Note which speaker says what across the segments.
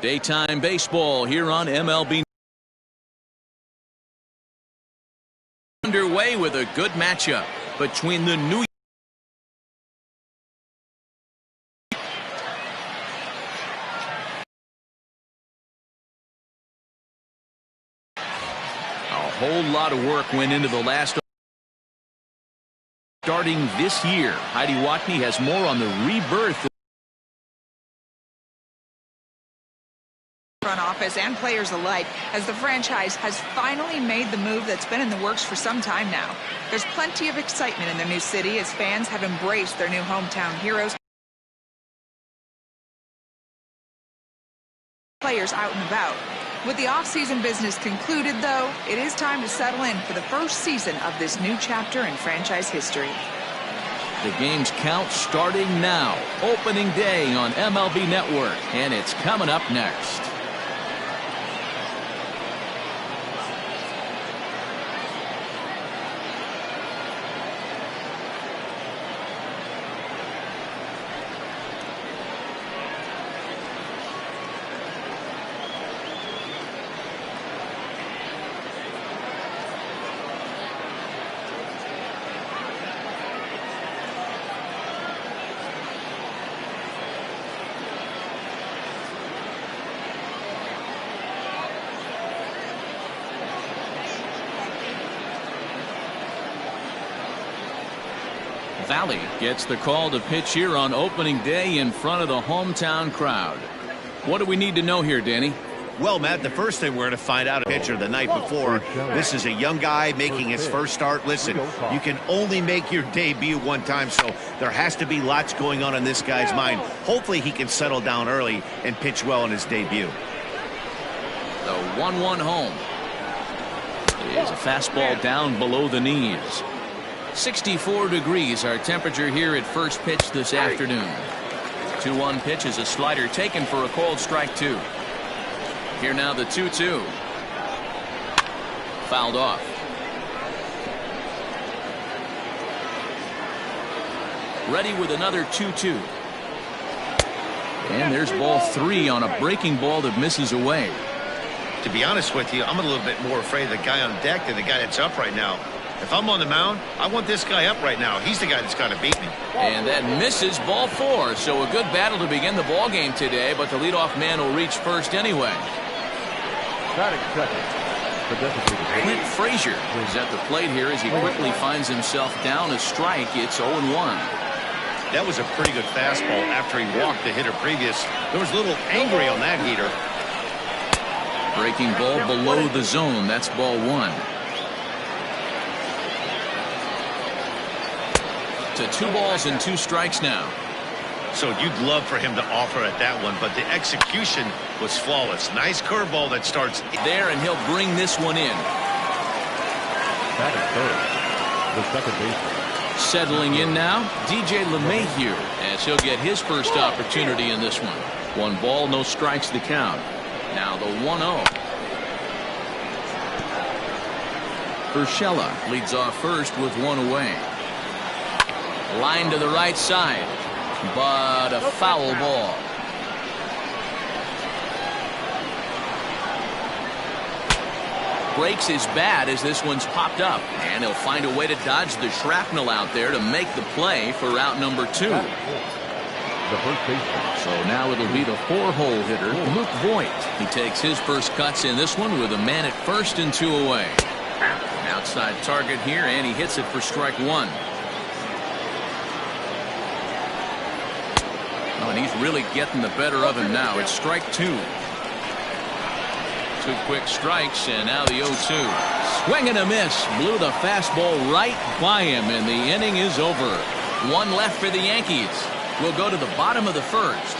Speaker 1: Daytime baseball here on MLB. Underway with a good matchup between the New A whole lot of work went into the last starting this year. Heidi Watney has more on the rebirth.
Speaker 2: Front office and players alike, as the franchise has finally made the move that's been in the works for some time now. There's plenty of excitement in their new city as fans have embraced their new hometown heroes. Players out and about. With the off-season business concluded, though, it is time to settle in for the first season of this new chapter in franchise history.
Speaker 1: The games count starting now. Opening day on MLB Network, and it's coming up next. Valley gets the call to pitch here on opening day in front of the hometown crowd. What do we need to know here, Danny?
Speaker 3: Well, Matt, the first thing we're going to find out a pitcher the night before. This is a young guy making his first start. Listen, you can only make your debut one time, so there has to be lots going on in this guy's mind. Hopefully he can settle down early and pitch well in his debut.
Speaker 1: The 1-1 home is a fastball down below the knees. 64 degrees our temperature here at first pitch this afternoon. 2-1 pitch is a slider taken for a called strike 2. Here now the 2-2. Fouled off. Ready with another 2-2. And there's ball 3 on a breaking ball that misses away.
Speaker 3: To be honest with you, I'm a little bit more afraid of the guy on deck than the guy that's up right now. If I'm on the mound, I want this guy up right now. He's the guy that's got to beat me.
Speaker 1: And that misses, ball 4. So a good battle to begin the ball game today, but the leadoff man will reach first anyway. Clint Frazier is at the plate here as he quickly finds himself down a strike. It's 0-1.
Speaker 3: That was a pretty good fastball after he walked the hitter previous. There was a little angry on that heater.
Speaker 1: Breaking ball below the zone. That's ball 1. To 2 balls and 2 strikes now.
Speaker 3: So you'd love for him to offer at that one, but the execution was flawless. Nice curveball that starts
Speaker 1: there, and he'll bring this one in.
Speaker 4: That is third. The second baseman.
Speaker 1: Settling in now, DJ LeMahieu, as he'll get his first opportunity in this one. 1 ball, no strikes the count. Now the 1-0. Urshela leads off first with 1 away. Line to the right side, but a foul ball. Breaks his bat as this one's popped up, and he'll find a way to dodge the shrapnel out there to make the play for out number 2.
Speaker 4: The first baseman.
Speaker 1: So now it'll be the 4-hole hitter, Luke Voigt. He takes his first cuts in this one with a man at first and 2 away. An outside target here, and he hits it for strike 1. Oh, and he's really getting the better of him now. It's strike 2. 2 quick strikes, and now the 0-2. Swing and a miss. Blew the fastball right by him, and the inning is over. 1 left for the Yankees. We'll go to the bottom of the first.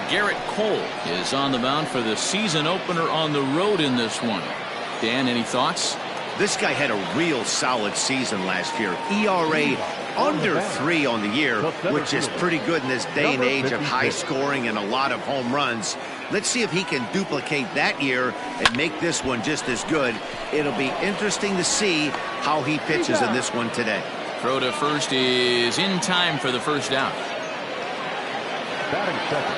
Speaker 1: Garrett Cole is on the mound for the season opener on the road in this one. Dan, any thoughts?
Speaker 3: This guy had a real solid season last year. ERA under 3 on the year, which is pretty good in this day and age of high scoring and a lot of home runs. Let's see if he can duplicate that year and make this one just as good. It'll be interesting to see how he pitches in this one today.
Speaker 1: Throw to first is in time for the first out.
Speaker 4: Batting second,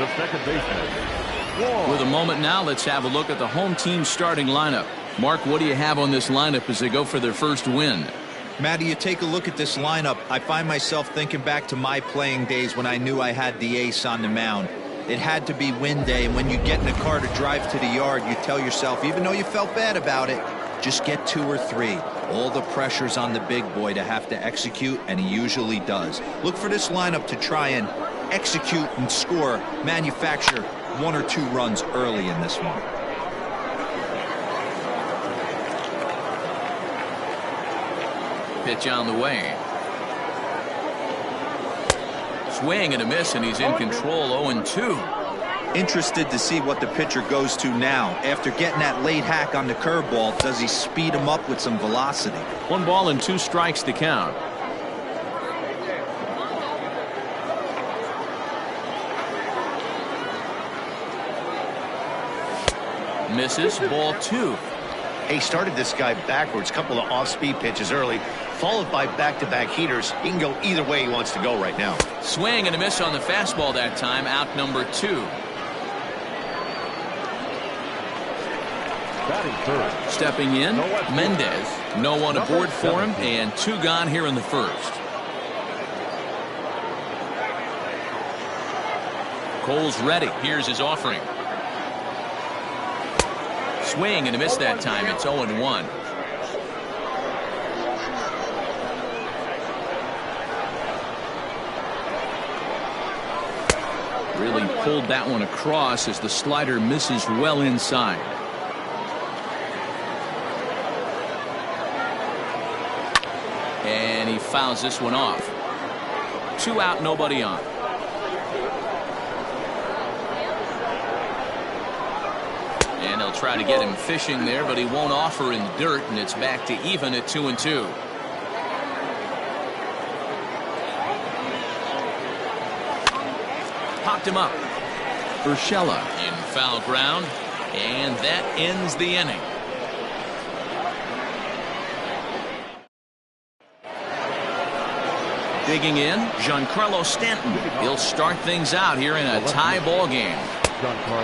Speaker 4: the second baseman.
Speaker 1: With a moment now, let's have a look at the home team starting lineup. Mark, what do you have on this lineup as they go for their first win?
Speaker 5: Matty, you take a look at this lineup. I find myself thinking back to my playing days when I knew I had the ace on the mound. It had to be win day, and when you get in a car to drive to the yard, you tell yourself, even though you felt bad about it, just get 2 or 3. All the pressure's on the big boy to have to execute, and he usually does. Look for this lineup to try and execute and score, manufacture 1 or 2 runs early in this one.
Speaker 1: Pitch on the way. Swing and a miss, and he's in control. 0-2.
Speaker 5: Interested to see what the pitcher goes to now. After getting that late hack on the curveball, does he speed him up with some velocity?
Speaker 1: 1 ball and 2 strikes to count. Misses. Ball 2.
Speaker 3: He started this guy backwards, couple of off-speed pitches early, followed by back-to-back heaters. He can go either way he wants to go right now.
Speaker 1: Swing and a miss on the fastball that time. Out number 2.
Speaker 4: Batting third.
Speaker 1: Stepping in, Mendez. No one aboard for him, and 2 gone here in the first. Cole's ready. Here's his offering. Swing and a miss that time. It's 0-1. Really pulled that one across as the slider misses well inside. And he fouls this one off. 2 out, nobody on. And they'll try to get him fishing there, but he won't offer in the dirt, and it's back to even at 2-2. Popped him up. Urshela in foul ground, and that ends the inning. Digging in, Giancarlo Stanton. He'll start things out here in a tie ball game.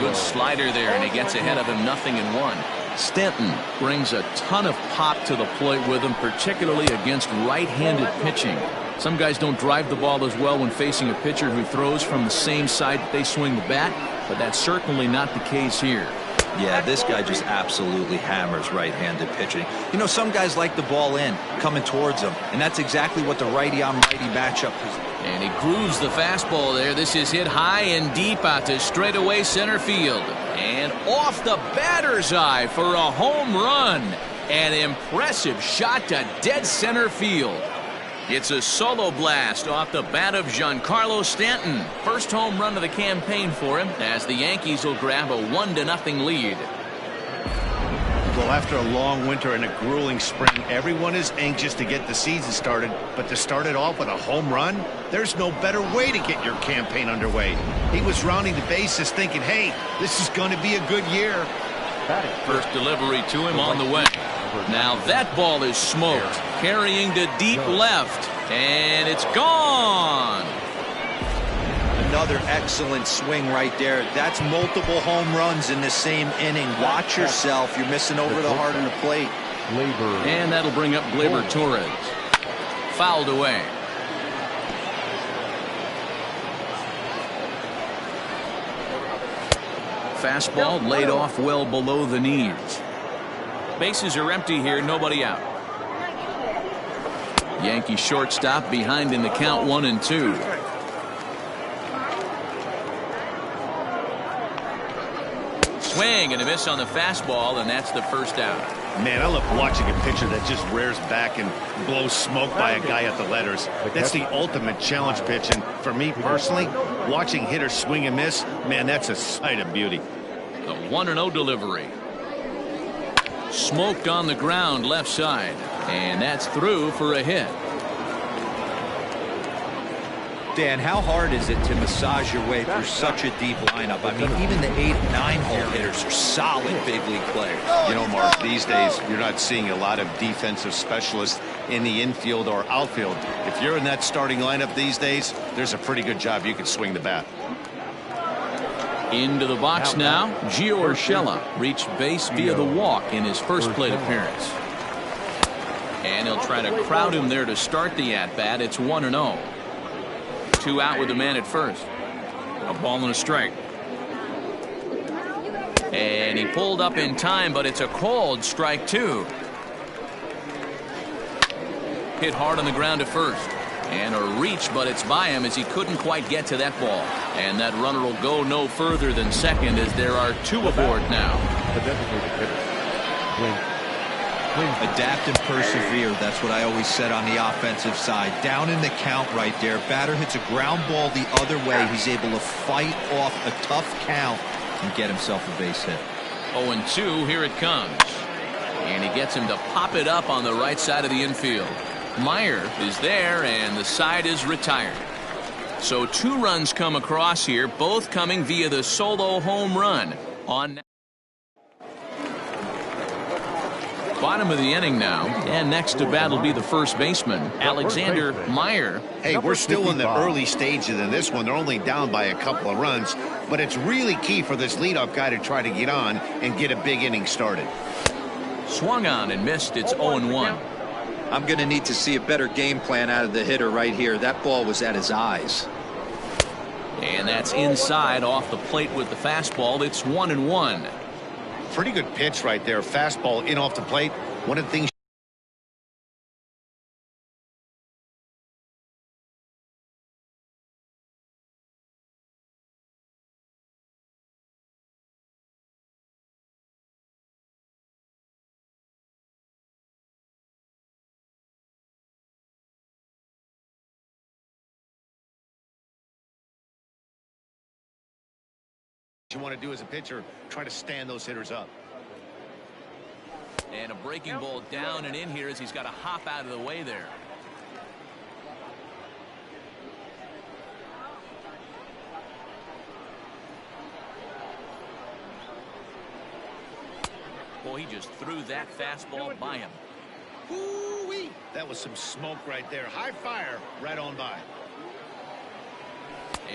Speaker 1: Good slider there, and he gets ahead of him 0-1. Stanton brings a ton of pop to the plate with him, particularly against right-handed pitching. Some guys don't drive the ball as well when facing a pitcher who throws from the same side that they swing the bat, but that's certainly not the case here.
Speaker 5: Yeah, this guy just absolutely hammers right-handed pitching. You know, some guys like the ball in, coming towards them, and that's exactly what the righty-on-righty matchup is.
Speaker 1: And he grooves the fastball there. This is hit high and deep out to straightaway center field. And off the batter's eye for a home run. An impressive shot to dead center field. It's a solo blast off the bat of Giancarlo Stanton. First home run of the campaign for him as the Yankees will grab a 1-0 lead.
Speaker 3: Well, after a long winter and a grueling spring, everyone is anxious to get the season started, but to start it off with a home run, there's no better way to get your campaign underway. He was rounding the bases thinking, hey, this is going to be a good year.
Speaker 1: First delivery to him on the way. Now that ball is smoked, carrying to deep left, and it's gone.
Speaker 5: Another excellent swing right there. That's multiple home runs in the same inning. Watch yourself. You're missing over the heart of the plate.
Speaker 1: And that'll bring up Gleyber Torres. Fouled away. Fastball laid off well below the knees. Bases are empty here, nobody out. Yankee shortstop behind in the count 1-2. Swing and a miss on the fastball, and that's the first out.
Speaker 3: Man, I love watching a pitcher that just rears back and blows smoke by a guy at the letters. That's the ultimate challenge pitch, and for me personally, watching hitters swing and miss, man, that's a sight of beauty.
Speaker 1: The 1-0 delivery. Smoked on the ground left side, and that's through for a hit.
Speaker 5: Dan, how hard is it to massage your way through such a deep lineup? I mean, even the 8 and 9 hole hitters are solid big league players.
Speaker 3: You know, Mark, these days you're not seeing a lot of defensive specialists in the infield or outfield. If you're in that starting lineup these days, there's a pretty good job you can swing the bat.
Speaker 1: Into the box now, Gio Urshela reached base via the walk in his first plate appearance. And he'll try to crowd him there to start the at-bat. It's 1-0. 2 out with the man at first. A ball and a strike. And he pulled up in time, but it's a called strike 2. Hit hard on the ground at first. And a reach, but it's by him as he couldn't quite get to that ball. And that runner will go no further than second as there are 2 aboard now.
Speaker 5: Adapt and persevere. That's what I always said on the offensive side. Down in the count right there. Batter hits a ground ball the other way. He's able to fight off a tough count and get himself a base hit.
Speaker 1: 0-2, here it comes. And he gets him to pop it up on the right side of the infield. Meyer is there, and the side is retired. So 2 runs come across here, both coming via the solo home run. On bottom of the inning now, and next to bat will be the first baseman, Alexander Meyer.
Speaker 3: Hey, we're still in the early stages in this one. They're only down by a couple of runs, but it's really key for this leadoff guy to try to get on and get a big inning started.
Speaker 1: Swung on and missed. It's 0-1.
Speaker 5: I'm going to need to see a better game plan out of the hitter right here. That ball was at his eyes.
Speaker 1: And that's inside off the plate with the fastball. It's 1-1.
Speaker 3: Pretty good pitch right there. Fastball in off the plate. One of the things. You want to do as a pitcher, try to stand those hitters up.
Speaker 1: And a breaking ball down and in here as he's got to hop out of the way there. Boy, he just threw that fastball by him.
Speaker 3: Ooh-wee. That was some smoke right there. High fire right on by.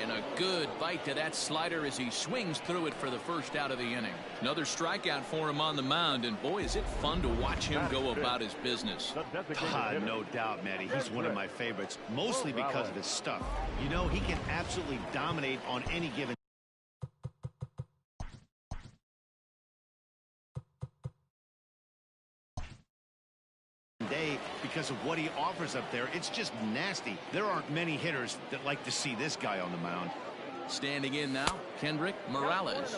Speaker 1: And a good bite to that slider as he swings through it for the first out of the inning. Another strikeout for him on the mound, and boy, is it fun to watch him go about his business.
Speaker 3: No doubt, Matty. He's one of my favorites, mostly because of his stuff. You know, he can absolutely dominate on any given day because of what he offers up there. It's just nasty. There aren't many hitters that like to see this guy on the mound.
Speaker 1: Standing in now, Kendrick Morales,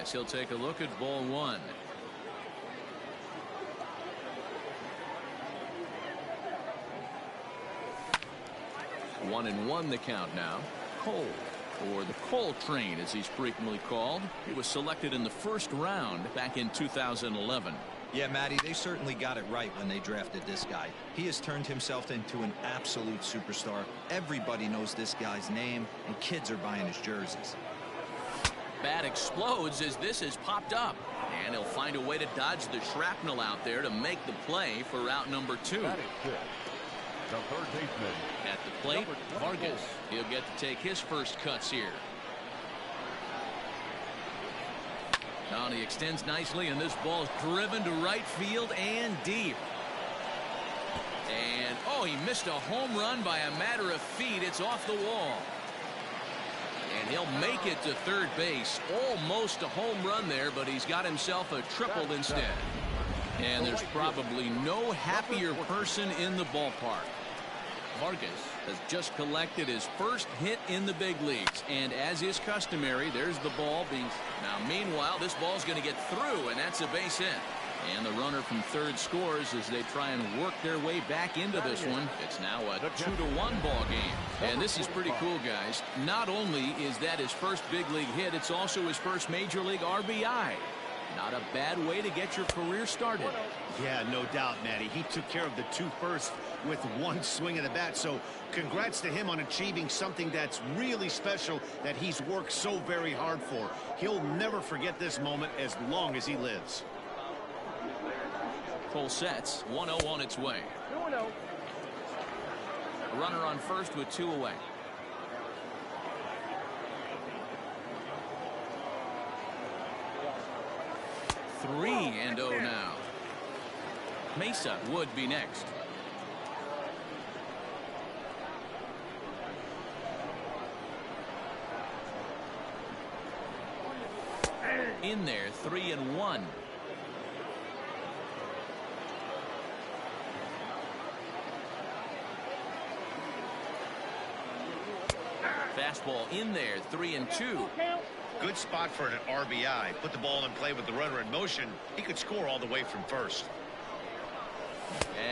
Speaker 1: as he'll take a look at ball 1. One and one the count now. Cole, or the Cole train as he's frequently called. He was selected in the first round back in 2011.
Speaker 5: Yeah, Matty, they certainly got it right when they drafted this guy. He has turned himself into an absolute superstar. Everybody knows this guy's name, and kids are buying his jerseys.
Speaker 1: Bat explodes as this has popped up. And he'll find a way to dodge the shrapnel out there to make the play for route number 2.
Speaker 4: The third baseman.
Speaker 1: At the plate, Vargas. He'll get to take his first cuts here. Now he extends nicely, and this ball's driven to right field and deep. And, oh, he missed a home run by a matter of feet. It's off the wall. And he'll make it to third base. Almost a home run there, but he's got himself a triple instead. And there's probably no happier person in the ballpark. Vargas has just collected his first hit in the big leagues, and as is customary, there's the ball being. Now meanwhile, this ball's going to get through, and that's a base hit. And the runner from third scores as they try and work their way back into this one. It's now a 2-1 ball game, and this is pretty cool, guys. Not only is that his first big league hit, it's also his first major league RBI. Not a bad way to get your career started.
Speaker 3: Yeah, no doubt, Matty. He took care of the two first with one swing of the bat. So congrats to him on achieving something that's really special that he's worked so very hard for. He'll never forget this moment as long as he lives.
Speaker 1: Full sets, 1-0 on its way.
Speaker 4: 2-0.
Speaker 1: A runner on first with 2 away. Three and 0 now. Mesa would be next. In there, 3-1. Fastball in there, 3-2.
Speaker 3: Good spot for an RBI. Put the ball in play with the runner in motion. He could score all the way from first.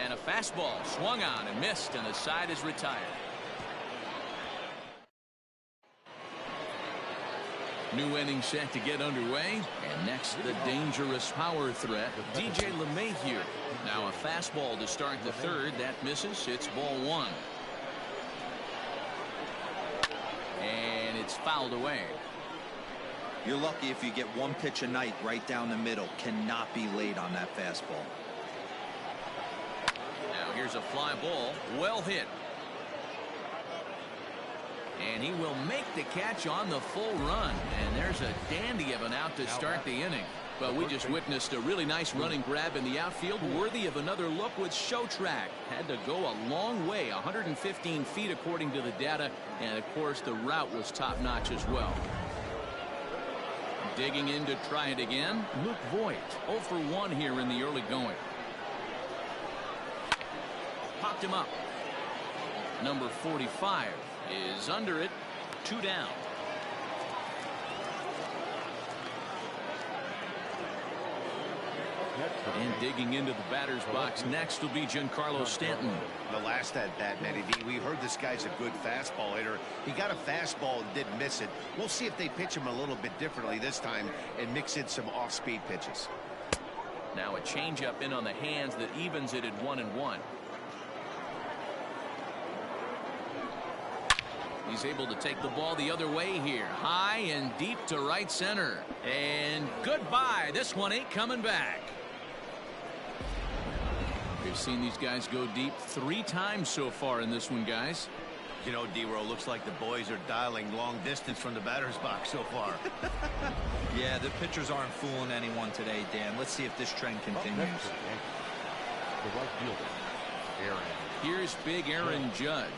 Speaker 1: And a fastball swung on and missed, and the side is retired. New inning set to get underway, and next the dangerous power threat, DJ LeMahieu. Now a fastball to start the third. That misses. It's ball 1. And it's fouled away.
Speaker 5: You're lucky if you get one pitch a night right down the middle. Cannot be late on that fastball.
Speaker 1: Now here's a fly ball. Well hit. And he will make the catch on the full run. And there's a dandy of an out to start the inning. But we just witnessed a really nice running grab in the outfield, worthy of another look with show track. Had to go a long way, 115 feet according to the data. And of course the route was top notch as well. Digging in to try it again, Luke Voigt, 0 for 1 here in the early going. Popped him up. Number 45 is under it, 2 down. And digging into the batter's box next will be Giancarlo Stanton.
Speaker 3: The last at bat, Matty D, we heard this guy's a good fastball hitter. He got a fastball and didn't miss it. We'll see if they pitch him a little bit differently this time and mix in some off-speed pitches.
Speaker 1: Now a changeup in on the hands that evens it at 1-1. He's able to take the ball the other way here. High and deep to right center. And goodbye. This one ain't coming back. We've seen these guys go deep 3 times so far in this one, guys.
Speaker 3: You know, D-Row, looks like the boys are dialing long distance from the batter's box so far.
Speaker 5: Yeah, the pitchers aren't fooling anyone today, Dan. Let's see if this trend continues.
Speaker 4: The right fielder, Aaron.
Speaker 1: Here's big Aaron Judge,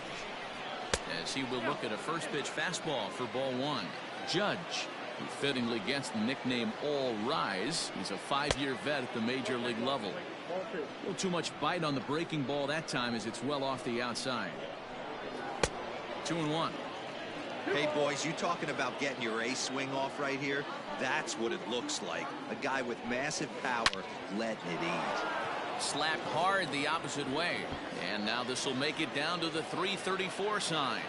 Speaker 1: as he will look at a first pitch fastball for ball 1. Judge, who fittingly gets the nickname All Rise. He's a 5-year vet at the major league level. A little too much bite on the breaking ball that time as it's well off the outside. 2-1.
Speaker 5: Hey, boys, you talking about getting your A swing off right here? That's what it looks like. A guy with massive power letting it eat.
Speaker 1: Slapped hard the opposite way. And now this will make it down to the 334 sign.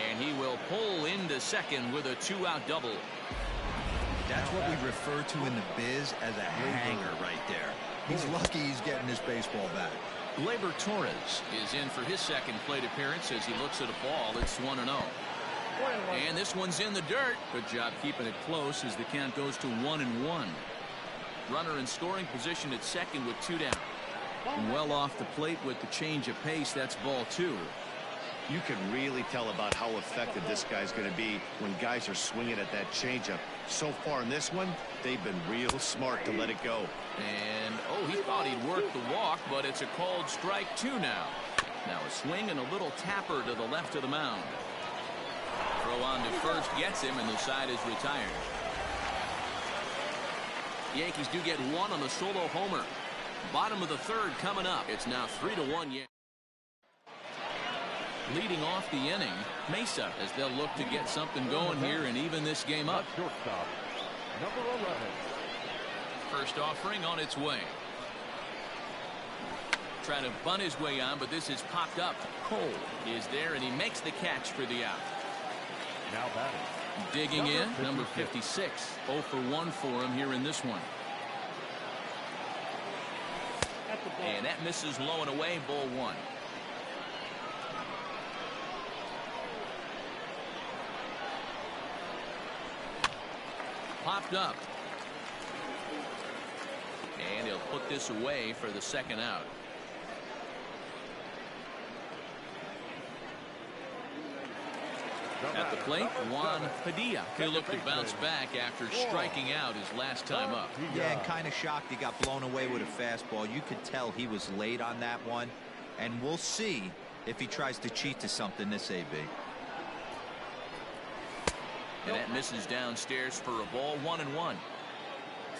Speaker 1: And he will pull into second with a 2-out double.
Speaker 5: That's what we refer to in the biz as a hanger right there. He's lucky he's getting his baseball back.
Speaker 1: Gleyber Torres is in for his second plate appearance as he looks at a ball. It's 1-0. And this one's in the dirt. Good job keeping it close as the count goes to 1-1. Runner in scoring position at second with 2 down. And well off the plate with the change of pace. That's ball 2.
Speaker 3: You can really tell about how effective this guy's going to be when guys are swinging at that changeup. So far in this one, they've been real smart to let it go.
Speaker 1: And, oh, he thought he'd work the walk, but it's a called strike 2 now. Now a swing and a little tapper to the left of the mound. Throw on to first gets him, and the side is retired. Yankees do get 1 on the solo homer. Bottom of the third coming up. It's now 3-1 Yankees. Leading off the inning, Mesa, as they'll look to get something going here and even this game up.
Speaker 4: Shortstop, number 11.
Speaker 1: First offering on its way. Trying to bunt his way on, but this is popped up. Cole is there, and he makes the catch for the out.
Speaker 4: Now batting,
Speaker 1: Digging in, number 56. 0 for 1 for him here in this one. And that misses low and away, ball 1. Popped up. And he'll put this away for the second out. At the plate, Juan Padilla. He'll look to bounce back after striking out his last time up.
Speaker 5: Yeah, and kind of shocked he got blown away with a fastball. You could tell he was late on that one. And we'll see if he tries to cheat to something this AB.
Speaker 1: And that misses downstairs for a ball, 1-1.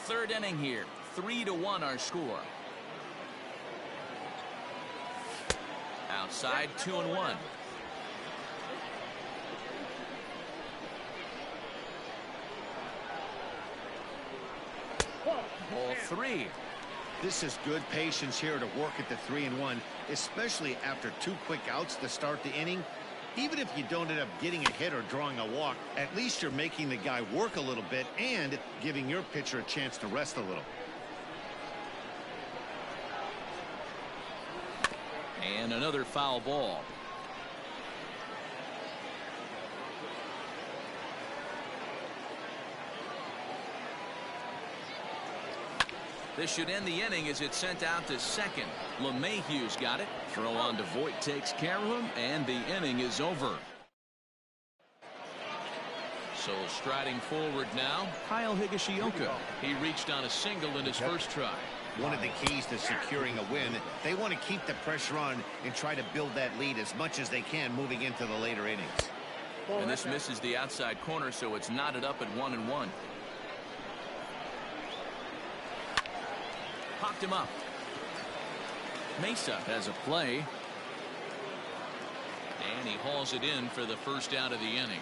Speaker 1: Third inning here, 3-1 our score. Outside, 2-1. Ball 3.
Speaker 3: This is good patience here to work at the 3-1, especially after 2 quick outs to start the inning. Even if you don't end up getting a hit or drawing a walk, at least you're making the guy work a little bit and giving your pitcher a chance to rest a little.
Speaker 1: And another foul ball. This should end the inning as it's sent out to second. LeMahieu's got it. Throw on to Voit takes care of him, and the inning is over. So striding forward now, Kyle Higashioka. He reached on a single in his first try.
Speaker 3: One of the keys to securing a win, they want to keep the pressure on and try to build that lead as much as they can moving into the later innings.
Speaker 1: And this misses the outside corner, so it's knotted up at 1-1. Popped him up. Mesa has a play. And he hauls it in for the first out of the inning.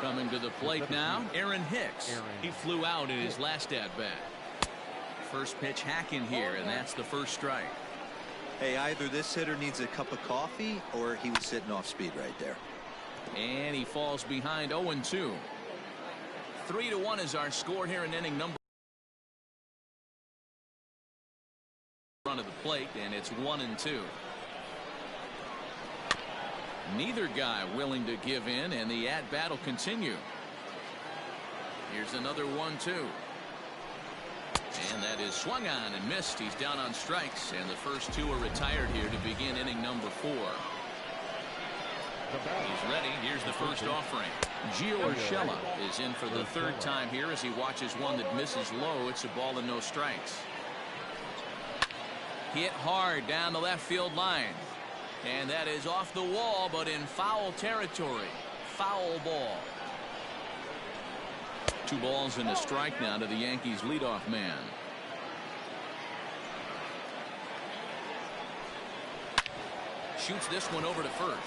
Speaker 1: Coming to the plate now, Aaron Hicks. He flew out in his last at-bat. First pitch hack in here, and that's the first strike.
Speaker 5: Hey, either this hitter needs a cup of coffee or he was sitting off speed right there.
Speaker 1: And he falls behind 0-2. 3-1 is our score here in inning number. Front of the plate, and it's 1-2. Neither guy willing to give in, and the at-bat will continue. Here's another 1-2. And that is swung on and missed. He's down on strikes, and the first 2 are retired here to begin inning number 4. He's ready. Here's the first offering. Gio Urshela is in for the 3rd time here as he watches one that misses low. It's a ball and no strikes. Hit hard down the left field line. And that is off the wall, but in foul territory. Foul ball. 2 balls and a strike now to the Yankees leadoff man. Shoots this one over to first.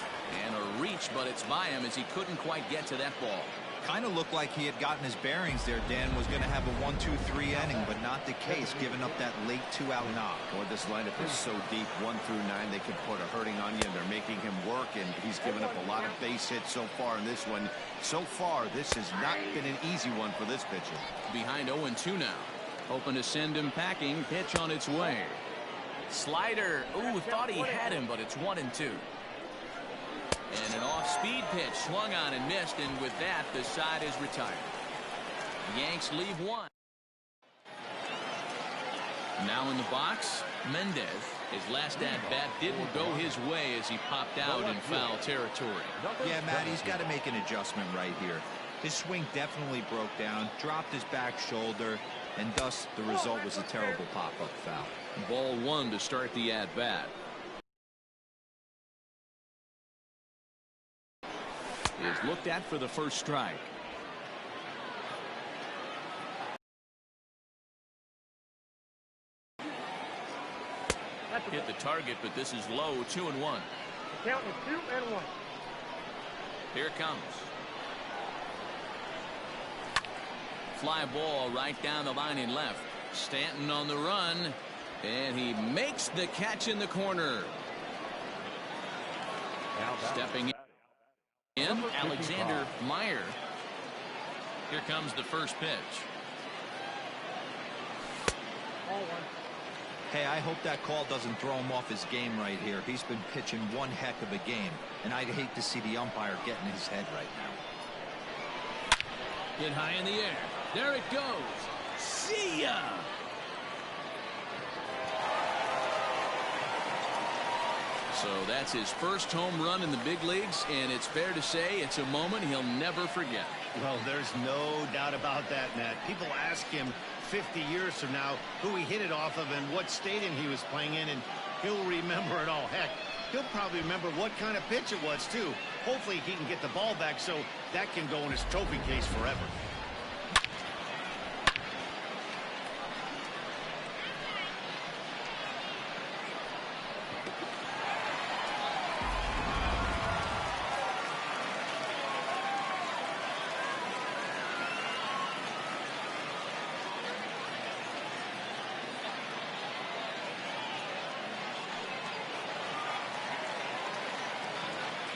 Speaker 1: And a reach, but it's by him as he couldn't quite get to that ball.
Speaker 5: Kind of looked like he had gotten his bearings there. Dan was going to have a 1-2-3 inning, but not the case, giving up that late 2-out knock.
Speaker 3: Boy, this lineup is so deep, 1 through 9. They could put a hurting on you, and they're making him work, and he's given up a lot of base hits so far in this one. So far, this has not been an easy one for this pitcher.
Speaker 1: Behind 0-2 now. Hoping to send him packing. Pitch on its way. Slider. Ooh, thought he had him, but it's 1-2. And an off-speed pitch swung on and missed, and with that, the side is retired. Yanks leave 1. Now in the box, Mendez. His last at-bat didn't go his way as he popped out in foul territory.
Speaker 5: Yeah, Matt, he's got to make an adjustment right here. His swing definitely broke down, dropped his back shoulder, and thus the result was a terrible pop-up foul.
Speaker 1: Ball 1 to start the at-bat. Is looked at for the first strike. Hit the target, but this is low. 2-1.
Speaker 6: Count is 2-1.
Speaker 1: Here it comes. Fly ball right down the line in left. Stanton on the run, and he makes the catch in the corner. Stepping in. in, Alexander Meyer. Here comes the first pitch.
Speaker 6: Ball one.
Speaker 5: Hey, I hope that call doesn't throw him off his game right here. He's been pitching one heck of a game, and I'd hate to see the umpire get in his head right now.
Speaker 1: Hit high in the air. There it goes. See ya! So that's his first home run in the big leagues, and it's fair to say it's a moment he'll never forget.
Speaker 3: Well, there's no doubt about that, Matt. People ask him 50 years from now who he hit it off of and what stadium he was playing in, and he'll remember it all. Heck, he'll probably remember what kind of pitch it was, too. Hopefully he can get the ball back so that can go in his trophy case forever.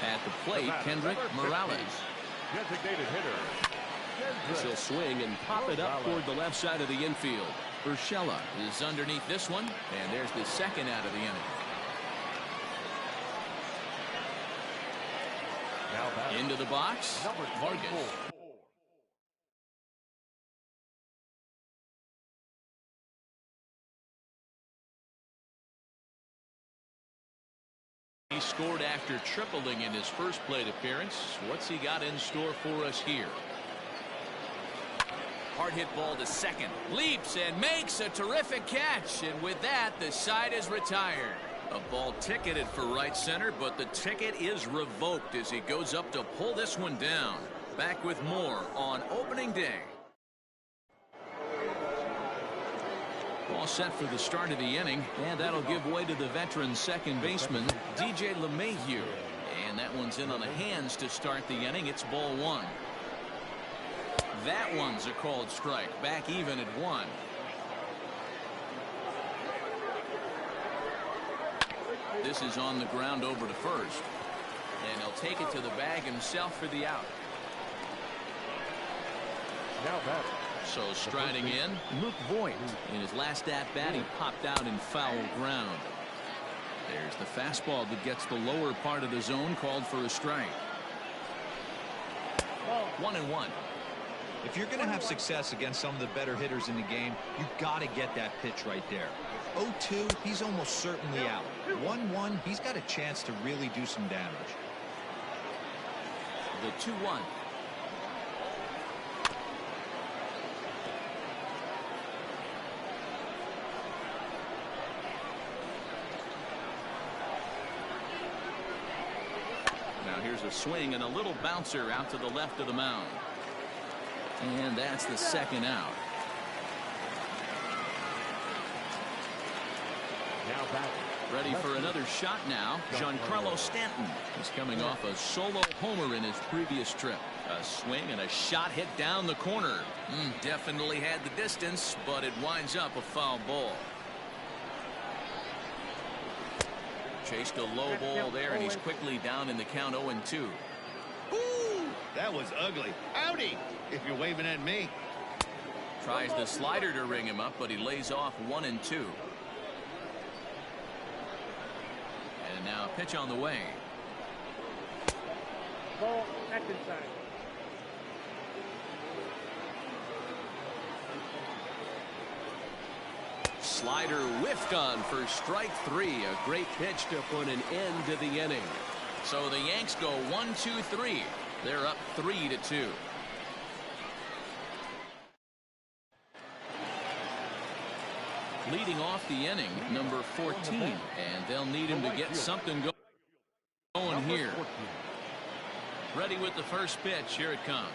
Speaker 1: At the plate, Kendrick Morales.
Speaker 4: Designated hitter.
Speaker 1: He'll swing and pop it up toward the left side of the infield. Urshela is underneath this one, and there's the second out of the inning. Into the box, Vargas. He scored after tripling in his first plate appearance. What's he got in store for us here? Hard hit ball to second. Leaps and makes a terrific catch. And with that, the side is retired. A ball ticketed for right center, but the ticket is revoked as he goes up to pull this one down. Back with more on opening day. All set for the start of the inning, and that'll give way to the veteran second baseman, DJ LeMahieu. And that one's in on the hands to start the inning. It's ball one. That one's a called strike. Back even at one. This is on the ground over to first. And he'll take it to the bag himself for the out.
Speaker 4: Now batter.
Speaker 1: So striding in, Luke Voigt. In his last at-bat, he popped out in foul ground. There's the fastball that gets the lower part of the zone, called for a strike. 1-1.
Speaker 5: If you're going to have success against some of the better hitters in the game, you've got to get that pitch right there. 0-2, he's almost certainly out. 1-1, he's got a chance to really do some damage.
Speaker 1: The 2-1. Here's a swing and a little bouncer out to the left of the mound. And that's the second out.
Speaker 4: Now batter.
Speaker 1: Ready for another shot now. Giancarlo Stanton is coming off a solo homer in his previous trip. A swing and a shot hit down the corner. Definitely had the distance, but it winds up a foul ball. Chased a low ball there, and he's quickly down in the count 0-2.
Speaker 3: Ooh, that was ugly. Howdy, if you're waving at me.
Speaker 1: Tries the slider to ring him up, but he lays off 1-2. And now a pitch on the way.
Speaker 6: Ball, that's inside.
Speaker 1: Slider whiffed on for strike three. A great pitch to put an end to the inning. So the Yanks go 1-2-3. They're up 3-2. Leading off the inning, number 14, and they'll need him to get something going here. Ready with the first pitch. Here it comes.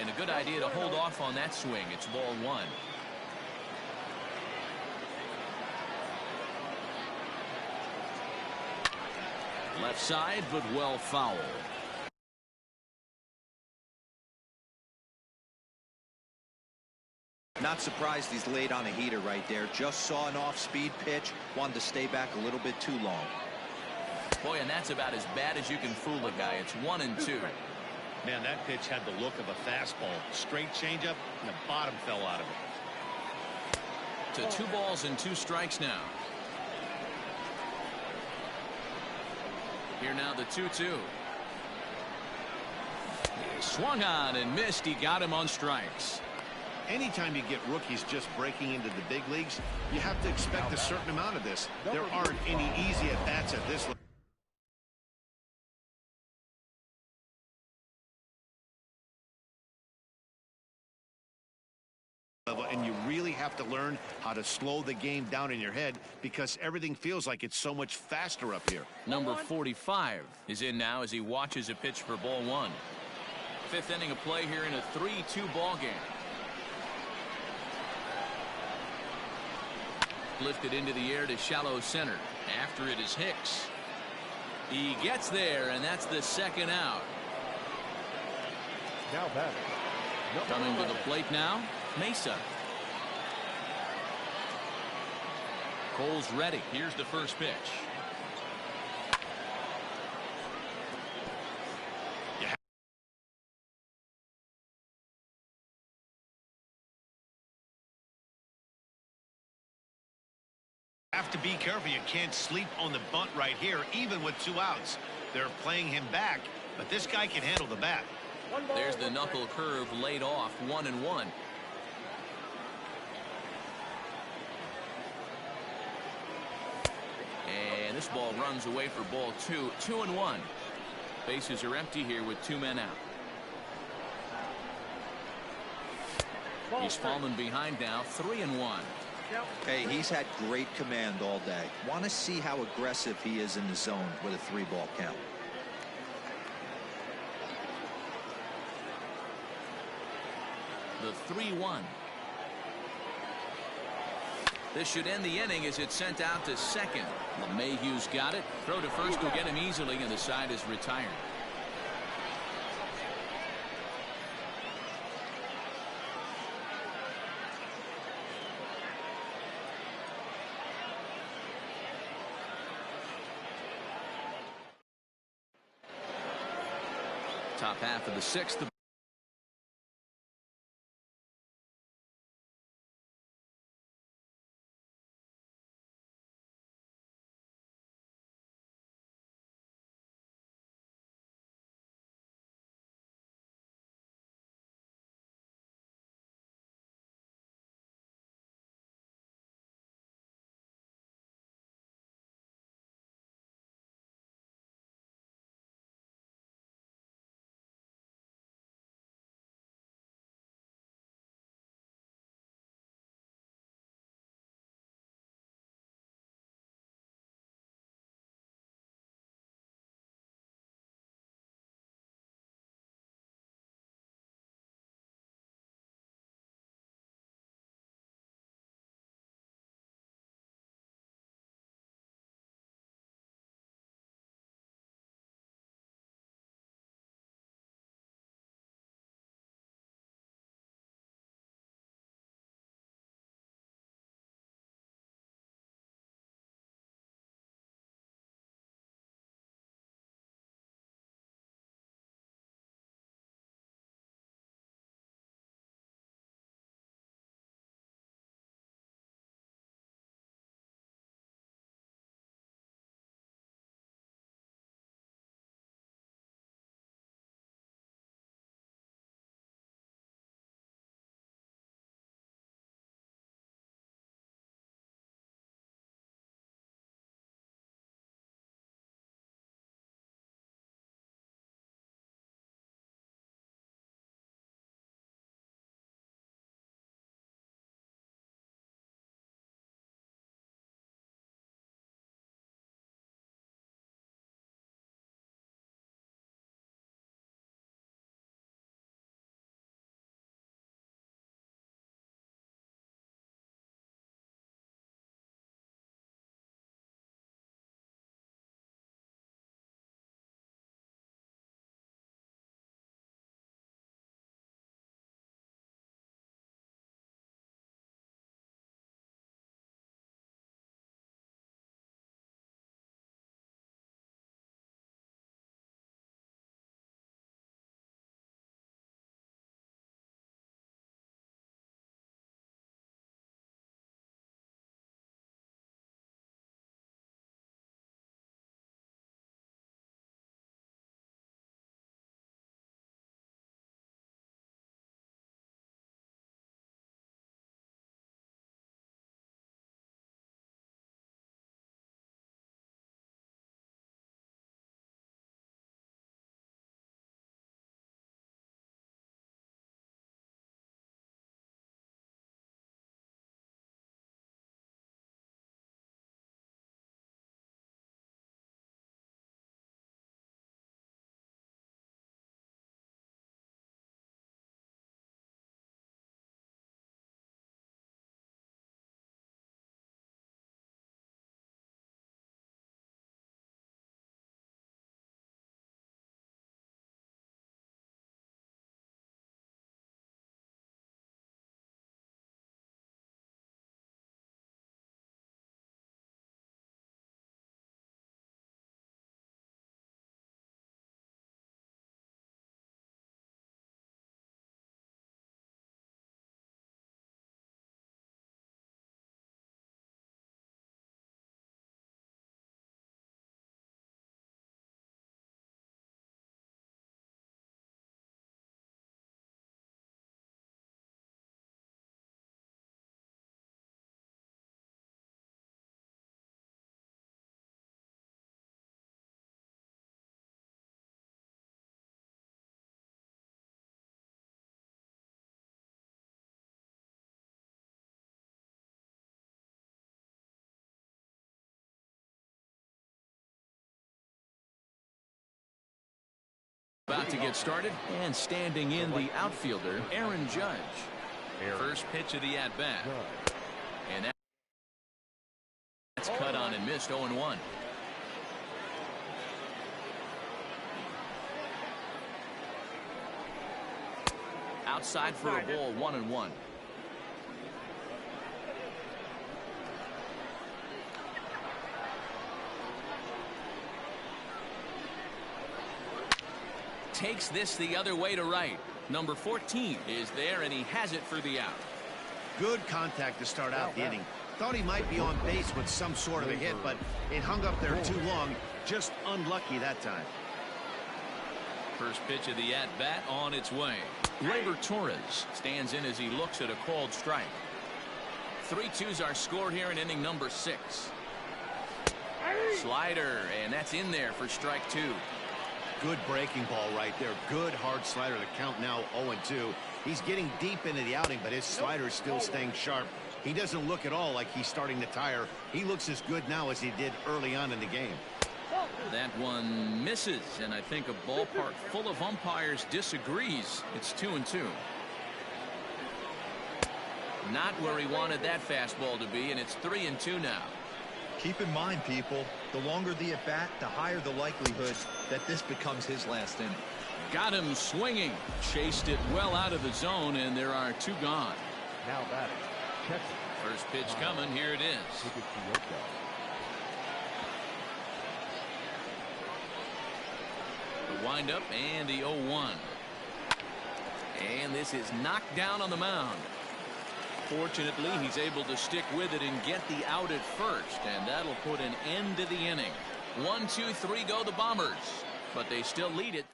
Speaker 1: And a good idea to hold off on that swing. It's ball one. Left side, but well foul.
Speaker 5: Not surprised he's laid on a heater right there. Just saw an off-speed pitch. Wanted to stay back a little bit too long.
Speaker 1: Boy, and that's about as bad as you can fool a guy. It's 1-2.
Speaker 3: Man, that pitch had the look of a fastball. Straight changeup, and the bottom fell out of it.
Speaker 1: To 2 balls and 2 strikes now. Here now the 2-2. He swung on and missed. He got him on strikes.
Speaker 3: Anytime you get rookies just breaking into the big leagues, you have to expect a certain amount of this. There aren't any easy at-bats at this level. And you really have to learn how to slow the game down in your head because everything feels like it's so much faster up here.
Speaker 1: Number 45 is in now as he watches a pitch for ball 1. 5th inning of play here in a 3-2 ball game. Lifted into the air to shallow center. After it is Hicks. He gets there, and that's the 2nd out.
Speaker 4: Now batting.
Speaker 1: Coming to the plate now, Mesa. Cole's ready. Here's the first pitch.
Speaker 3: Have to be careful. You can't sleep on the bunt right here, even with 2 outs. They're playing him back, but this guy can handle the bat.
Speaker 1: There's the knuckle curve laid off, 1-1. And this ball runs away for ball 2, 2-1. Bases are empty here with 2 men out. He's fallen behind now, 3-1.
Speaker 5: Hey, he's had great command all day. Want to see how aggressive he is in the zone with a 3-ball count.
Speaker 1: The 3-1. This should end the inning as it's sent out to second. LeMahieu's got it. Throw to first will get him easily, and the side is retired. Top half of the 6th. About to get started, and standing in the outfielder, Aaron Judge. First pitch of the at-bat. And that's cut on and missed 0-1. Outside for a ball, 1-1. Takes this the other way to right. Number 14 is there, and he has it for the out.
Speaker 3: Good contact to start out the inning. Thought he might be on base with some sort of a hit, but it hung up there too long. Just unlucky that time.
Speaker 1: First pitch of the at-bat on its way. Gleyber Torres stands in as he looks at a called strike. 3-2's our score here in inning number 6. Slider, and that's in there for strike 2.
Speaker 3: Good breaking ball right there. Good hard slider. The count now 0-2. He's getting deep into the outing, but his slider is still staying sharp. He doesn't look at all like he's starting to tire. He looks as good now as he did early on in the game.
Speaker 1: That one misses, and I think a ballpark full of umpires disagrees. It's 2-2. Not where he wanted that fastball to be, and it's 3-2 now.
Speaker 5: Keep in mind, people, the longer the at-bat, the higher the likelihood that this becomes his last inning.
Speaker 1: Got him swinging. Chased it well out of the zone, and there are 2 gone.
Speaker 4: Now batting.
Speaker 1: First pitch coming. Here it is. The windup and the 0-1. And this is knocked down on the mound. Fortunately, he's able to stick with it and get the out at first, and that'll put an end to the inning. 1, 2, 3 go the Bombers, but they still lead it.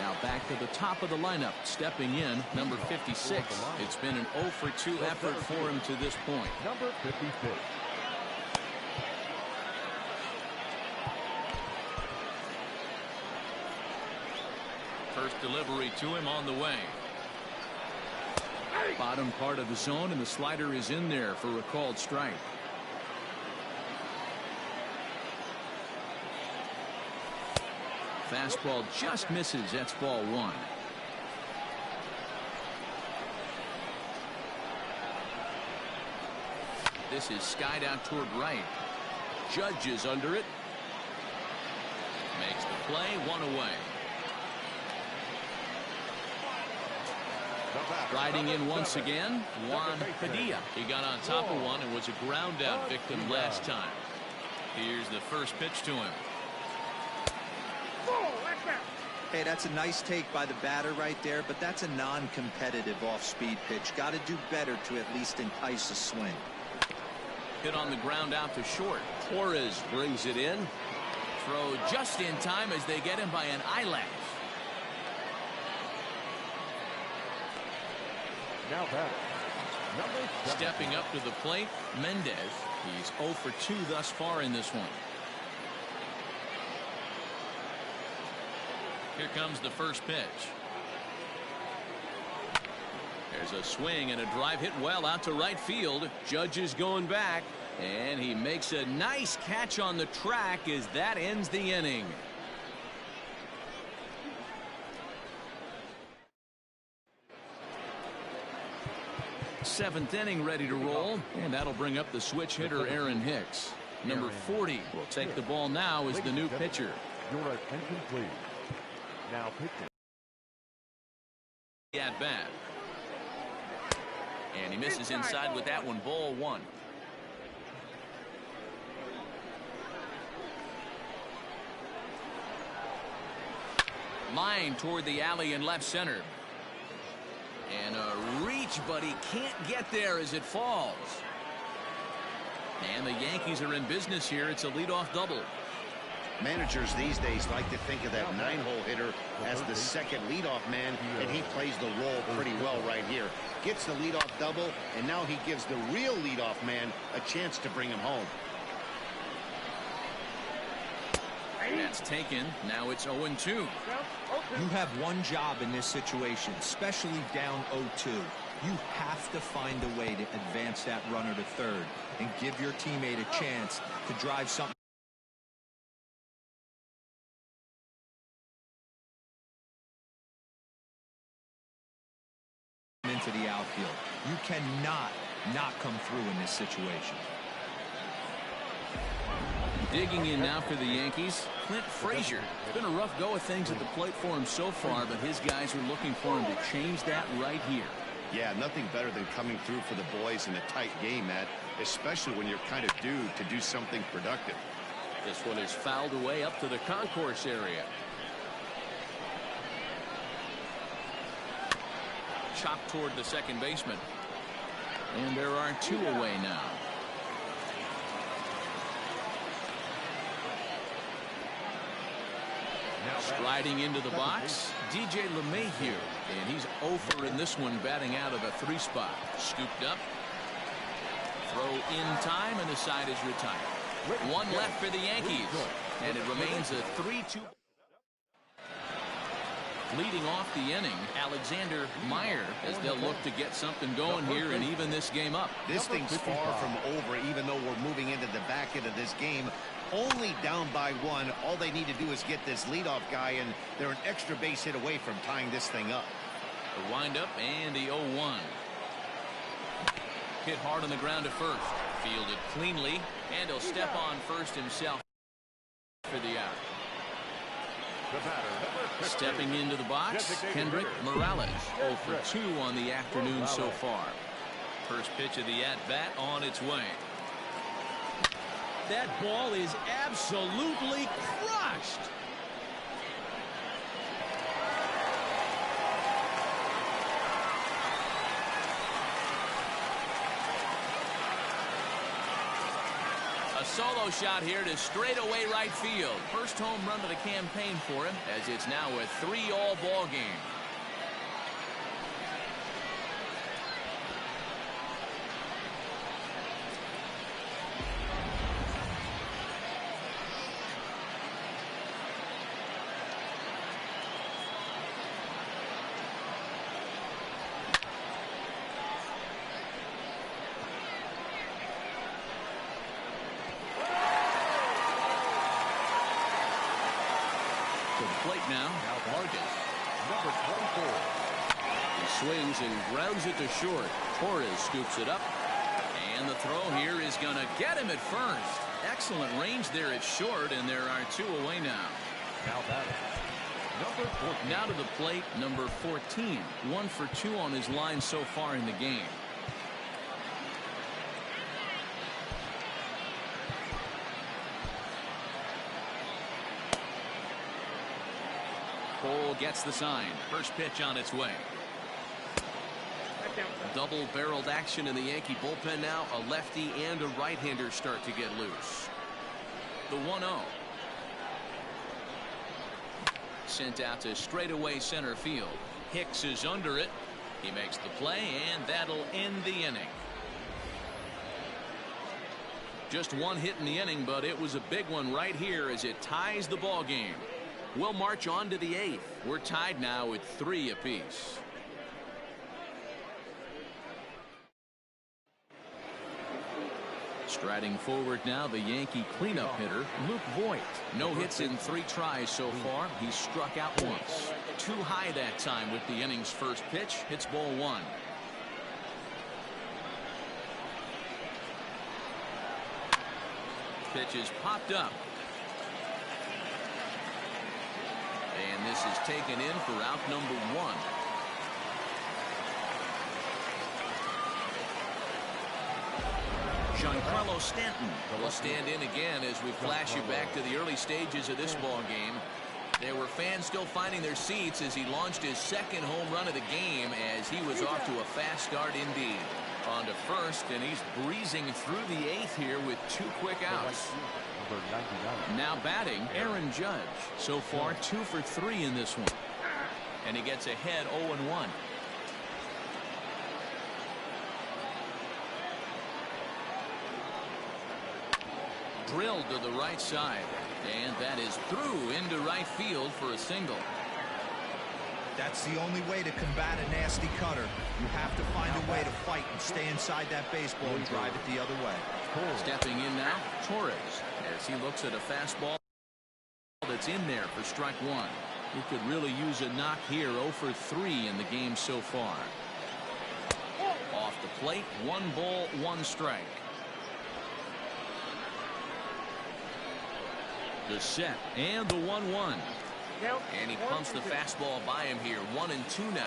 Speaker 1: Now back to the top of the lineup, stepping in, number 56. It's been an 0-for-2 effort for him to this point.
Speaker 4: Number 56.
Speaker 1: First delivery to him on the way. Bottom part of the zone, and the slider is in there for a called strike. Fastball just misses. That's ball 1. This is skied out toward right. Judge is under it. Makes the play, 1 away. Riding in once again, Juan Padilla. He got on top of one and was a ground out victim last time. Here's the first pitch to him.
Speaker 5: Hey, that's a nice take by the batter right there, but that's a non-competitive off-speed pitch. Got to do better to at least entice a swing.
Speaker 1: Hit on the ground out to short. Torres brings it in. Throw just in time as they get him by an eyelash.
Speaker 4: Now batting. Number 7.
Speaker 1: Stepping up to the plate, Mendez. He's 0-for-2 thus far in this one. Here comes the first pitch. There's a swing and a drive hit well out to right field. Judge is going back, and he makes a nice catch on the track as that ends the inning. Seventh inning ready to roll, and that'll bring up the switch hitter Aaron Hicks. Number 40 will take the ball now as the new pitcher.
Speaker 4: Your attention, please. Now pitching.
Speaker 1: At bat. And he misses inside with that one. Ball 1. Line toward the alley in left center. And a reach, but he can't get there as it falls. And the Yankees are in business here. It's a leadoff double.
Speaker 3: Managers these days like to think of that 9-hole hitter as the second leadoff man, and he plays the role pretty well right here. Gets the leadoff double, and now he gives the real leadoff man a chance to bring him home.
Speaker 1: That's taken. Now it's 0-2.
Speaker 5: You have one job in this situation, especially down 0-2. You have to find a way to advance that runner to third and give your teammate a chance to drive something. to the outfield. You cannot not come through in this situation.
Speaker 1: Digging in now for the Yankees, Clint Frazier. It's been a rough go of things at the plate for him so far, but his guys are looking for him to change that right here.
Speaker 3: Yeah, nothing better than coming through for the boys in a tight game, Matt, especially when you're kind of due to do something productive.
Speaker 1: This one is fouled away up to the concourse area. Chopped toward the second baseman. And there are two away now. Striding into the box, DJ LeMahieu, and he's 0 for in this one, batting out of the 3 spot. Scooped up. Throw in time, and the side is retired. One left for the Yankees, and it remains a 3-2. Leading off the inning, Alexander Meyer, as they'll look to get something going here and even this game up.
Speaker 3: This thing's far from over, even though we're moving into the back end of this game. Only down by 1. All they need to do is get this leadoff guy, and they're an extra base hit away from tying this thing up.
Speaker 1: The windup and the 0-1. Hit hard on the ground to first. Fielded cleanly, and he'll step on first himself for the out. Stepping into the box, Kendrick Morales, 0 for 2 on the afternoon so far. First pitch of the at-bat on its way. That ball is absolutely crushed. A solo shot here to straightaway right field. First home run of the campaign for him, as it's now a 3-all ball game. Plate now, Vargas.
Speaker 4: Number 24.
Speaker 1: He swings and grounds it to short. Torres scoops it up. And the throw here is going to get him at first. Excellent range there at short, and there are 2 away now.
Speaker 4: Now batting. Number 14.
Speaker 1: Now to the plate, number 14. 1 for 2 on his line so far in the game. Cole gets the sign. First pitch on its way. Double-barreled action in the Yankee bullpen now. A lefty and a right-hander start to get loose. The 1-0. Sent out to straightaway center field. Hicks is under it. He makes the play, and that'll end the inning. Just one hit in the inning, but it was a big one right here as it ties the ball game. We'll march on to the 8th. We're tied now at 3 apiece. Striding forward now, the Yankee cleanup hitter, Luke Voigt. No hits in 3 tries so far. He's struck out once. Too high that time with the inning's first pitch. Hits ball 1. Pitch is popped up. And this is taken in for out number 1. Giancarlo Stanton will stand in again as we flash you back to the early stages of this ball game. There were fans still finding their seats as he launched his second home run of the game, as he was off to a fast start indeed. On to first, and he's breezing through the 8th here with 2 quick outs. Now batting, Aaron Judge. So far 2 for 3 in this one. And he gets ahead 0-1. Drilled to the right side. And that is through into right field for a single.
Speaker 5: That's the only way to combat a nasty cutter. You have to find a way to fight and stay inside that baseball and drive it the other way.
Speaker 1: Stepping in now, Torres, as he looks at a fastball that's in there for strike 1. He could really use a knock here. 0 for 3 in the game so far. plate. 1 ball, 1 strike. The set and the 1-1. And he pumps the fastball by him here. 1-2 now.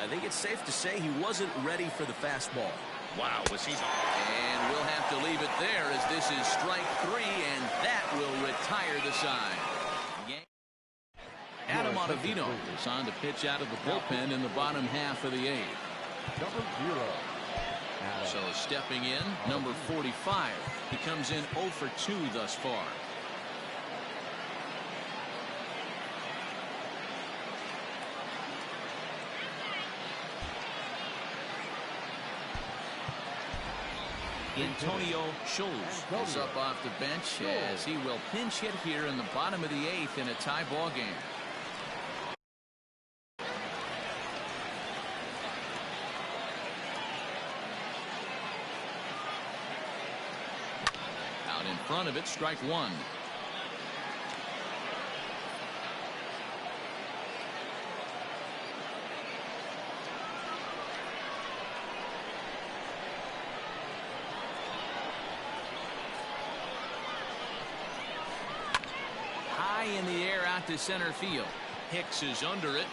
Speaker 1: I think it's safe to say he wasn't ready for the fastball.
Speaker 3: Wow, was he?
Speaker 1: And we'll have to leave it there as this is strike 3, and that will retire the side. Adam Ottavino is on to pitch out of the bullpen in the bottom half of the 8th.
Speaker 4: Number 0.
Speaker 1: So stepping in, number 45. He comes in 0 for 2 thus far. Antonio Schultz is up off the bench as he will pinch hit here in the bottom of the 8th in a tie ball game. Out in front of it, strike 1. In the air out to center field. Hicks is under it.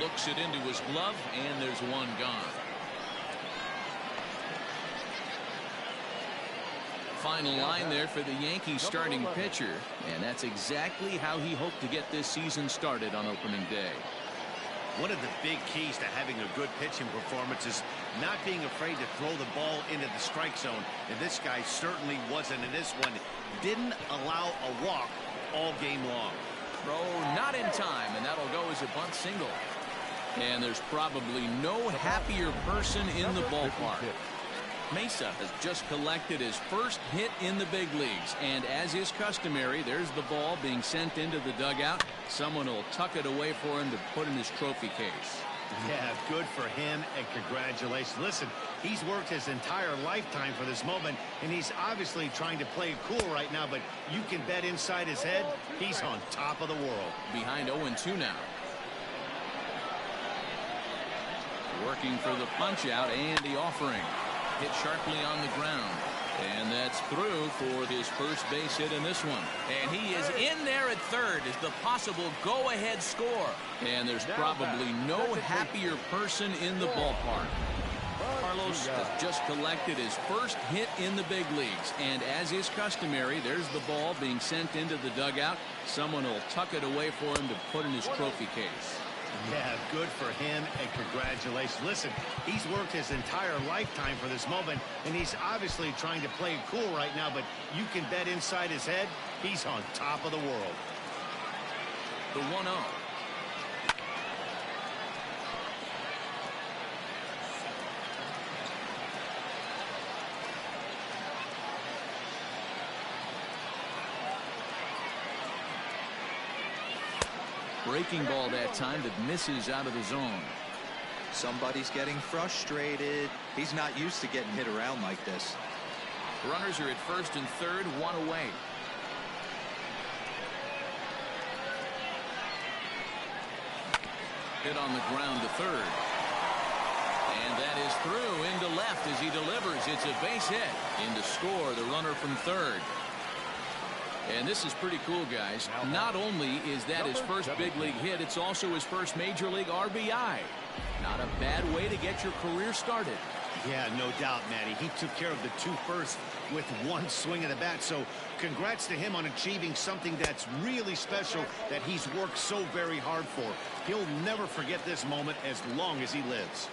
Speaker 1: Looks it into his glove, and there's 1 gone. Final line there for the Yankees starting pitcher, and that's exactly how he hoped to get this season started on opening day.
Speaker 3: One of the big keys to having a good pitching performance is not being afraid to throw the ball into the strike zone. And this guy certainly wasn't in this one. Didn't allow a walk all game long.
Speaker 1: Throw not in time, and that'll go as a bunt single. And there's probably no happier person in the ballpark. Mesa has just collected his first hit in the big leagues, and as is customary, there's the ball being sent into the dugout. Someone will tuck it away for him to put in his trophy case.
Speaker 3: Yeah, good for him, and congratulations. Listen, he's worked his entire lifetime for this moment, and he's obviously trying to play it cool right now, but you can bet inside his head, he's on top of the world.
Speaker 1: Behind 0-2 now. Working for the punch out and the offering. Hit sharply on the ground. And that's through for his first base hit in this one. And he is in there at third as the possible go-ahead score. And there's probably no happier person in the ballpark. Carlos has just collected his first hit in the big leagues. And as is customary, there's the ball being sent into the dugout. Someone will tuck it away for him to put in his trophy case.
Speaker 3: Yeah, good for him, and congratulations. Listen, he's worked his entire lifetime for this moment, and he's obviously trying to play it cool right now, but you can bet inside his head, he's on top of the world.
Speaker 1: The 1-0. Breaking ball that time that misses out of the zone.
Speaker 5: Somebody's getting frustrated. He's not used to getting hit around like this.
Speaker 1: Runners are at first and third, 1 away. Hit on the ground to third. And that is through into left as he delivers. It's a base hit. In to score the runner from third. And this is pretty cool, guys. Not only is that his first big league hit, it's also his first major league RBI. Not a bad way to get your career started.
Speaker 3: Yeah, no doubt, Matty. He took care of the 2 first with 1 swing of the bat. So congrats to him on achieving something that's really special that he's worked so very hard for. He'll never forget this moment as long as he lives.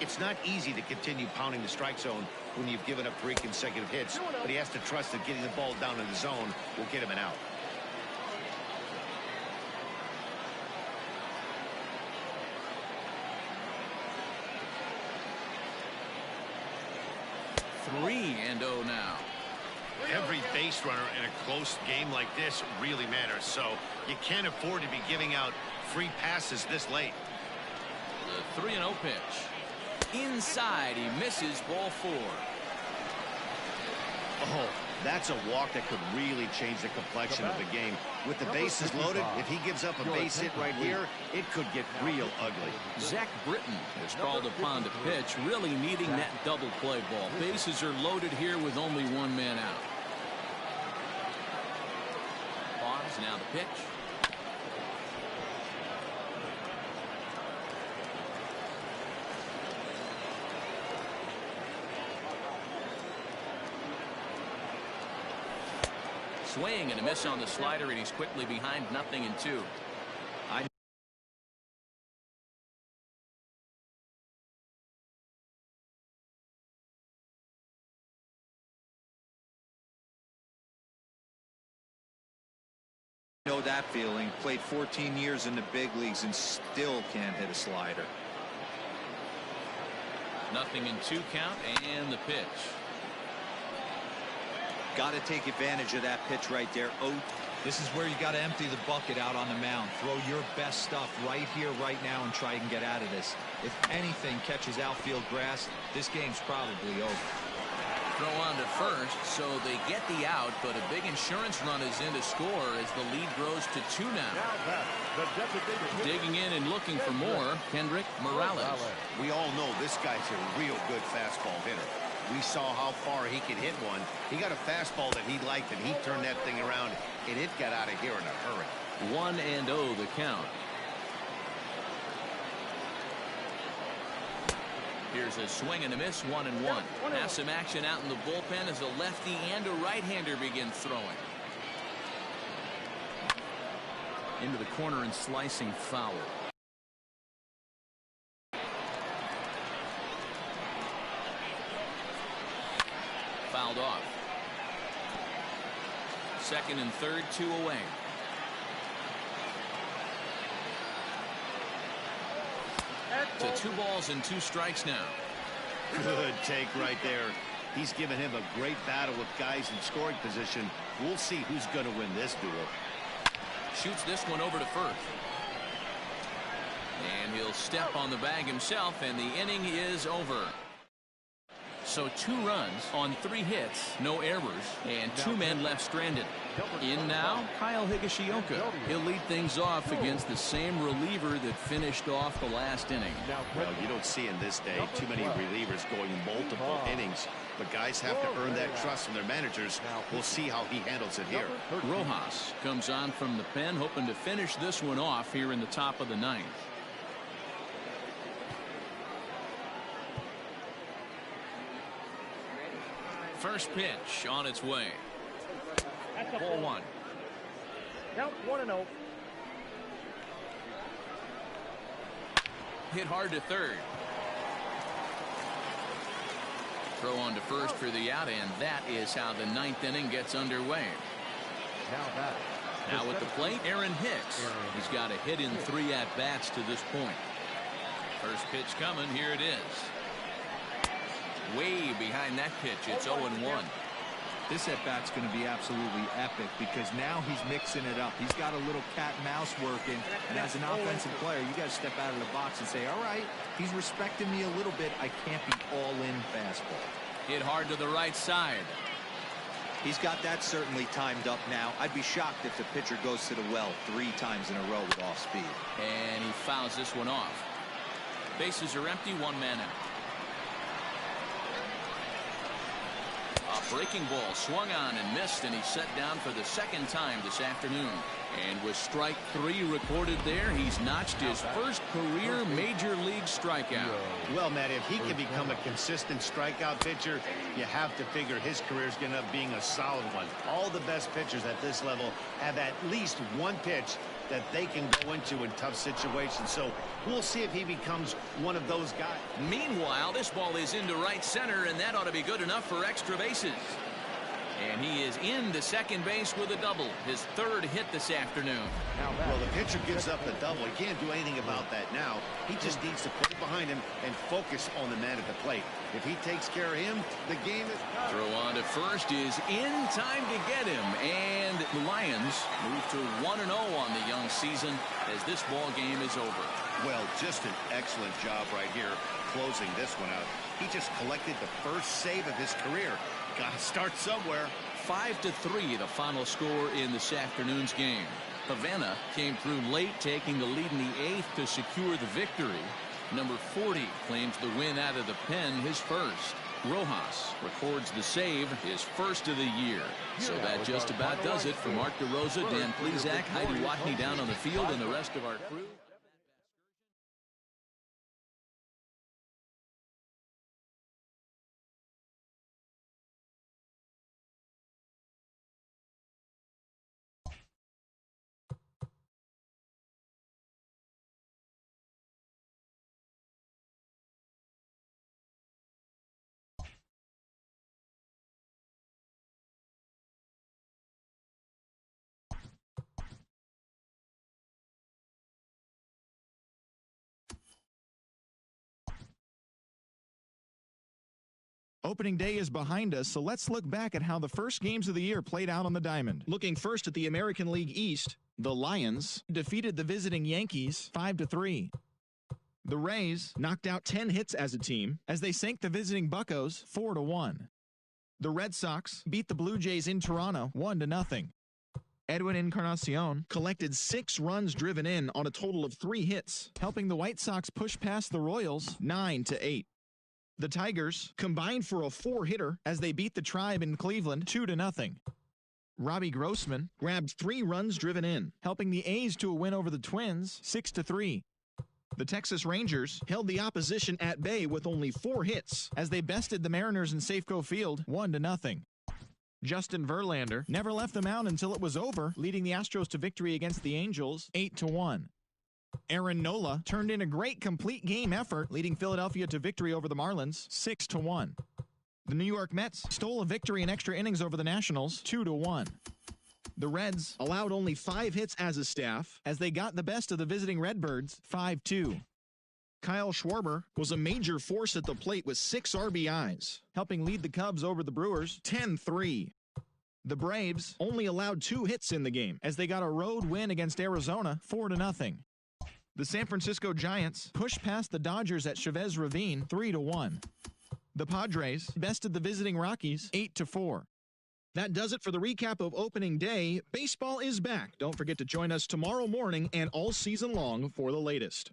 Speaker 3: It's not easy to continue pounding the strike zone when you've given up 3 consecutive hits, but he has to trust that getting the ball down in the zone will get him an out.
Speaker 1: Three and 0 now.
Speaker 3: Every base runner in a close game like this really matters, so you can't afford to be giving out free passes this late.
Speaker 1: The 3-0 pitch. Inside, he misses ball 4.
Speaker 3: Oh, That's a walk that could really change the complexion of the game. With the bases loaded, if he gives up a base hit right here, it could get real ugly.
Speaker 1: Zach Britton is called upon to pitch, really needing that double play ball. Bases are loaded here with only one man out. Pause, now the pitch. Swing and a miss on the slider, and he's quickly behind 0-2. I
Speaker 5: know that feeling. Played 14 years in the big leagues and still can't hit a slider.
Speaker 1: 0-2 count, and the pitch.
Speaker 5: Got to take advantage of that pitch right there. Oh, this is where you got to empty the bucket out on the mound. Throw your best stuff right here, right now, and try and get out of this. If anything catches outfield grass, this game's probably over.
Speaker 1: Throw on to first, so they get the out, but a big insurance run is in to score as the lead grows to 2 now. Digging in and looking for more, Kendrick Morales.
Speaker 3: We all know this guy's a real good fastball hitter. We saw how far he could hit one. He got a fastball that he liked, and he turned that thing around, and it got out of here in a hurry.
Speaker 1: 1-0 the count. Here's a swing and a miss, 1-1. Now some action out in the bullpen as a lefty and a right-hander begin throwing. Into the corner and slicing foul. Fouled off. Second and third, 2 away. To 2 balls and 2 strikes now.
Speaker 3: Good take right there. He's given him a great battle with guys in scoring position. We'll see who's going to win this duel.
Speaker 1: Shoots this one over to first. And he'll step on the bag himself, and the inning is over. So 2 runs on 3 hits, no errors, and 2 men left stranded. In now, Kyle Higashioka. He'll lead things off against the same reliever that finished off the last inning.
Speaker 3: Well, you don't see in this day too many relievers going multiple innings, but guys have to earn that trust from their managers. We'll see how he handles it here.
Speaker 1: Rojas comes on from the pen, hoping to finish this one off here in the top of the 9th. First pitch on its way. Ball 1.
Speaker 6: Count 1-0.
Speaker 1: Hit hard to third. Throw on to first for the out, and that is how the 9th inning gets underway. Now at the plate, Aaron Hicks. He's got a hit in 3 at-bats to this point. First pitch coming. Here it is. Way behind that pitch. It's 0-1.
Speaker 5: This at-bat's going to be absolutely epic because now he's mixing it up. He's got a little cat and mouse working, and as an offensive player, you got to step out of the box and say, all right, he's respecting me a little bit. I can't be all-in fastball.
Speaker 1: Hit hard to the right side.
Speaker 5: He's got that certainly timed up now. I'd be shocked if the pitcher goes to the well 3 times in a row with off speed.
Speaker 1: And he fouls this one off. Bases are empty, 1 man out. A breaking ball swung on and missed, and he's set down for the 2nd time this afternoon. And with strike 3 recorded there, he's notched his first career major league strikeout.
Speaker 3: Well, Matt, if he can become a consistent strikeout pitcher, you have to figure his career is going to end up being a solid one. All the best pitchers at this level have at least 1 pitch that they can go into in tough situations. So we'll see if he becomes one of those guys.
Speaker 1: Meanwhile, this ball is into right center, and that ought to be good enough for extra bases. And he is into second base with a double, his 3rd hit this afternoon.
Speaker 3: Well, the pitcher gives up the double. He can't do anything about that now. He just needs to put it behind him and focus on the man at the plate. If he takes care of him, the game is...
Speaker 1: Throw on to first is in time to get him. And the Lions move to 1-0 on the young season as this ball game is over.
Speaker 3: Well, just an excellent job right here closing this one out. He just collected the first save of his career. Got to start somewhere.
Speaker 1: 5-3, the final score in this afternoon's game. Havana came through late, taking the lead in the 8th to secure the victory. Number 40 claims the win out of the pen, his first. Rojas records the save, his first of the year. So that just about does it for Mark DeRosa, Dan Plesac, Heidi Watney down on the field, and the rest of our crew.
Speaker 7: Opening day is behind us, so let's look back at how the first games of the year played out on the diamond. Looking first at the American League East, the Lions defeated the visiting Yankees 5-3. The Rays knocked out 10 hits as a team as they sank the visiting Buccos 4-1. The Red Sox beat the Blue Jays in Toronto 1-0. Edwin Encarnacion collected 6 runs driven in on a total of 3 hits, helping the White Sox push past the Royals 9-8. The Tigers combined for a 4-hitter as they beat the Tribe in Cleveland 2-0. Robbie Grossman grabbed 3 runs driven in, helping the A's to a win over the Twins 6-3. The Texas Rangers held the opposition at bay with only 4 hits as they bested the Mariners in Safeco Field 1-0. Justin Verlander never left the mound until it was over, leading the Astros to victory against the Angels 8-1. Aaron Nola turned in a great complete game effort, leading Philadelphia to victory over the Marlins 6-1. The New York Mets stole a victory in extra innings over the Nationals 2-1. The Reds allowed only 5 hits as a staff as they got the best of the visiting Redbirds 5-2. Kyle Schwarber was a major force at the plate with 6 RBIs, helping lead the Cubs over the Brewers 10-3. The Braves only allowed 2 hits in the game as they got a road win against Arizona 4-0. The San Francisco Giants pushed past the Dodgers at Chavez Ravine 3-1. The Padres bested the visiting Rockies 8-4. That does it for the recap of opening day. Baseball is back. Don't forget to join us tomorrow morning and all season long for the latest.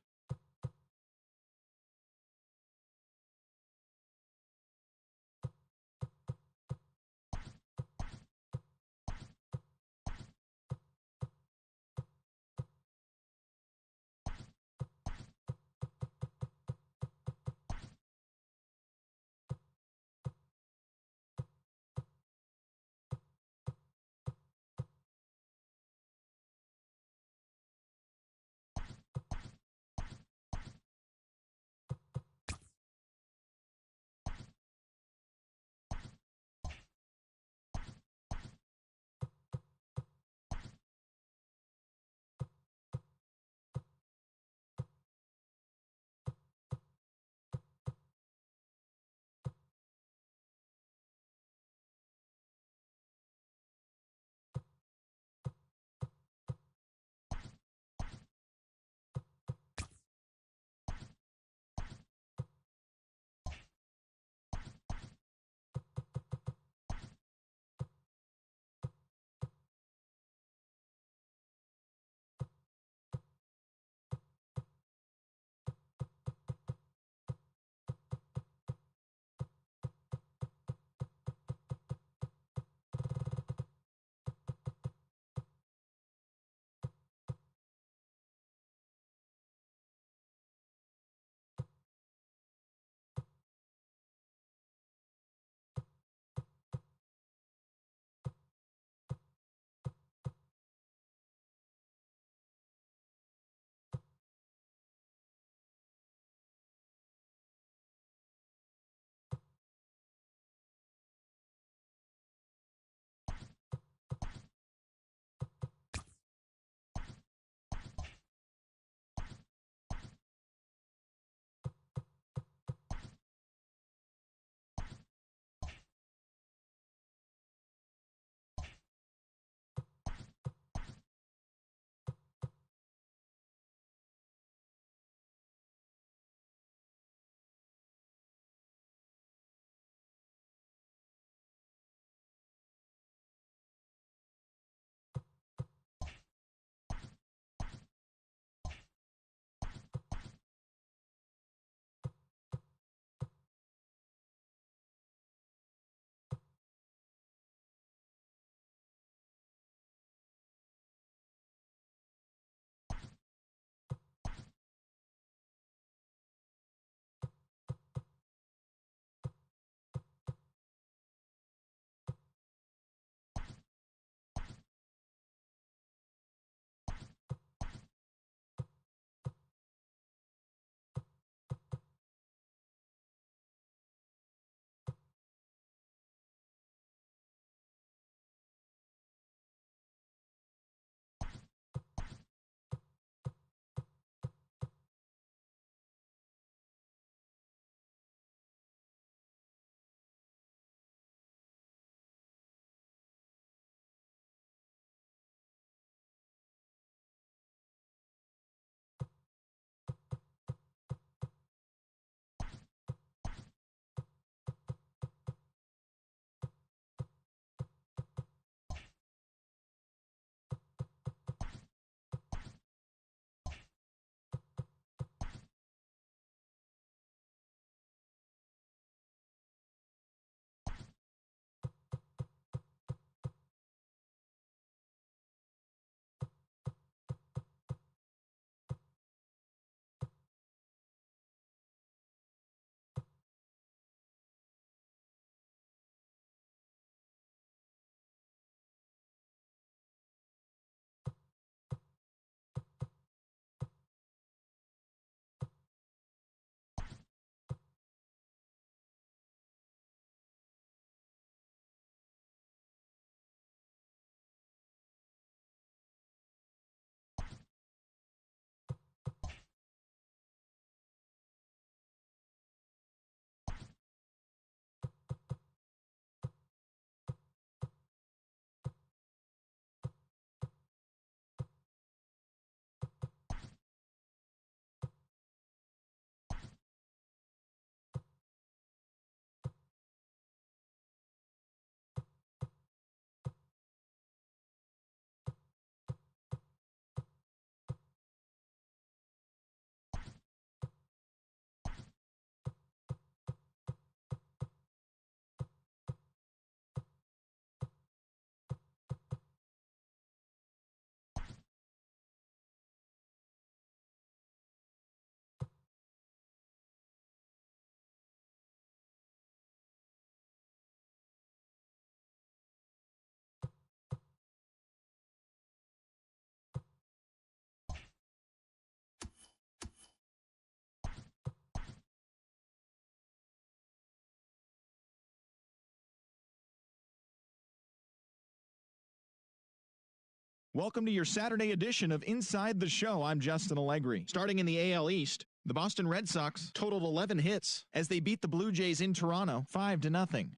Speaker 7: Welcome to your Saturday edition of Inside the Show. I'm Justin Allegri. Starting in the AL East, the Boston Red Sox totaled 11 hits as they beat the Blue Jays in Toronto 5-0.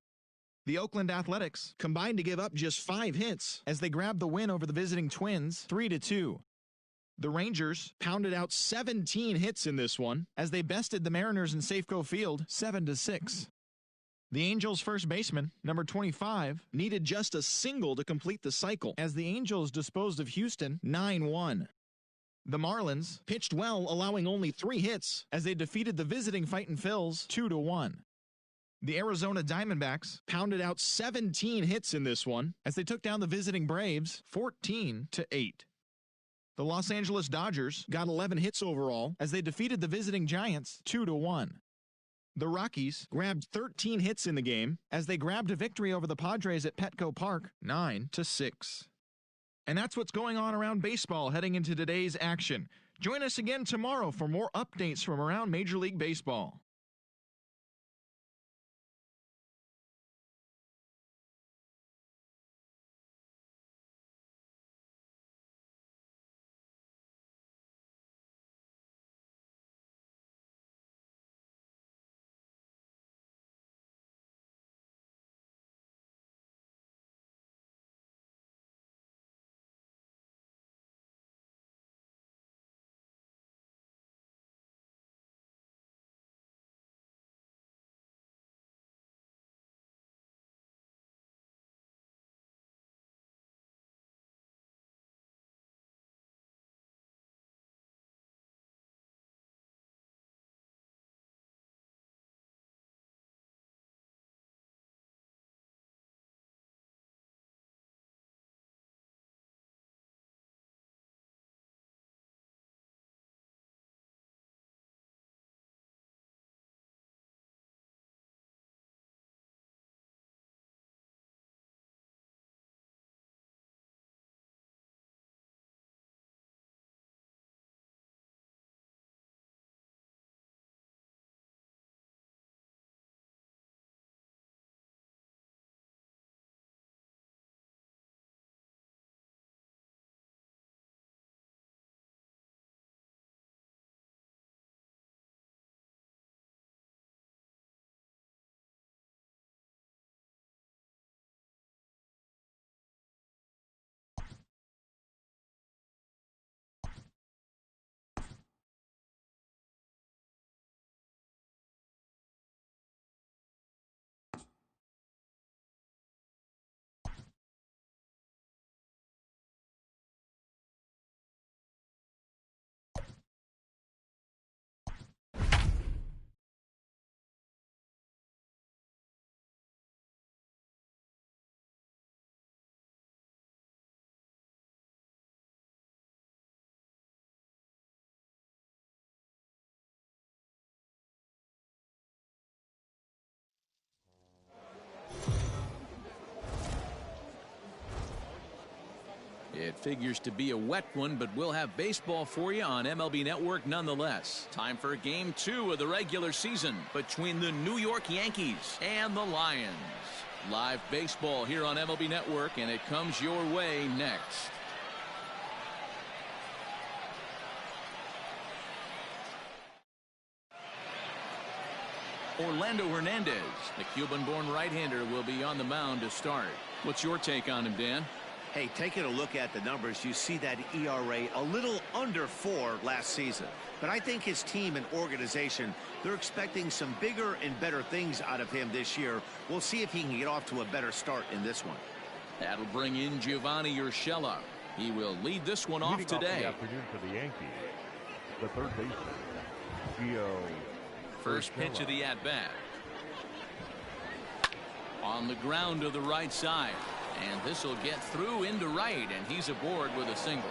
Speaker 7: The Oakland Athletics combined to give up just 5 hits as they grabbed the win over the visiting Twins 3-2. The Rangers pounded out 17 hits in this one as they bested the Mariners in Safeco Field 7-6. The Angels' first baseman, number 25, needed just a single to complete the cycle as the Angels disposed of Houston 9-1. The Marlins pitched well, allowing only 3 hits as they defeated the visiting Fightin' Phils 2-1. The Arizona Diamondbacks pounded out 17 hits in this one as they took down the visiting Braves 14-8. The Los Angeles Dodgers got 11 hits overall as they defeated the visiting Giants 2-1. The Rockies grabbed 13 hits in the game as they grabbed a victory over the Padres at Petco Park 9-6. And that's what's going on around baseball heading into today's action. Join us again tomorrow for more updates from around Major League Baseball.
Speaker 1: It figures to be a wet one, but we'll have baseball for you on MLB Network nonetheless. Time for Game 2 of the regular season between the New York Yankees and the Lions. Live baseball here on MLB Network, and it comes your way next. Orlando Hernandez, the Cuban-born right-hander, will be on the mound to start. What's your take on him, Dan?
Speaker 3: Hey, taking a look at the numbers, you see that ERA a little under 4 last season. But I think his team and organization, they're expecting some bigger and better things out of him this year. We'll see if he can get off to a better start in this one.
Speaker 1: That'll bring in Giovanni Urshela. He will lead this one off today.
Speaker 4: Afternoon for the Yankees, the third baseman, Gio.
Speaker 1: First pitch of the at-bat. On the ground to the right side. And this will get through into right, and he's aboard with a single.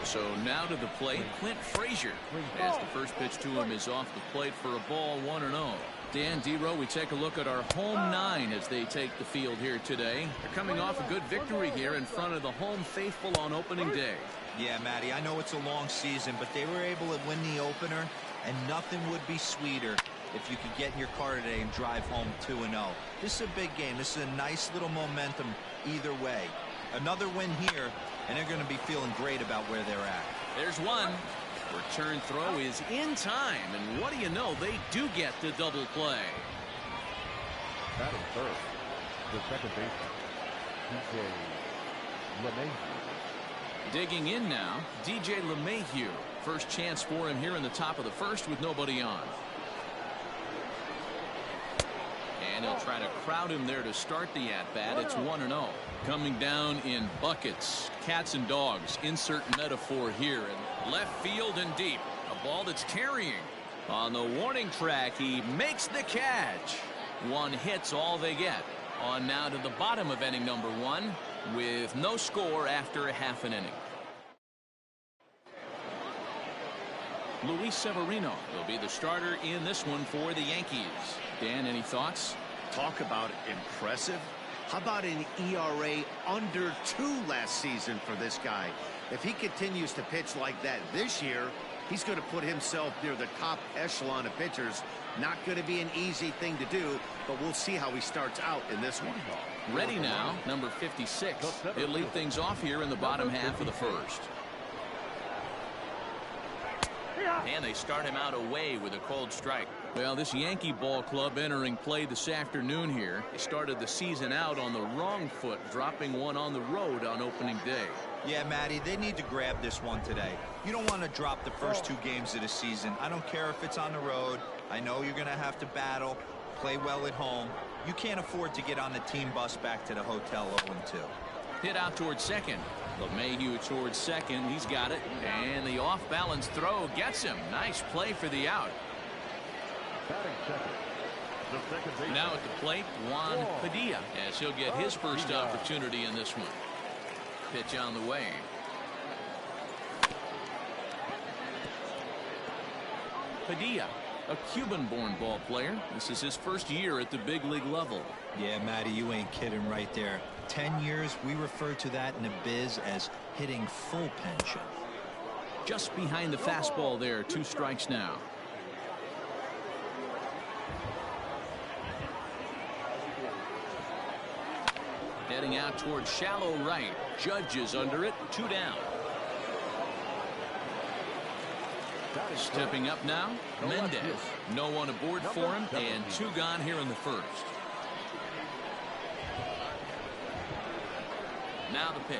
Speaker 1: So now to the plate, Clint Frazier, as the first pitch to him is off the plate for a ball, 1-0. Dan, D-Row, we take a look at our home 9 as they take the field here today. They're coming off a good victory here in front of the home faithful on opening day.
Speaker 5: Yeah, Matty, I know it's a long season, but they were able to win the opener, and nothing would be sweeter if you could get in your car today and drive home 2-0. This is a big game. This is a nice little momentum either way. Another win here, and they're going to be feeling great about where they're at.
Speaker 1: There's one. Return throw is in time, and what do you know? They do get the double play.
Speaker 4: Batting first, the second baseman, DJ LeMahieu.
Speaker 1: Digging in now, DJ LeMahieu. First chance for him here in the top of the first with nobody on. And he'll try to crowd him there to start the at-bat. It's 1-0. Coming down in buckets. Cats and dogs. Insert metaphor here. And left field and deep. A ball that's carrying. On the warning track, he makes the catch. One hit's all they get. On now to the bottom of inning number 1 with no score after a half an inning. Luis Severino will be the starter in this one for the Yankees. Dan, any thoughts?
Speaker 3: Talk about impressive. How about an ERA under 2 last season for this guy? If he continues to pitch like that this year, he's going to put himself near the top echelon of pitchers. Not going to be an easy thing to do, but we'll see how he starts out in this one.
Speaker 1: Ready now, number 56. He'll lead things off here in the bottom half of the first. And they start him out away with a cold strike. Well, this Yankee ball club entering play this afternoon here. They started the season out on the wrong foot, dropping one on the road on opening day.
Speaker 5: Yeah, Matty, they need to grab this one today. You don't want to drop the first 2 games of the season. I don't care if it's on the road. I know you're going to have to battle, play well at home. You can't afford to get on the team bus back to the hotel 0-2.
Speaker 1: Hit out towards second. LeMahieu towards second. He's got it. And the off-balance throw gets him. Nice play for the out. Now at the plate, Juan Padilla, as he'll get his first opportunity in this one. Pitch on the way. Padilla, a Cuban-born ball player. This is his first year at the big league level.
Speaker 5: Yeah, Matty, you ain't kidding right there. 10 years, we refer to that in the biz as hitting full pension.
Speaker 1: Just behind the fastball there, 2 strikes now. Heading out towards shallow right. Judge is under it. 2 down. Stepping up now, Mendez. No one aboard for him, and 2 gone here in the first. Now the pitch.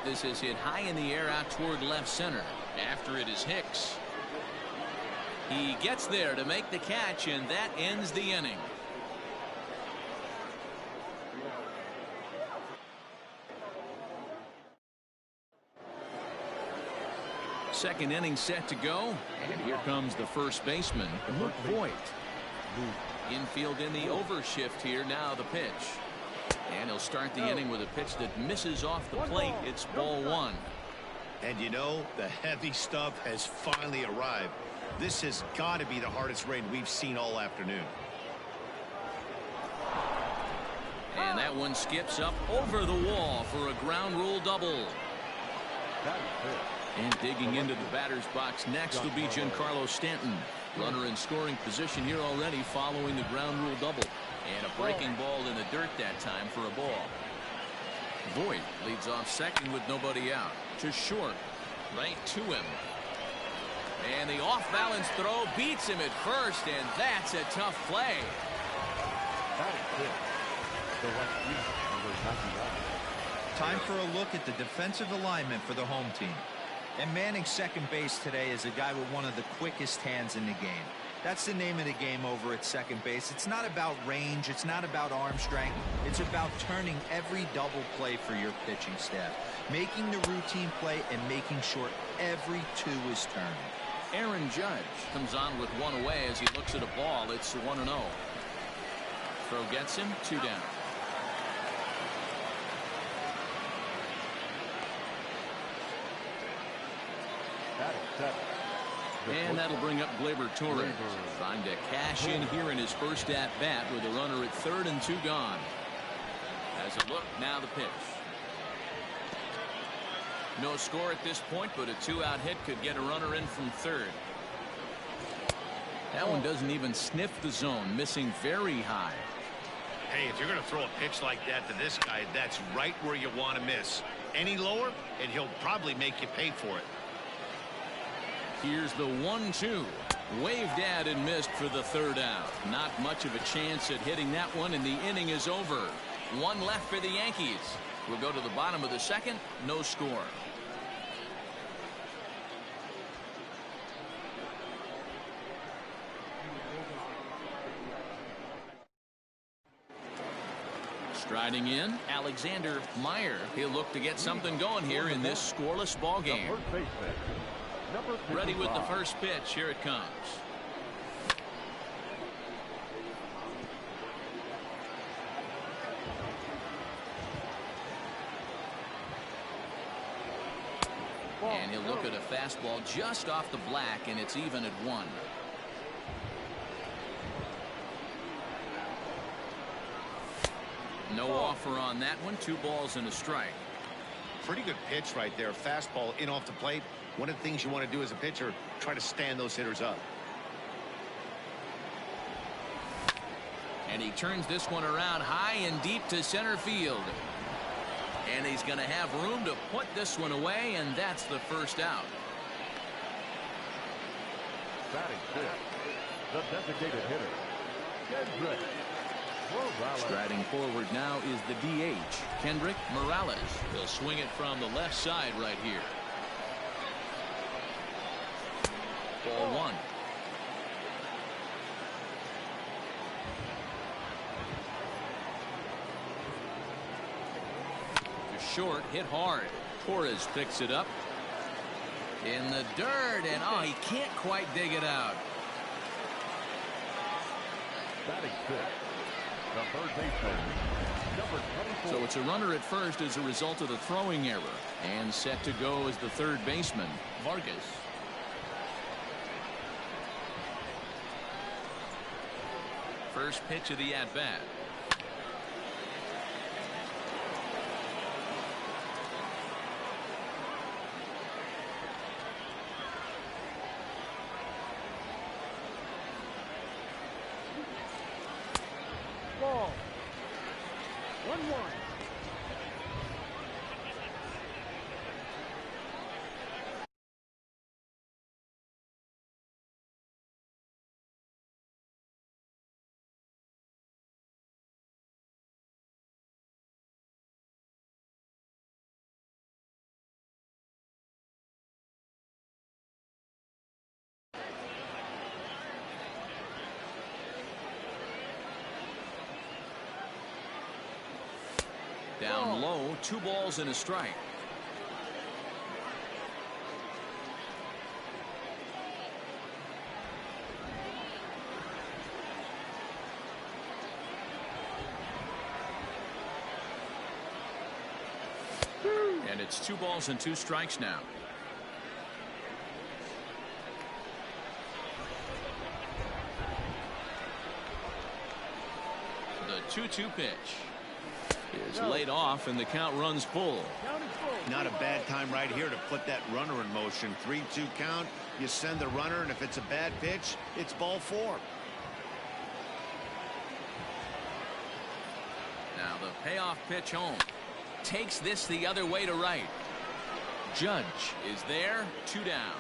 Speaker 1: This is hit high in the air out toward left center. After it is Hicks. He gets there to make the catch, and that ends the inning. Second inning set to go, and here comes the first baseman, Luke Voigt. Infield in the overshift here. Now the pitch, and he'll start the inning with a pitch that misses off the plate. It's ball 1.
Speaker 3: And you know, the heavy stuff has finally arrived. This has got to be the hardest rain we've seen all afternoon.
Speaker 1: And that one skips up over the wall for a ground rule double. And digging into the batter's box next will be Giancarlo Stanton. Runner in scoring position here already following the ground rule double. And a breaking ball in the dirt that time for a ball. Voigt leads off second with nobody out. To short. Right to him. And the off-balance throw beats him at first, and that's a tough play.
Speaker 5: Time for a look at the defensive alignment for the home team. And manning second base today is a guy with one of the quickest hands in the game. That's the name of the game over at second base. It's not about range. It's not about arm strength. It's about turning every double play for your pitching staff. Making the routine play and making sure every 2 is turned.
Speaker 1: Aaron Judge comes on with 1 away as he looks at a ball. It's 1-0. Throw gets him. 2 down. And that'll bring up Gleyber Torres. Trying to cash in here in his first at-bat with a runner at third and 2 gone. As a look, now the pitch. No score at this point, but a 2-out hit could get a runner in from third. That one doesn't even sniff the zone, missing very high.
Speaker 3: Hey, if you're going to throw a pitch like that to this guy, that's right where you want to miss. Any lower, and he'll probably make you pay for it.
Speaker 1: Here's the 1-2. Waved at and missed for the third out. Not much of a chance at hitting that one, and the inning is over. One left for the Yankees. We'll go to the bottom of the second. No score. Striding in, Alexander Meyer. He'll look to get something going here in this scoreless ball game. Ready with the first pitch. Here it comes. And he'll look at a fastball just off the black, and it's even at 1. No offer on that one. 2 balls and a strike.
Speaker 3: Pretty good pitch right there. Fastball in off the plate. One of the things you want to do as a pitcher, try to stand those hitters up.
Speaker 1: And he turns this one around high and deep to center field. And he's going to have room to put this one away, and that's the first out.
Speaker 4: Batting fifth, the designated hitter, Kendrick Morales.
Speaker 1: Striding forward now is the DH, Kendrick Morales. He'll swing it from the left side right here. Ball 1. Short, hit hard. Torres picks it up in the dirt, and oh, he can't quite dig it out.
Speaker 4: Batting fifth, the third baseman, number 24.
Speaker 1: So it's a runner at first as a result of the throwing error, and set to go as the third baseman, Vargas. First pitch of the at-bat.
Speaker 6: Ball. 1-1.
Speaker 1: Down low, 2 balls and a strike. And it's 2 balls and 2 strikes now. The 2-2 pitch is laid off, and the count runs full.
Speaker 3: Not a bad time right here to put that runner in motion. 3-2 count. You send the runner, and if it's a bad pitch, it's ball 4.
Speaker 1: Now the payoff pitch home. Takes this the other way to right. Judge is there. 2 down.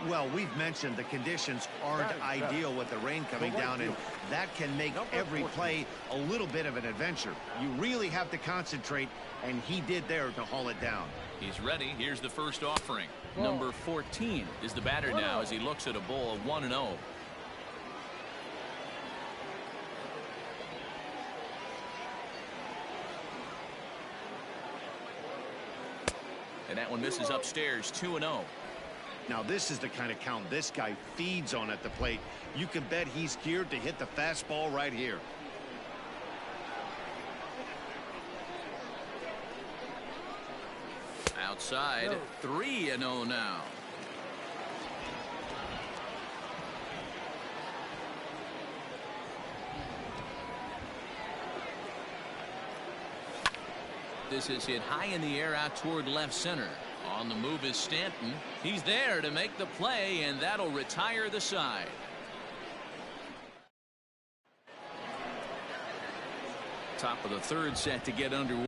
Speaker 3: Well, we've mentioned the conditions aren't ideal with the rain coming down, and that can make every play a little bit of an adventure. You really have to concentrate, and he did there to haul it down.
Speaker 1: He's ready. Here's the first offering. Number 14 is the batter now as he looks at a ball of 1-0. And that one misses upstairs. 2-0.
Speaker 3: Now this is the kind of count this guy feeds on at the plate. You can bet he's geared to hit the fastball right here.
Speaker 1: Outside. 3-0 now. This is hit high in the air out toward left center. On the move is Stanton. He's there to make the play, and that'll retire the side. Top of the third set to get underway.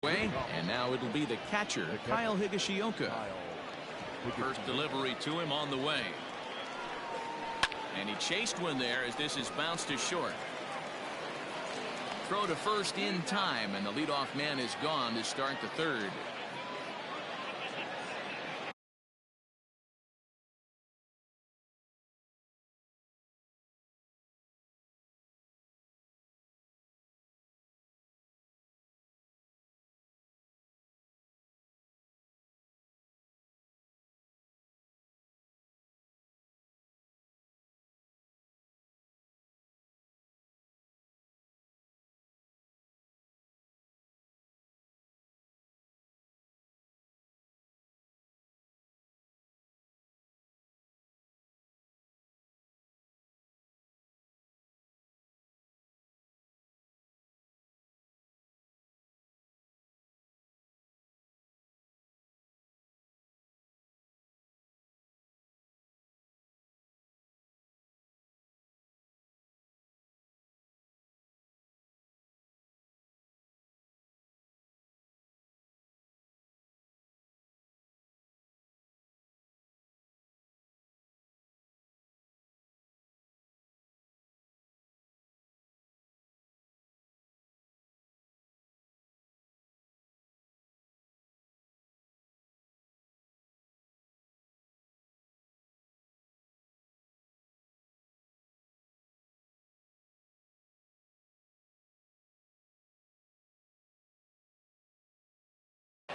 Speaker 1: And now it'll be the catcher, Kyle Higashioka. First delivery to him on the way. And he chased one there as this is bounced to short. Throw to first in time, and the leadoff man is gone to start the third.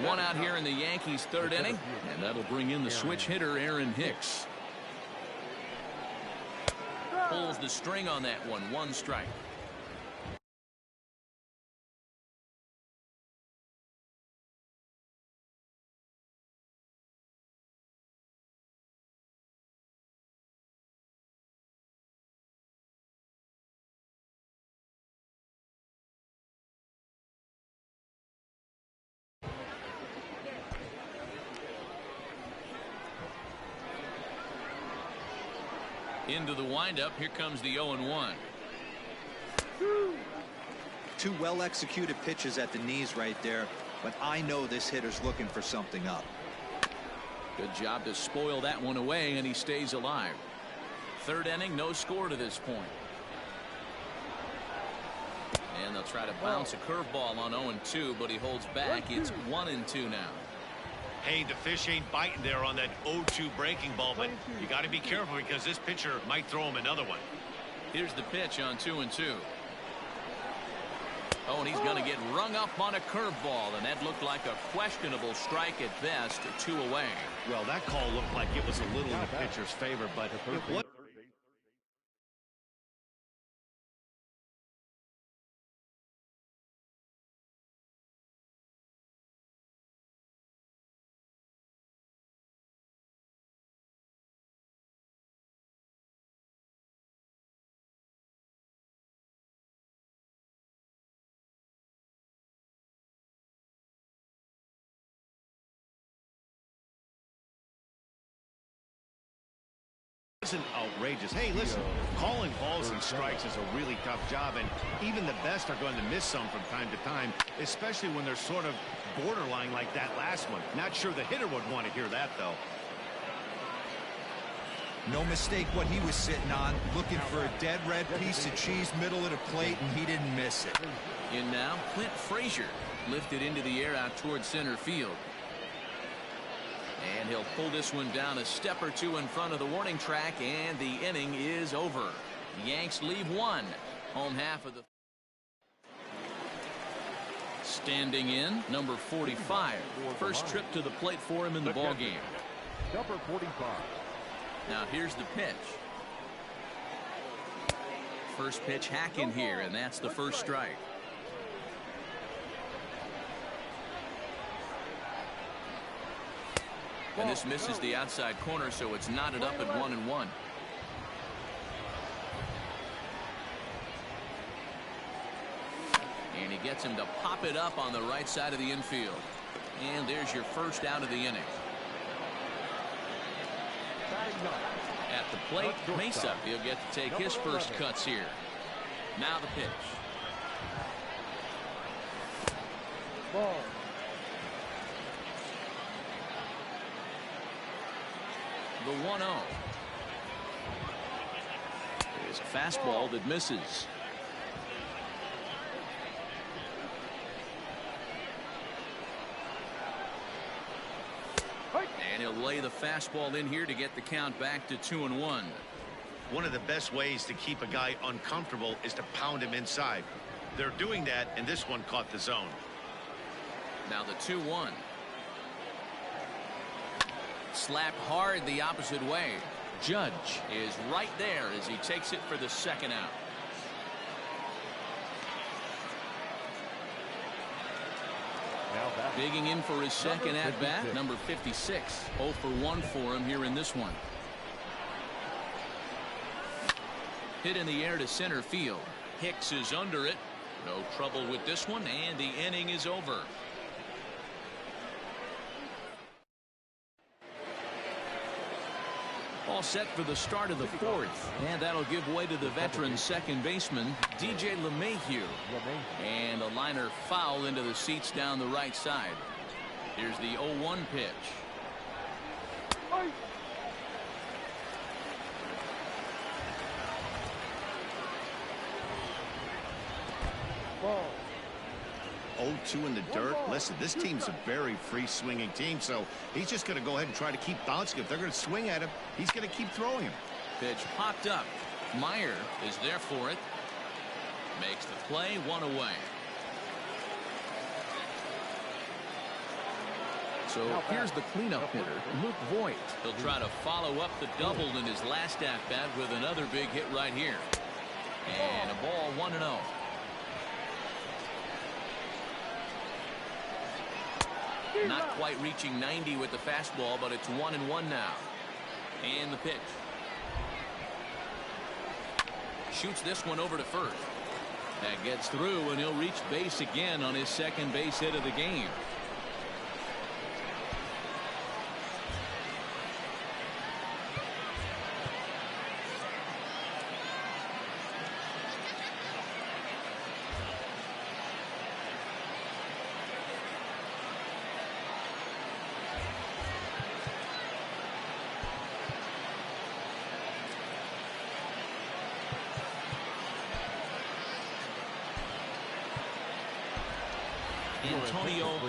Speaker 1: One out here in the Yankees' third inning, and that'll bring in the switch hitter, Aaron Hicks. Pulls the string on that one. One strike. Into the windup. Here comes the 0-1.
Speaker 5: Two well-executed pitches at the knees right there, but I know this hitter's looking for something up.
Speaker 1: Good job to spoil that one away, and he stays alive. Third inning, no score to this point. And they'll try to bounce a curveball on 0-2, but he holds back. It's 1-2 now.
Speaker 3: Hey, the fish ain't biting there on that 0-2 breaking ball, but you got to be careful because this pitcher might throw him another one.
Speaker 1: Here's the pitch on 2-2. Oh, and he's going to get rung up on a curveball, and that looked like a questionable strike at best. 2 away.
Speaker 3: Well, that call looked like it was a little in the pitcher's favor, but it was. Isn't outrageous. Hey, listen, calling balls and strikes is a really tough job, and even the best are going to miss some from time to time, especially when they're sort of borderline like that last one. Not sure the hitter would want to hear that, though.
Speaker 5: No mistake what he was sitting on, looking for a dead red piece of cheese middle of the plate, and he didn't miss it.
Speaker 1: In now, Clint Frazier lifted into the air out towards center field. And he'll pull this one down a step or two in front of the warning track, and the inning is over. The Yanks leave one. Home half of the... Standing in, number 45. First trip to the plate for him in the ballgame.
Speaker 4: Number 45.
Speaker 1: Now here's the pitch. First pitch hacking here, and that's the first strike. And this misses the outside corner, so it's knotted up at 1-1. And he gets him to pop it up on the right side of the infield. And there's your first out of the inning. At the plate, Mesa. He'll get to take his first cuts here. Now the pitch.
Speaker 6: Ball.
Speaker 1: The 1-0. There's a fastball that misses. And he'll lay the fastball in here to get the count back to 2-1.
Speaker 3: One of the best ways to keep a guy uncomfortable is to pound him inside. They're doing that, and this one caught the zone.
Speaker 1: Now the 2-1. Slapped hard the opposite way. Judge is right there as he takes it for the second out. Digging in for his second at-bat, number 56. 0 for 1 for him here in this one. Hit in the air to center field. Hicks is under it. No trouble with this one, and the inning is over. All set for the start of the fourth, and that'll give way to the veteran second baseman, DJ LeMahieu. And a liner foul into the seats down the right side. Here's the 0-1 pitch.
Speaker 6: Ball.
Speaker 3: 0-2 in the dirt. Listen, this team's a very free-swinging team, so he's just going to go ahead and try to keep bouncing. If they're going to swing at him, he's going to keep throwing him.
Speaker 1: Pitch popped up. Meyer is there for it. Makes the play, 1 away. So here's the cleanup hitter, Luke Voigt. He'll try to follow up the double in his last at-bat with another big hit right here. And a ball 1-0. Not quite reaching 90 with the fastball, but it's 1-1 now. And the pitch. Shoots this one over to first. That gets through, and he'll reach base again on his second base hit of the game.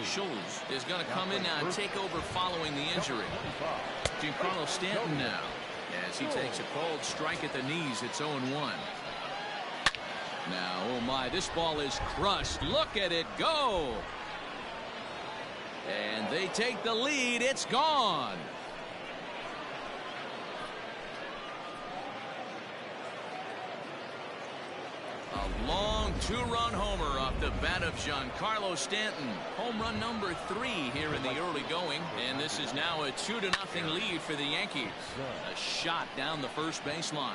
Speaker 1: Schultz is going to come in now and take over following the injury. Giancarlo Stanton now as he takes a cold strike at the knees. It's 0-1. Now, oh my, this ball is crushed. Look at it go. And they take the lead. It's gone. A long two-run homer off the bat of Giancarlo Stanton. Home run number 3 here in the early going, and this is now a 2-0 lead for the Yankees. A shot down the first baseline.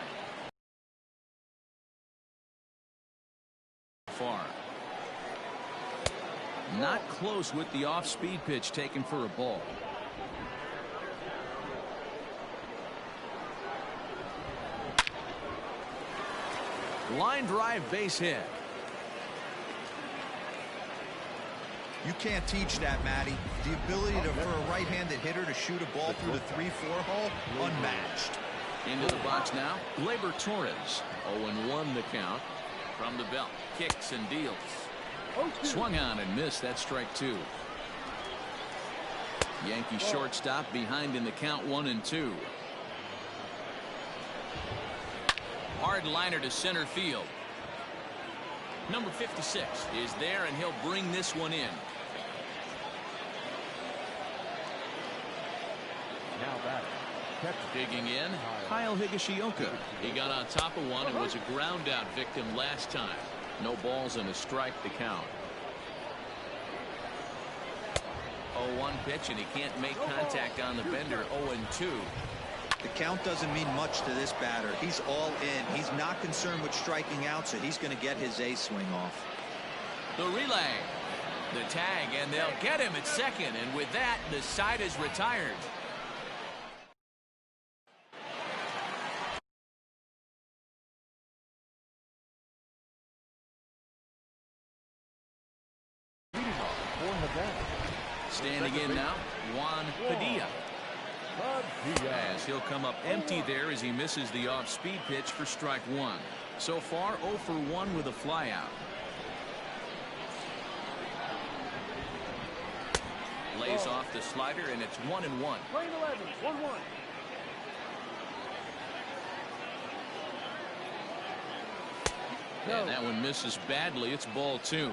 Speaker 1: Far. Not close with the off-speed pitch taken for a ball. Line drive base hit.
Speaker 5: You can't teach that, Matty. The ability for a right-handed hitter to shoot a ball through the 3-4 hole, unmatched.
Speaker 1: Into the box now, Gleyber Torres. 0-1 the count. From the belt, kicks and deals. Swung on and missed. That strike 2. Yankee shortstop behind in the count 1-2. Hard liner to center field. Number 56 is there, and he'll bring this one in.
Speaker 4: Now batting.
Speaker 1: Digging in, Kyle Higashioka. He got on top of one and was a ground out victim last time. No balls and a strike to count. 0-1 pitch, and he can't make contact on the bender. 0-2.
Speaker 5: The count doesn't mean much to this batter. He's all in. He's not concerned with striking out, so he's going to get his A swing off.
Speaker 1: The relay. The tag, and they'll get him at second, and with that, the side is retired. Standing in now, Juan Padilla. As he'll come up empty there as he misses the off-speed pitch for strike 1. So far, 0 for 1 with a flyout. Lays off the slider, and it's 1-1.
Speaker 6: Line 11, 1-1.
Speaker 1: And that one misses badly. It's ball 2.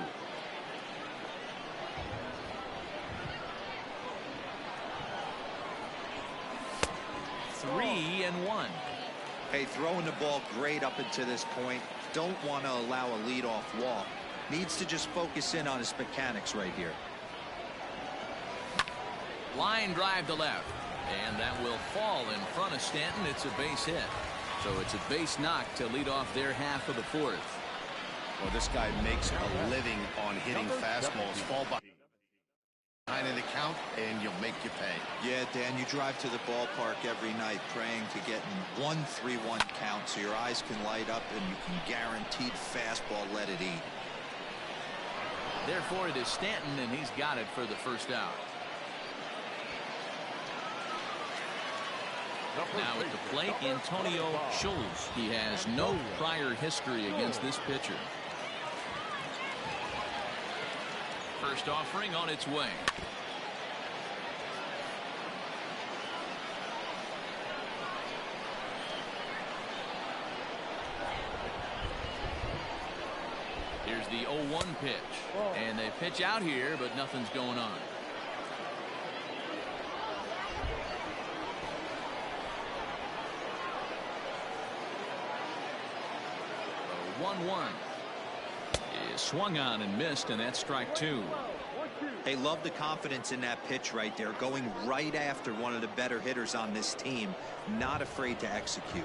Speaker 1: Three and 1.
Speaker 5: Hey, throwing the ball great up until this point. Don't want to allow a leadoff walk. Needs to just focus in on his mechanics right here.
Speaker 1: Line drive to left, and that will fall in front of Stanton. It's a base hit, so it's a base knock to lead off their half of the 4th.
Speaker 3: Well, this guy makes a living on hitting fastballs. Fall behind in the count, and you'll make you pay.
Speaker 5: Yeah, Dan, you drive to the ballpark every night praying to get in 1-3-1 count so your eyes can light up and you can guaranteed fastball let it eat.
Speaker 1: Therefore, it is Stanton, and he's got it for the first out. Now at the plate, Antonio Schultz. He has no prior history against this pitcher. First offering on its way. Here's the 0-1 pitch. And they pitch out here, but nothing's going on. 1-1. Is swung on and missed, and that's strike two.
Speaker 5: They love the confidence in that pitch right there, going right after one of the better hitters on this team, not afraid to execute.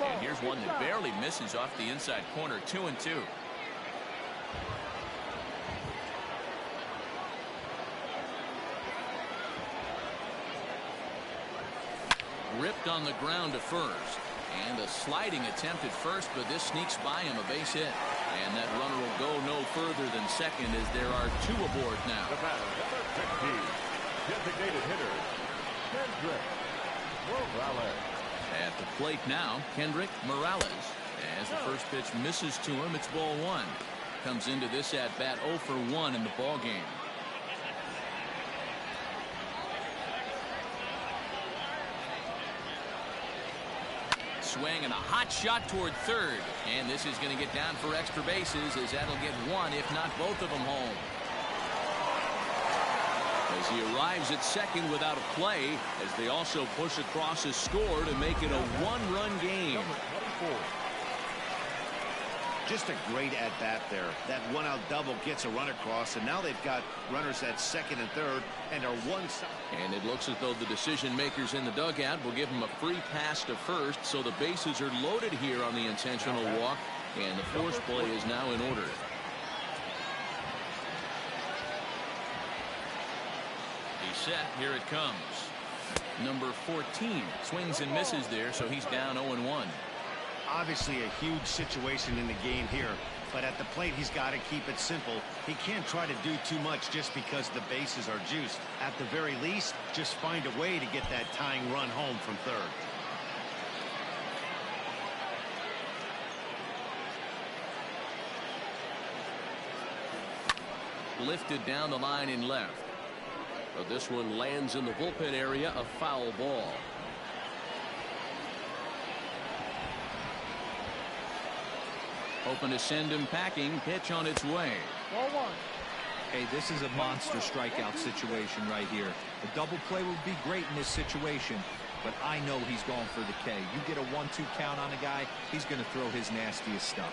Speaker 1: And here's one that barely misses off the inside corner. 2-2. Ripped on the ground to first. And a sliding attempt at first, but this sneaks by him, a base hit. And that runner will go no further than second as there are two aboard now.
Speaker 4: The batter, number 15, designated hitter, Kendrick Morales.
Speaker 1: At the plate now, Kendrick Morales. As the first pitch misses to him, it's ball one. Comes into this at-bat 0 for 1 in the ball game. Swing and a hot shot toward third. And this is going to get down for extra bases as that'll get one, if not both of them home. As he arrives at second without a play, as they also push across a score to make it a one-run game.
Speaker 3: Just a great at-bat there. That one-out double gets a run across, and now they've got runners at second and third and are one side.
Speaker 1: And it looks as though the decision makers in the dugout will give him a free pass to first, so the bases are loaded here on the intentional walk, and the force play is now in order. He's set. Here it comes. Number 14 swings and misses there, so he's down 0-1.
Speaker 3: Obviously a huge situation in the game here, but at the plate he's got to keep it simple. He can't try to do too much just because the bases are juiced. At the very least, just find a way to get that tying run home from third.
Speaker 1: Lifted down the line in left. But this one lands in the bullpen area, a foul ball. Hoping to send him packing. Pitch on its way.
Speaker 6: Ball one.
Speaker 5: Hey, this is a monster strikeout situation right here. A double play would be great in this situation, but I know he's going for the K. You get a 1-2 count on a guy, he's going to throw his nastiest stuff.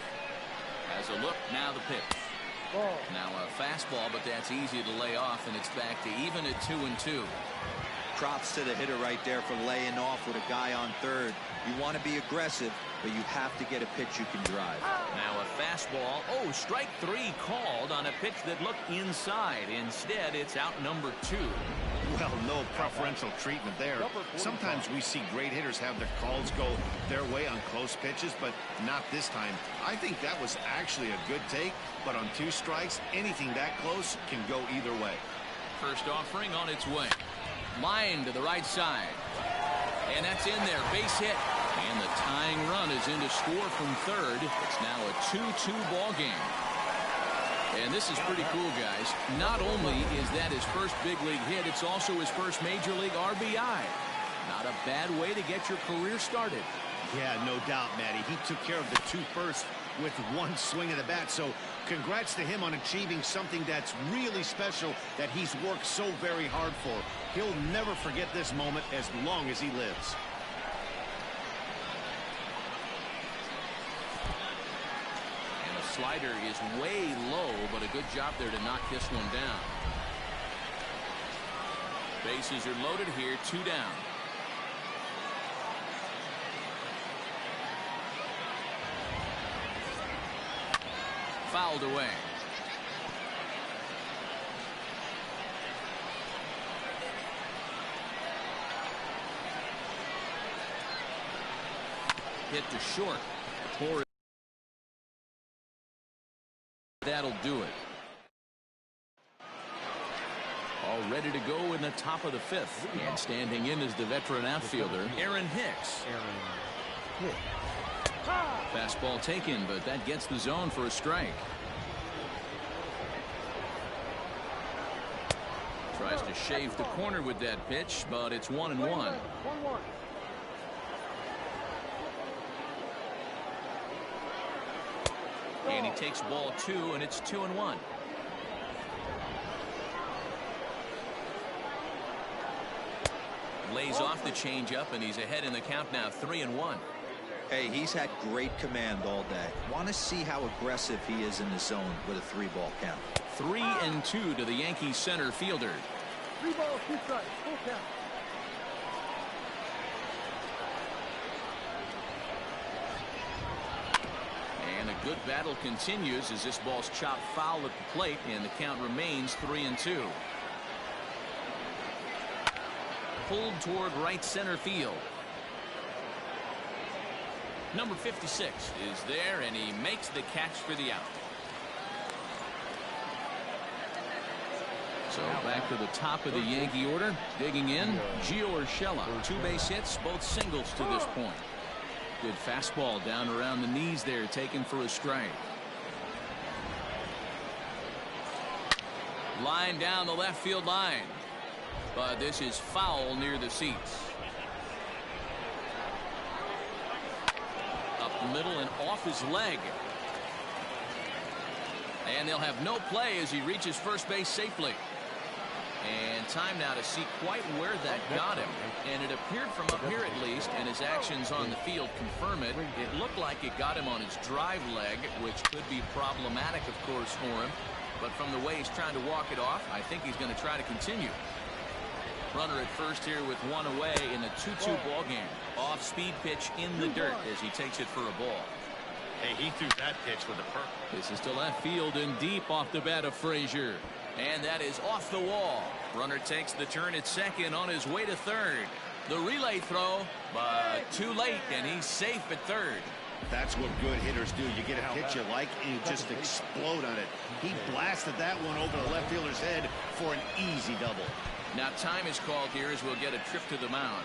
Speaker 1: As a look, now the pitch.
Speaker 6: Ball.
Speaker 1: Now a fastball, but that's easy to lay off, and it's back to even at 2-2.
Speaker 5: Props to the hitter right there for laying off with a guy on third. You want to be aggressive, but you have to get a pitch you can drive.
Speaker 1: Now a fastball. Oh, strike three called on a pitch that looked inside. Instead, it's out number 2.
Speaker 3: Well, no preferential treatment there. Sometimes we see great hitters have their calls go their way on close pitches, but not this time. I think that was actually a good take, but on 2 strikes, anything that close can go either way.
Speaker 1: First offering on its way. Line to the right side. And that's in there. Base hit. And the tying run is in to score from third. It's now a 2-2 ball game. And this is pretty cool, guys. Not only is that his first big league hit, it's also his first major league RBI. Not a bad way to get your career started.
Speaker 3: Yeah, no doubt, Matty. He took care of the 2 first with 1 swing of the bat. So congrats to him on achieving something that's really special that he's worked so very hard for. He'll never forget this moment as long as he lives.
Speaker 1: And the slider is way low, but a good job there to knock this one down. Bases are loaded here, 2 down. Fouled away. Hit to short. Torres. That'll do it. All ready to go in the top of the 5th. And standing in is the veteran outfielder, Aaron Hicks. Fastball taken, but that gets the zone for a strike. Tries to shave the corner with that pitch, but it's 1-1.
Speaker 6: 1-1.
Speaker 1: And he takes ball 2, and it's 2-1. Lays off the changeup, and he's ahead in the count now, 3-1.
Speaker 5: Hey, he's had great command all day. Want to see how aggressive he is in the zone with a 3-ball count.
Speaker 1: 3-2 to the Yankees center fielder.
Speaker 6: 3 balls, 2 strikes, full count.
Speaker 1: And a good battle continues as this ball's chopped foul at the plate, and the count remains 3-2. Pulled toward right center field. Number 56 is there, and he makes the catch for the out. So back to the top of the Yankee order. Digging in, Gio Urshela. 2 base hits, both singles to this point. Good fastball down around the knees there, taken for a strike. Line down the left field line. But this is foul near the seats. Up the middle and off his leg. And they'll have no play as he reaches first base safely. And time now to see quite where that got him. And it appeared from up here at least, and his actions on the field confirm it. It looked like it got him on his drive leg, which could be problematic, of course, for him. But from the way he's trying to walk it off, I think he's going to try to continue. Runner at first here with 1 away in a 2-2 ball game. Off speed pitch in the dirt as he takes it for a ball.
Speaker 3: Hey, he threw that pitch with a purple.
Speaker 1: This is to left field and deep off the bat of Frazier. And that is off the wall. Runner takes the turn at second on his way to third. The relay throw, but too late, and he's safe at third.
Speaker 3: That's what good hitters do. You get a pitch you like, and you just explode on it. He blasted that one over the left fielder's head for an easy double.
Speaker 1: Now time is called here as we'll get a trip to the mound.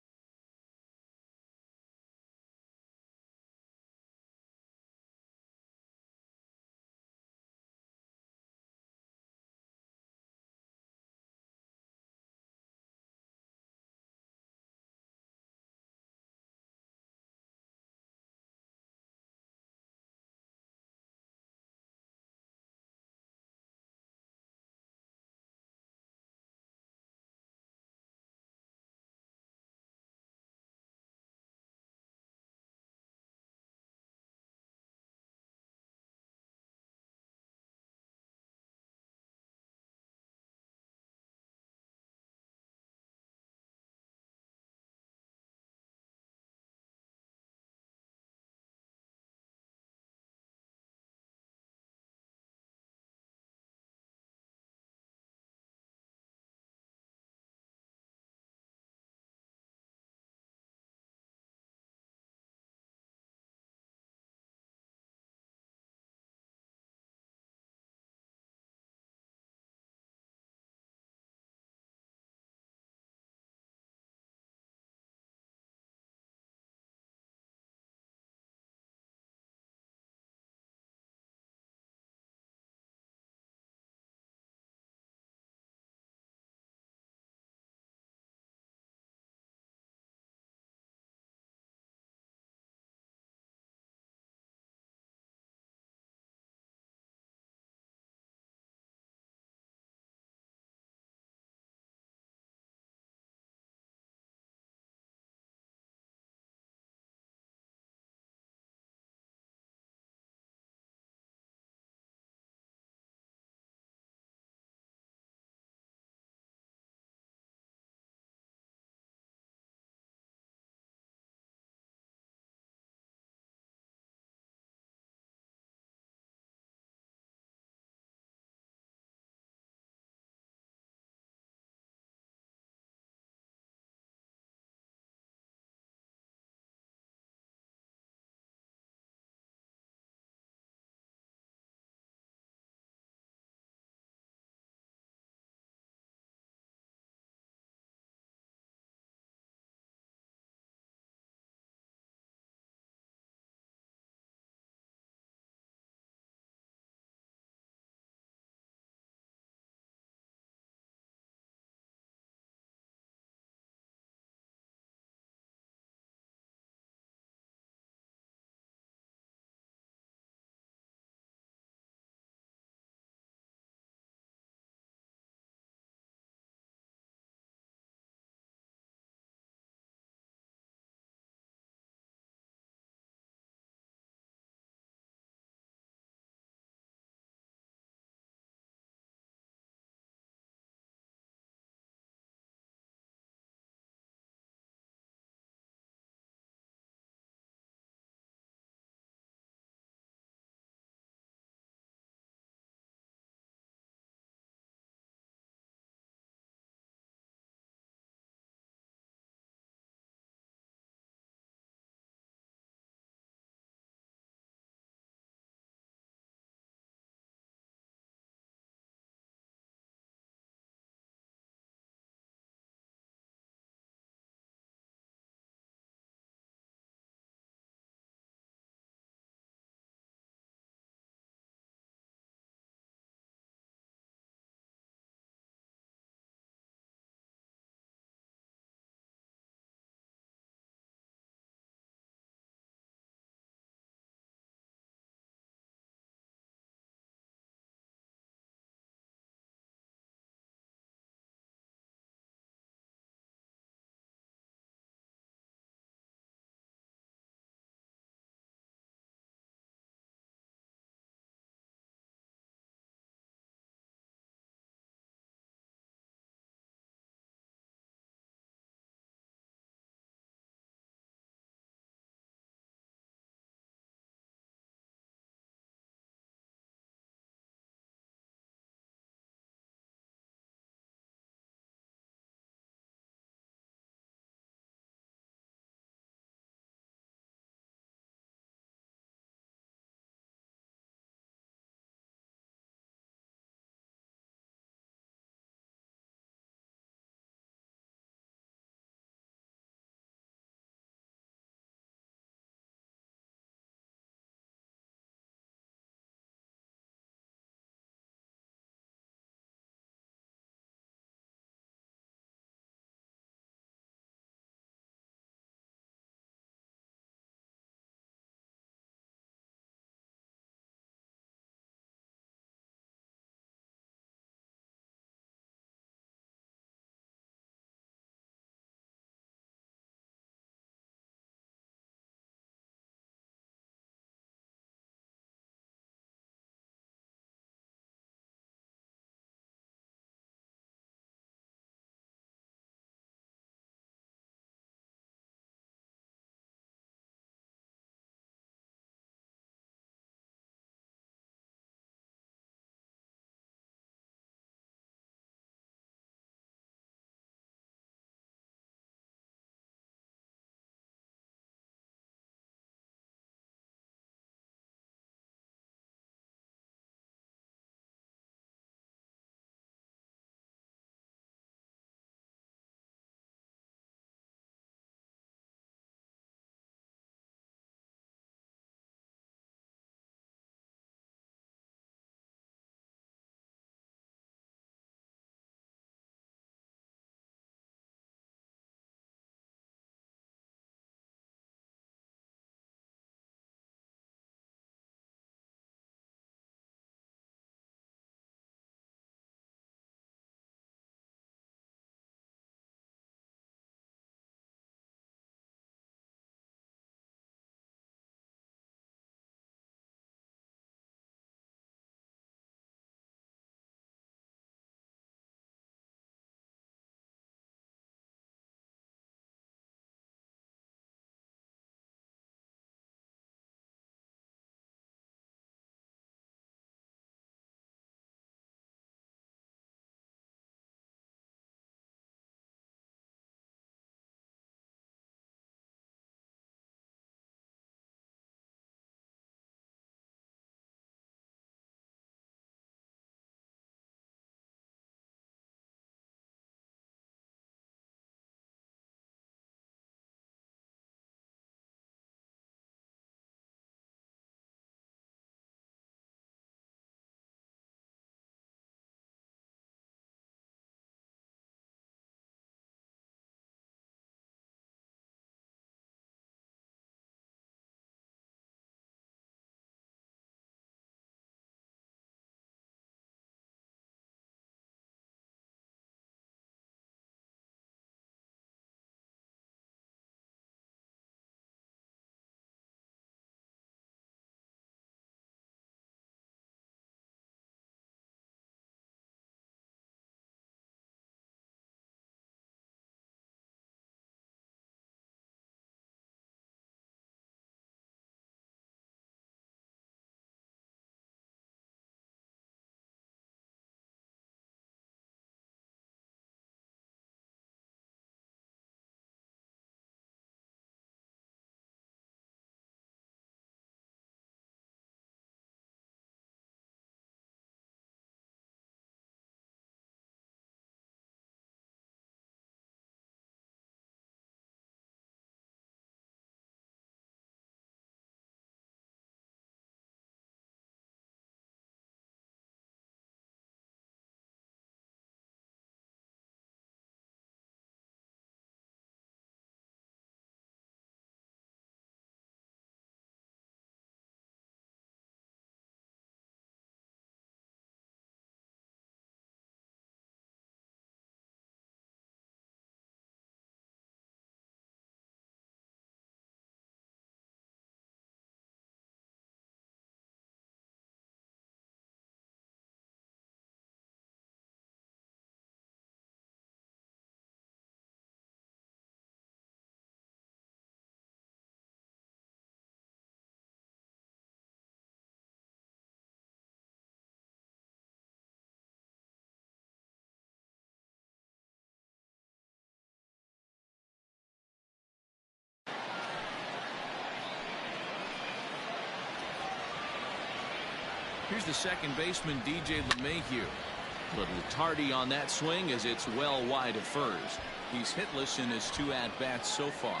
Speaker 1: Here's the second baseman, DJ LeMahieu. A little tardy on that swing as it's well wide of first. He's hitless in his 2 at-bats so far.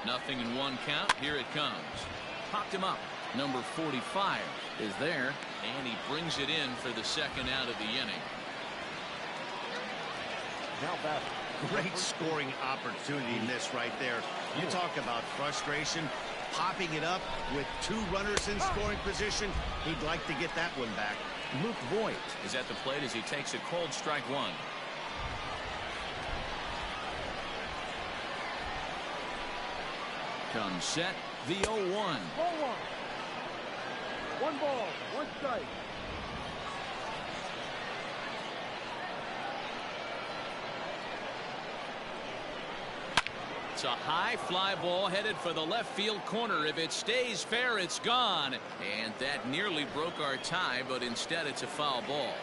Speaker 1: Nothing in 1 count. Here it comes. Popped him up. Number 45 is there, and he brings it in for the second out of the inning.
Speaker 4: Now back.
Speaker 3: Great scoring opportunity missed right there. You talk about frustration. Popping it up with 2 runners in scoring position. He'd like to get that one back.
Speaker 1: Luke Voigt is at the plate as he takes a cold strike 1. Comes set, the 0-1.
Speaker 6: Ball 1. 1 ball, 1 strike.
Speaker 1: It's a high fly ball headed for the left field corner. If it stays fair, it's gone. And that nearly broke our tie, but instead it's a foul ball.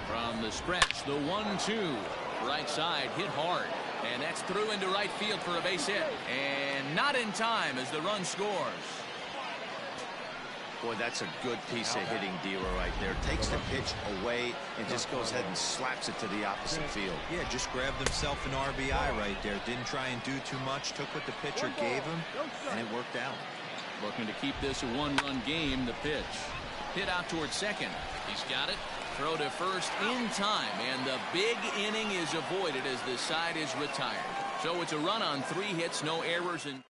Speaker 1: From the stretch, the 1-2. Right side hit hard. And that's through into right field for a base hit. And not in time as the run scores.
Speaker 3: Boy, that's a good piece of hitting dealer right there. Takes the pitch away and just goes ahead and slaps it to the opposite field.
Speaker 5: Yeah, just grabbed himself an RBI right there. Didn't try and do too much. Took what the pitcher gave him, and it worked out.
Speaker 1: Looking to keep this a 1-run game. The pitch. Hit out towards second. He's got it. Throw to first in time, and the big inning is avoided as the side is retired. So it's a run on 3 hits, no errors, and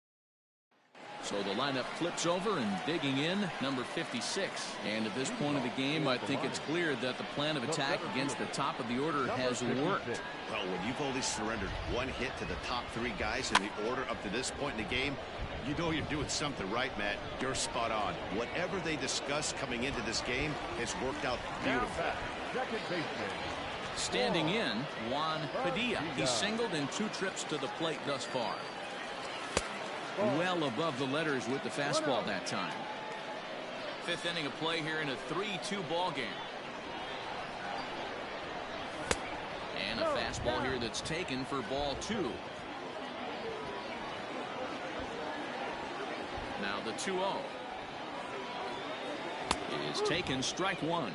Speaker 1: so the lineup flips over, and digging in, number 56. And at this point of the game, I think it's clear that the plan of attack against the top of the order has worked.
Speaker 3: Well, when you've only surrendered 1 hit to the top 3 guys in the order up to this point in the game, you know you're doing something right, Matt. You're spot on. Whatever they discussed coming into this game has worked out beautiful.
Speaker 4: Second baseman.
Speaker 1: Standing in, Juan Padilla. He's singled in 2 trips to the plate thus far. Well above the letters with the fastball that time. 5th inning of play here in a 3-2 ball game. And a fastball here that's taken for ball 2. Now the 2-0 is taken, strike 1.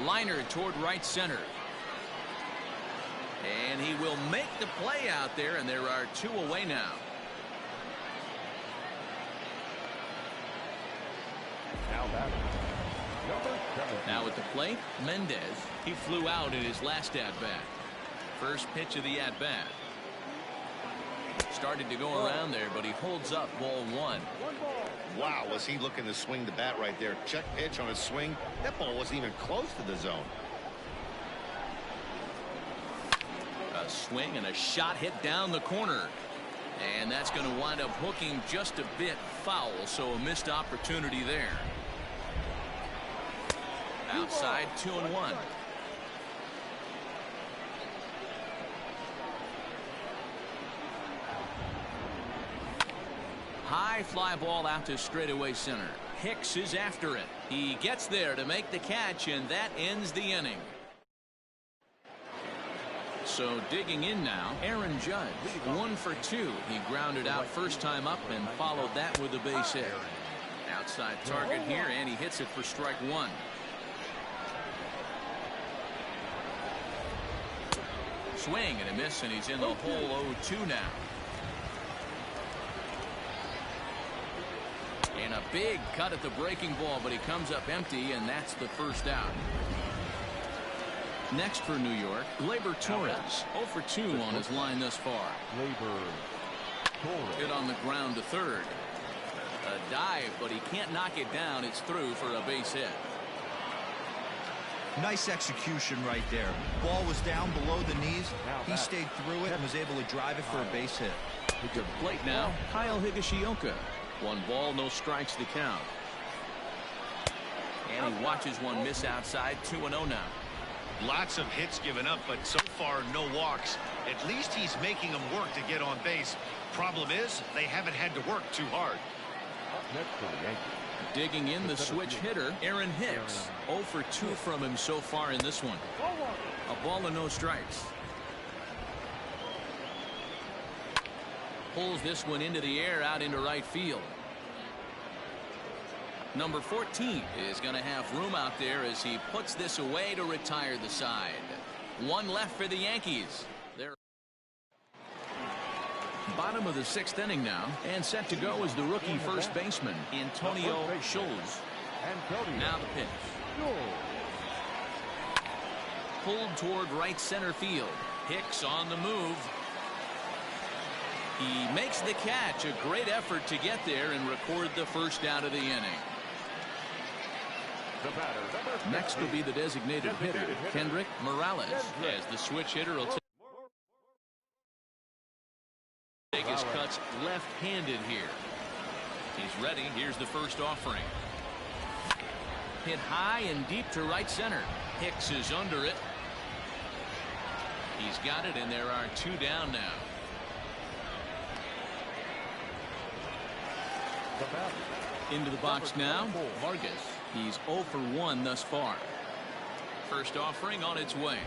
Speaker 1: Liner toward right center. And he will make the play out there, and there are 2 away now.
Speaker 4: Now back. Number 7.
Speaker 1: Now at the plate, Mendez. He flew out in his last at-bat. First pitch of the at-bat. Started to go around there, but he holds up ball 1.
Speaker 3: Wow, was he looking to swing the bat right there. Check pitch on his swing. That ball wasn't even close to the zone.
Speaker 1: A swing and a shot hit down the corner. And that's going to wind up hooking just a bit foul, so a missed opportunity there. Outside, 2-1. High fly ball out to straightaway center. Hicks is after it. He gets there to make the catch, and that ends the inning. So digging in now, Aaron Judge. 1 for 2. He grounded out first time up and followed that with a base hit. Outside target here, and he hits it for strike 1. Swing and a miss, and he's in the hole 0-2 now. And a big cut at the breaking ball, but he comes up empty, and that's the first out. Next for New York, Labor Torres. 0 for 2 on his line thus far.
Speaker 4: Labor Torres.
Speaker 1: Hit on the ground to third. A dive, but he can't knock it down. It's through for a base hit.
Speaker 5: Nice execution right there. Ball was down below the knees. He stayed through it and was able to drive it for a base hit.
Speaker 1: To the plate now, Kyle Higashioka. 1 ball, no strikes to count. And he watches one miss outside. 2-0 now.
Speaker 3: Lots of hits given up, but so far no walks. At least he's making them work to get on base. Problem is, they haven't had to work too hard.
Speaker 4: Next for the Yankees.
Speaker 1: Digging in, the switch hitter, Aaron Hicks. 0 for 2 from him so far in this one. A ball and no strikes. Pulls this one into the air out into right field. Number 14 is going to have room out there as he puts this away to retire the side. One left for the Yankees. They're bottom of the 6th inning now, and set to go is the rookie first baseman, Antonio Schultz. Now the pitch. Pulled toward right center field. Hicks on the move. He makes the catch. A great effort to get there and record the first out of the inning. Next will be the designated hitter, Kendrick Morales, as the switch hitter will take his cuts left-handed here. He's ready. Here's the first offering. Hit high and deep to right center. Hicks is under it. He's got it, and there are 2 down now. Into the box now, Vargas. He's 0 for 1 thus far. First offering on its way.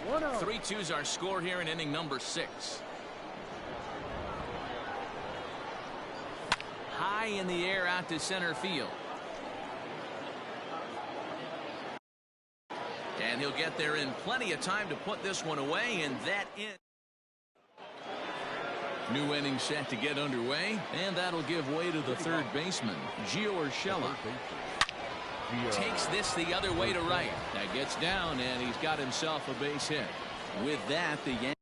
Speaker 1: 3-2's our score here in inning number 6. High in the air out to center field. And he'll get there in plenty of time to put this one away, and that in. New inning set to get underway, and that'll give way to the third baseman, Gio Urshela. Takes this the other way to right. That gets down, and he's got himself a base hit. With that, the Yankees.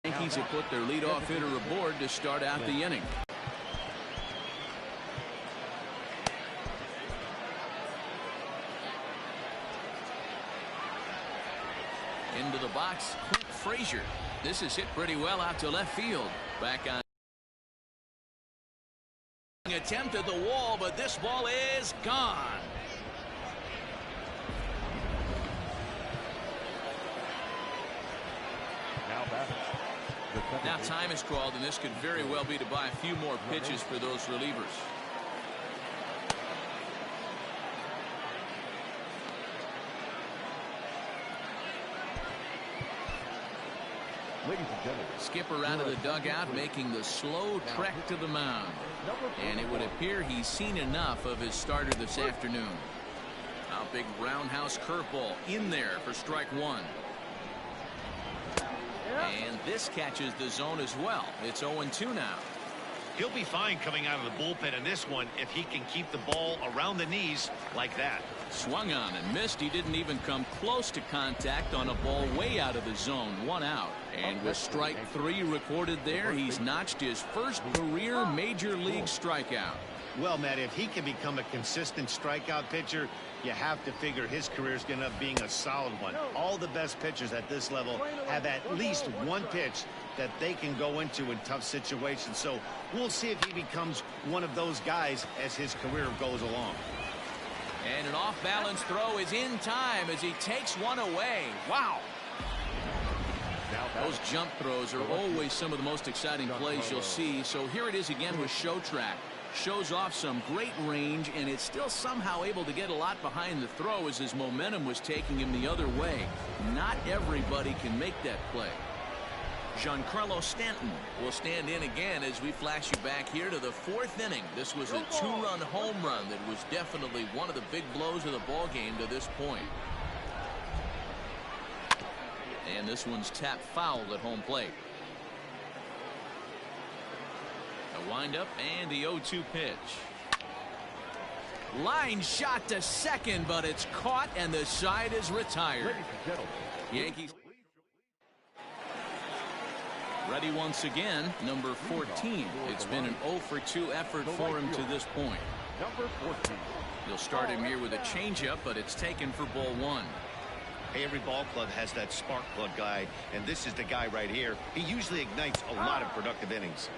Speaker 1: Yankees have put their leadoff hitter aboard to start out the inning. Into the box, Clint Frazier. This is hit pretty well out to left field. Back on. Attempt at the wall, but this ball is gone. Now time is called, and this could very well be to buy a few more pitches for those relievers.
Speaker 4: Ladies and gentlemen,
Speaker 1: Skipper out of the dugout making the slow trek to the mound. And it would appear he's seen enough of his starter this afternoon. A big roundhouse curveball in there for strike 1. And this catches the zone as well. It's 0-2 now.
Speaker 3: He'll be fine coming out of the bullpen in this one if he can keep the ball around the knees like that.
Speaker 1: Swung on and missed. He didn't even come close to contact on a ball way out of the zone. 1 out. And with strike 3 recorded there, he's notched his first career major league strikeout.
Speaker 3: Well, Matt, if he can become a consistent strikeout pitcher, you have to figure his career is going to end up being a solid one. All the best pitchers at this level have at least one pitch that they can go into in tough situations. So we'll see if he becomes one of those guys as his career goes along.
Speaker 1: And an off-balance throw is in time as he takes one away. Wow. Those jump throws are always some of the most exciting plays you'll see. So here it is again with Show Track. Shows off some great range, and it's still somehow able to get a lot behind the throw as his momentum was taking him the other way. Not everybody can make that play. Giancarlo Stanton will stand in again as we flash you back here to the 4th inning. This was a 2-run home run that was definitely one of the big blows of the ball game to this point. And this one's tapped foul at home plate. A windup and the 0-2 pitch. Line shot to second, but it's caught and the side is retired. Yankees ready once again, number 14. It's been an 0-for-2 effort for him to this point.
Speaker 4: Number 14.
Speaker 1: He'll start him here with a changeup, but it's taken for ball 1.
Speaker 3: Hey, every ball club has that spark plug guy, and this is the guy right here. He usually ignites a lot of productive innings.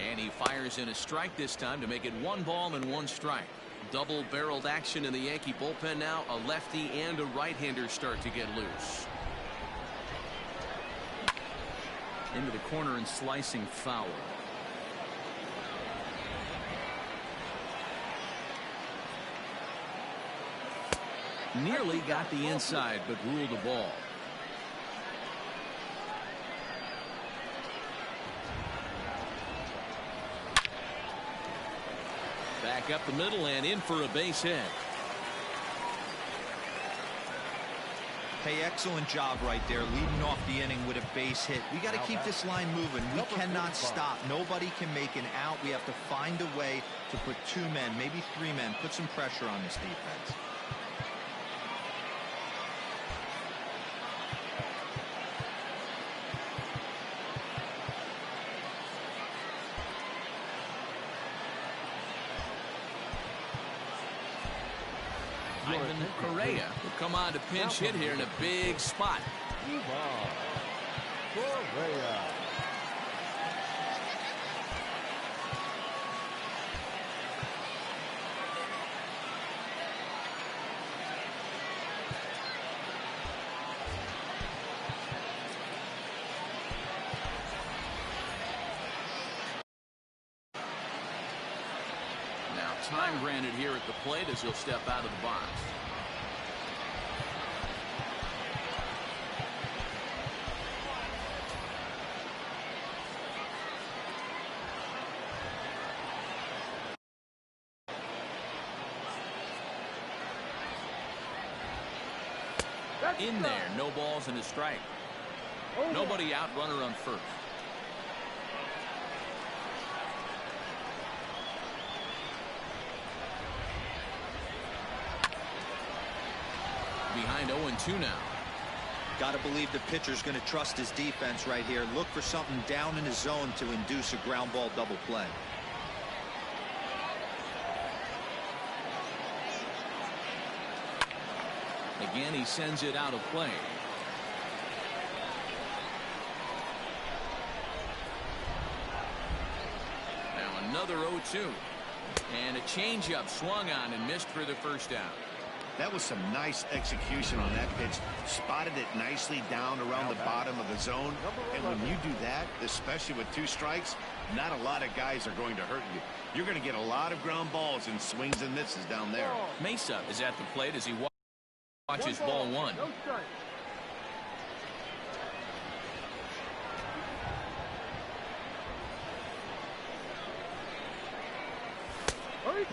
Speaker 1: And he fires in a strike this time to make it 1 ball and 1 strike. Double-barreled action in the Yankee bullpen now. A lefty and a right-hander start to get loose. Into the corner and slicing foul. Nearly got the inside, but ruled a ball. Back up the middle and in for a base hit.
Speaker 5: Hey, excellent job right there, leading off the inning with a base hit. We got to keep this line moving. We cannot stop. Nobody can make an out. We have to find a way to put 2 men, maybe 3 men, put some pressure on this defense.
Speaker 1: Ivan Correa will come on to pinch hit here in a big spot.
Speaker 4: Correa.
Speaker 1: Time granted here at the plate as he'll step out of the box. In there, no balls and a strike. Nobody out, runner on first. Behind 0-2 now.
Speaker 5: Got to believe the pitcher's going to trust his defense right here. Look for something down in his zone to induce a ground ball double play.
Speaker 1: Again, he sends it out of play. Now another 0-2. And a changeup swung on and missed for the first out.
Speaker 3: That was some nice execution on that pitch. Spotted it nicely down around the bottom of the zone. And when you do that, especially with 2 strikes, not a lot of guys are going to hurt you. You're going to get a lot of ground balls and swings and misses down there.
Speaker 1: Mesa is at the plate as he watches ball 1.
Speaker 6: No strike.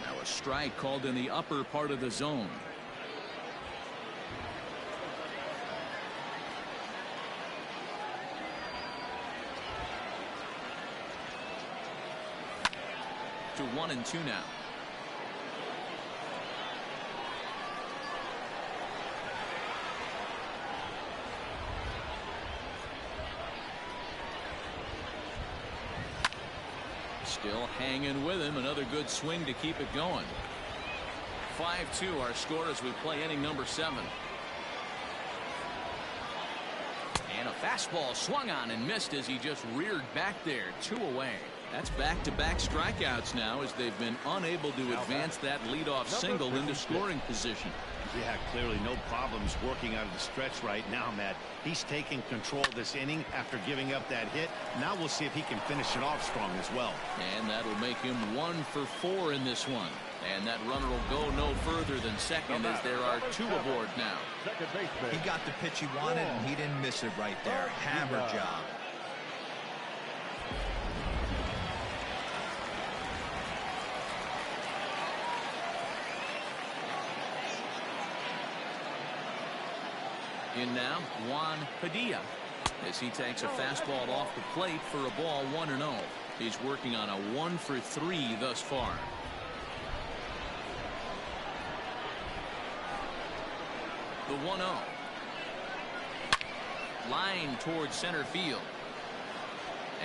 Speaker 1: Now a strike called in the upper part of the zone. to 1-2 now. Still hanging with him. Another good swing to keep it going. 5-2 our score as we play inning number 7. And a fastball swung on and missed as he just reared back there. 2 away. That's back-to-back strikeouts now as they've been unable to advance that leadoff single into scoring position.
Speaker 3: Yeah, clearly no problems working out of the stretch right now, Matt. He's taking control of this inning after giving up that hit. Now we'll see if he can finish it off strong as well.
Speaker 1: And that'll make him 1 for 4 in this one. And that runner will go no further than second as there are 2 aboard now.
Speaker 5: He got the pitch he wanted, and he didn't miss it right there. Hammer job.
Speaker 1: In now, Juan Padilla, as he takes a fastball off the plate for a ball 1-0. He's working on a 1 for 3 thus far. The 1-0. Line towards center field.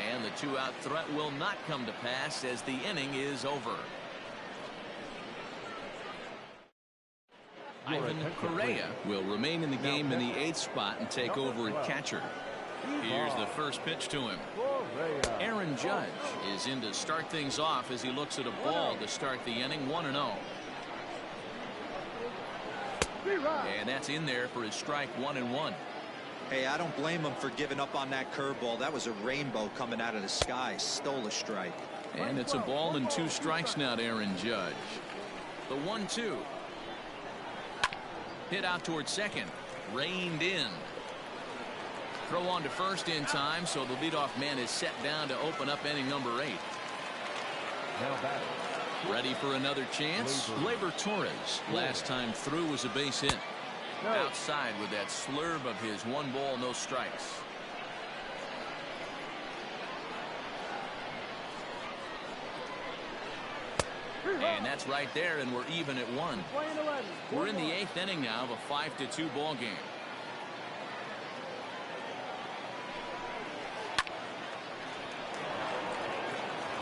Speaker 1: And the 2-out threat will not come to pass as the inning is over. Ivan Correa will remain in the game in the 8th spot and take over at catcher. Here's the first pitch to him. Aaron Judge is in to start things off as he looks at a ball to start the inning. 1-0. And that's in there for his strike 1-1.
Speaker 5: Hey, I don't blame him for giving up on that curveball. That was a rainbow coming out of the sky. Stole a strike.
Speaker 1: And it's a ball and 2 strikes now to Aaron Judge. The 1-2. Hit out towards second. Reined in. Throw on to first in time, so the leadoff man is set down to open up inning number 8.
Speaker 4: Now batting.
Speaker 1: Ready for another chance? Labor Torres. Last time through was a base hit. Outside with that slurve of his 1 ball, no strikes. And that's right there, and we're even at 1. We're in the 8th inning now of a 5-2 ball game.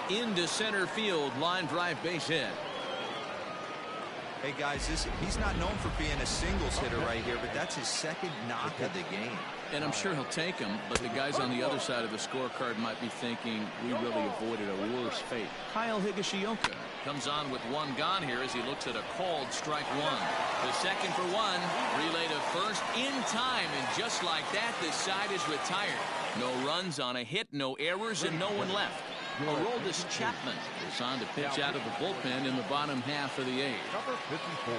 Speaker 1: Into center field, line drive, base hit.
Speaker 5: Hey guys, he's not known for being a singles hitter right here, but that's his 2nd knock of the game.
Speaker 1: And I'm sure he'll take him, but the guys on the other side of the scorecard might be thinking we really avoided a worse fate. Kyle Higashioka comes on with 1 gone here as he looks at a called strike 1. The 2nd for 1. Relay to first in time, and just like that, the side is retired. No runs on a hit, no errors, and no one left. Aroldis Chapman is on to pitch out of the bullpen in the bottom half of the 8th.
Speaker 4: Number 54.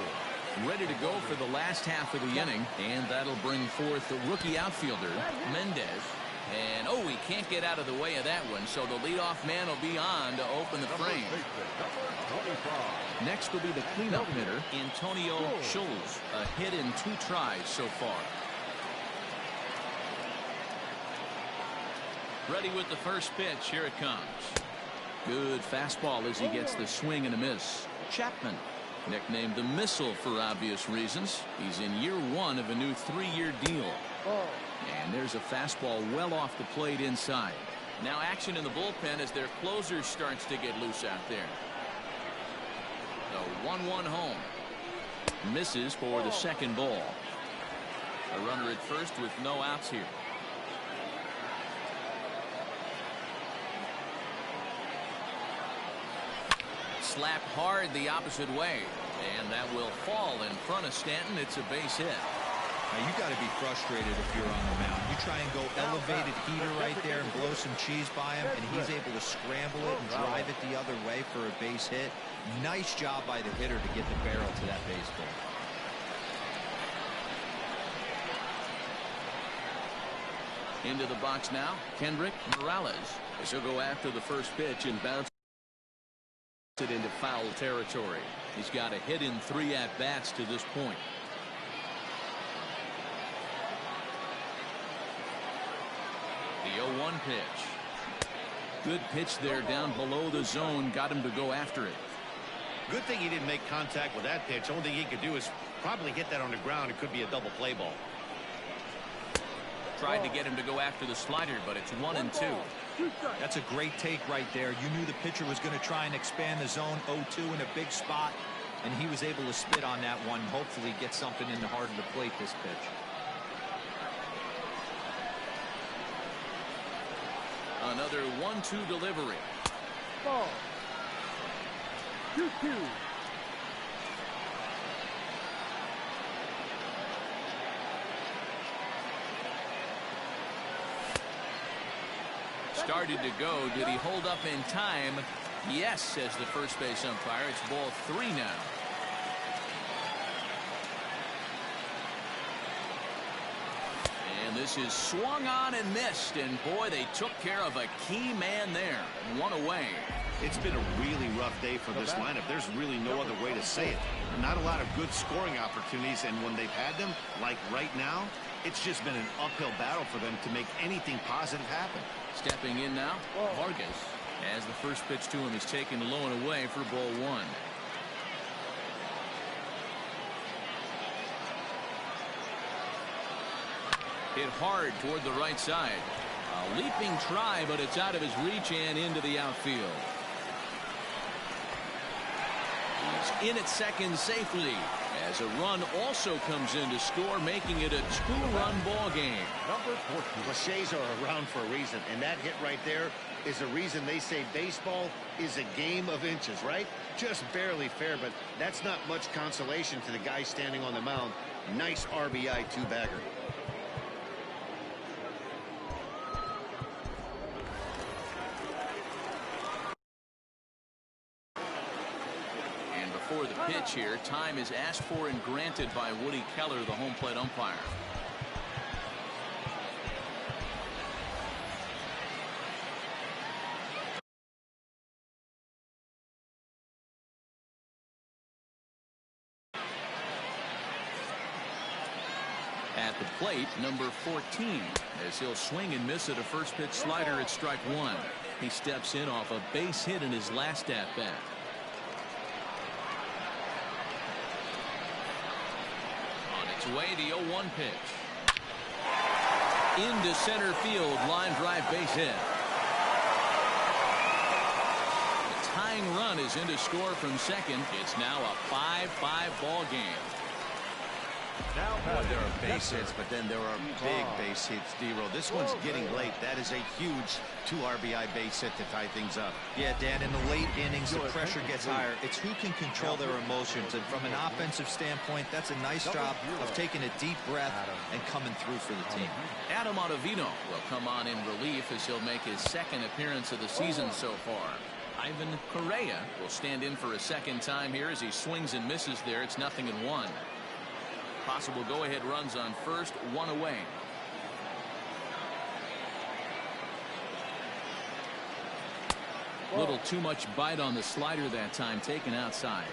Speaker 1: Ready to go for the last half of the inning, and that'll bring forth the rookie outfielder, Mendez. And, oh, he can't get out of the way of that one, so the leadoff man will be on to open the frame. Next will be the cleanup hitter, Antonio Schultz. A hit in 2 tries so far. Ready with the first pitch. Here it comes. Good fastball as he gets the swing and a miss. Chapman, nicknamed the Missile for obvious reasons. He's in year 1 of a new 3-year deal. And there's a fastball well off the plate inside. Now action in the bullpen as their closer starts to get loose out there. The 1-1 home. Misses for the 2nd ball. A runner at first with no outs here. Slapped hard the opposite way, and that will fall in front of Stanton. It's a base hit.
Speaker 5: Now you got to be frustrated if you're on the mound. You try and go elevated heater right there and blow some cheese by him, and he's able to scramble it and drive it the other way for a base hit. Nice job by the hitter to get the barrel to that baseball.
Speaker 1: Into the box now, Kendrick Morales. As he'll go after the first pitch and bounce it into foul territory. He's got a hit in 3 at-bats to this point. The 0-1 pitch. Good pitch there down below the zone. Got him to go after it.
Speaker 3: Good thing he didn't make contact with that pitch. Only thing he could do is probably hit that on the ground. It could be a double play ball.
Speaker 1: Tried to get him to go after the slider, but it's 1-2.
Speaker 5: That's a great take right there. You knew the pitcher was going to try and expand the zone. 0-2 in a big spot, and he was able to spit on that one. Hopefully get something in the heart of the plate this pitch.
Speaker 1: Another 1-2 delivery.
Speaker 6: Ball. 2-2.
Speaker 1: Started to go. Did he hold up in time? Yes, says the first base umpire. It's ball 3 now. And this is swung on and missed. And boy, they took care of a key man there. 1 away.
Speaker 3: It's been a really rough day for this lineup. There's really no other way to say it. Not a lot of good scoring opportunities, and when they've had them, like right now, it's just been an uphill battle for them to make anything positive happen.
Speaker 1: Stepping in now, Vargas, as the first pitch to him is taken low and away for ball 1. Hit hard toward the right side. A leaping try, but it's out of his reach and into the outfield. He's in at second safely as a run also comes in to score, making it a 2-run ball game.
Speaker 6: Number 14.
Speaker 3: Cliches are around for a reason, and that hit right there is the reason they say baseball is a game of inches, right? Just barely fair, but that's not much consolation to the guy standing on the mound. Nice RBI two-bagger.
Speaker 1: For the pitch here, time is asked for and granted by Woody Keller, the home plate umpire. At the plate, number 14, as he'll swing and miss at a first pitch slider at strike 1. He steps in off a base hit in his last at-bat. Away the 0-1 pitch. Into center field, line drive base hit. The tying run is in to score from second. It's now a 5-5 ball game.
Speaker 3: Boy, there are base hits, but then there are big base hits, D-Roll. This one's getting late. That is a huge 2 RBI base hit to tie things up.
Speaker 5: Yeah, Dan, in the late innings, the pressure gets higher. It's who can control their emotions. And from an offensive standpoint, that's a nice job of taking a deep breath and coming through for the team.
Speaker 1: Adam Ottavino will come on in relief as he'll make his second appearance of the season so far. Ivan Correa will stand in for a second time here as he swings and misses there. It's 0-1. Possible go-ahead runs on first, 1 away. Little too much bite on the slider that time, taken outside.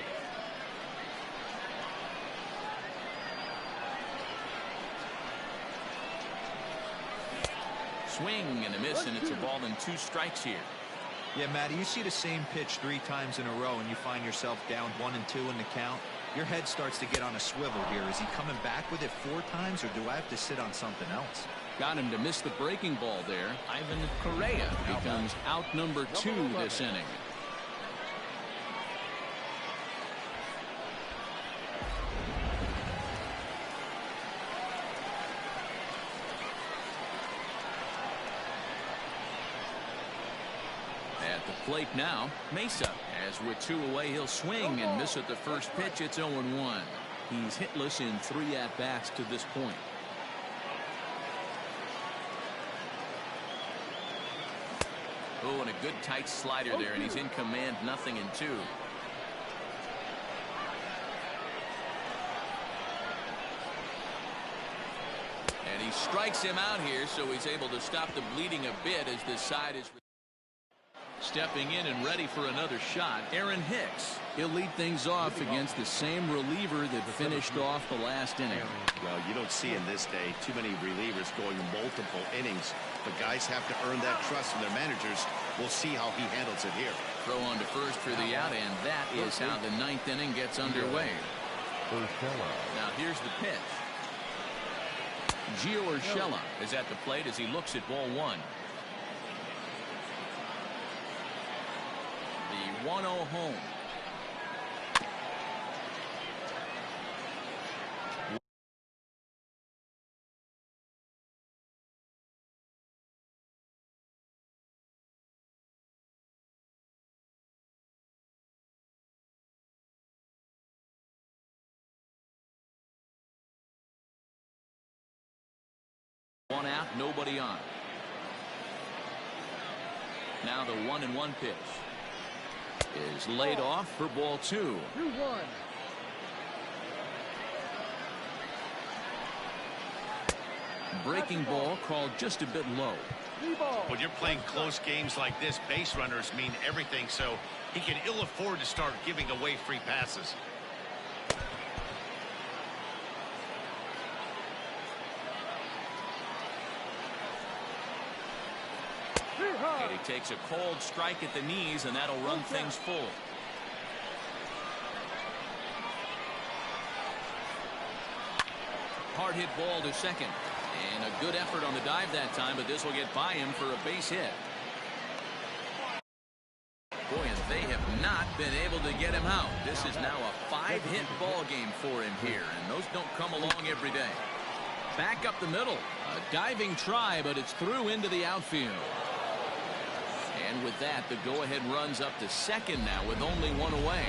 Speaker 1: Swing and a miss, and it's a ball and 2 strikes here.
Speaker 5: Yeah, Matty, you see the same pitch 3 times in a row and you find yourself down 1-2 in the count. Your head starts to get on a swivel here. Is he coming back with it 4 times, or do I have to sit on something else?
Speaker 1: Got him to miss the breaking ball there. Ivan Correa becomes out number 2 this inning. At the plate now, Mesa. As with 2 away, he'll swing and miss at the first pitch. It's 0-1. He's hitless in 3 at-bats to this point. Oh, and a good tight slider there, and he's in command, 0-2. And he strikes him out here, so he's able to stop the bleeding a bit as this side is... Stepping in and ready for another shot, Aaron Hicks. He'll lead things off against the same reliever that finished off the last inning.
Speaker 3: Well, you don't see in this day too many relievers going multiple innings, but guys have to earn that trust from their managers. We'll see how he handles it here.
Speaker 1: Throw on to first for the out, and that is how the ninth inning gets underway. Now here's the pitch. Gio Urshela is at the plate as he looks at ball one. The 1-0 home. One out, nobody on. Now the 1-1 pitch is laid off for ball two.
Speaker 6: 2-1.
Speaker 1: Breaking ball called just a bit low.
Speaker 3: When you're playing close games like this, base runners mean everything, so he can ill afford to start giving away free passes.
Speaker 1: And he takes a cold strike at the knees, and that'll run things full. Hard hit ball to second. And a good effort on the dive that time, but this will get by him for a base hit. Boy, and they have not been able to get him out. This is now a 5-hit ball game for him here, and those don't come along every day. Back up the middle. A diving try, but it's through into the outfield. And with that, the go-ahead runs up to second now with only one away.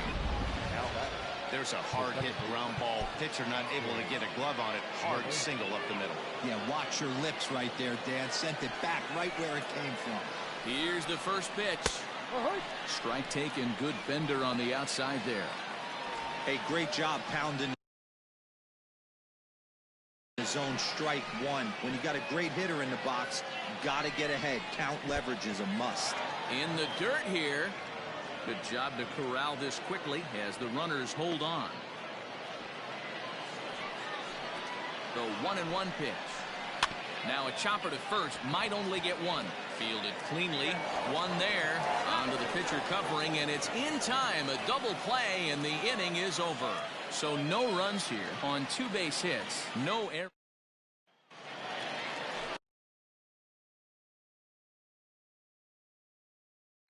Speaker 3: There's a hard hit ground ball. Pitcher not able to get a glove on it. Hard single up the middle.
Speaker 5: Yeah, watch your lips right there, Dan. Sent it back right where it came from.
Speaker 1: Here's the first pitch. Strike taken. Good bender on the outside there.
Speaker 5: Hey, great job pounding the zone. Strike one. When you got a great hitter in the box, got to get ahead. Count leverage is a must.
Speaker 1: In the dirt here. Good job to corral this quickly as the runners hold on. The 1-1 pitch. Now a chopper to first, might only get one. Fielded cleanly, one there. Onto the pitcher covering, and it's in time. A double play, and the inning is over. So no runs here on 2 base hits. No error.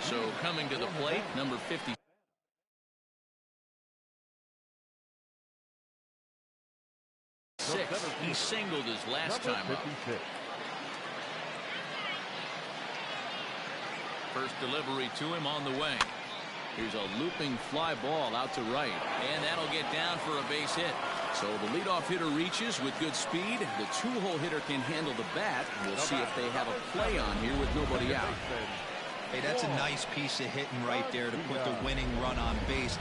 Speaker 1: So coming to the plate, number 50. He singled his last time up. First delivery to him on the way. Here's a looping fly ball out to right, and that'll get down for a base hit. So the leadoff hitter reaches with good speed. The 2-hole hitter can handle the bat. We'll see if they have a play on here with nobody out.
Speaker 5: Hey, that's a nice piece of hitting right there to put the winning run on base.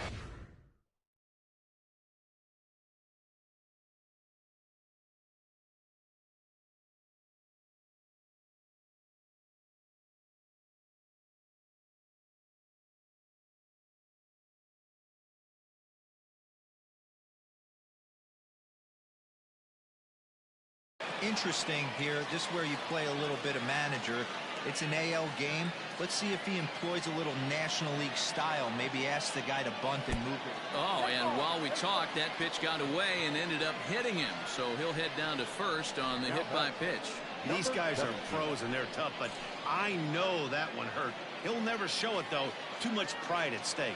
Speaker 5: Interesting here. This is where you play a little bit of manager. It's an AL game. Let's see if he employs a little National League style. Maybe ask the guy to bunt and move it.
Speaker 1: Oh, and while we talked, that pitch got away and ended up hitting him. So he'll head down to first on the hit by pitch.
Speaker 3: These guys are pros and they're tough, but I know that one hurt. He'll never show it, though. Too much pride at stake.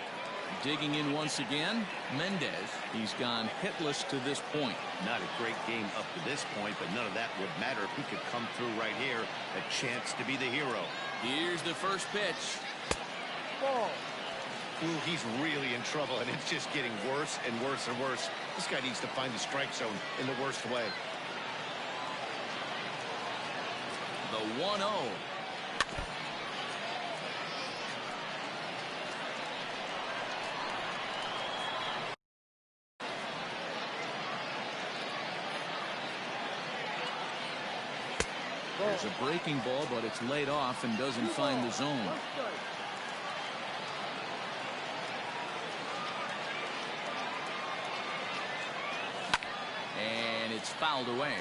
Speaker 1: Digging in once again, Mendez. He's gone hitless to this point.
Speaker 3: Not a great game up to this point, but none of that would matter if he could come through right here. A chance to be the hero.
Speaker 1: Here's the first pitch.
Speaker 6: Ball.
Speaker 3: Ooh, he's really in trouble, and it's just getting worse and worse and worse. This guy needs to find the strike zone in the worst way.
Speaker 1: The 1-0. There's a breaking ball, but it's laid off and doesn't find the zone. It's fouled away.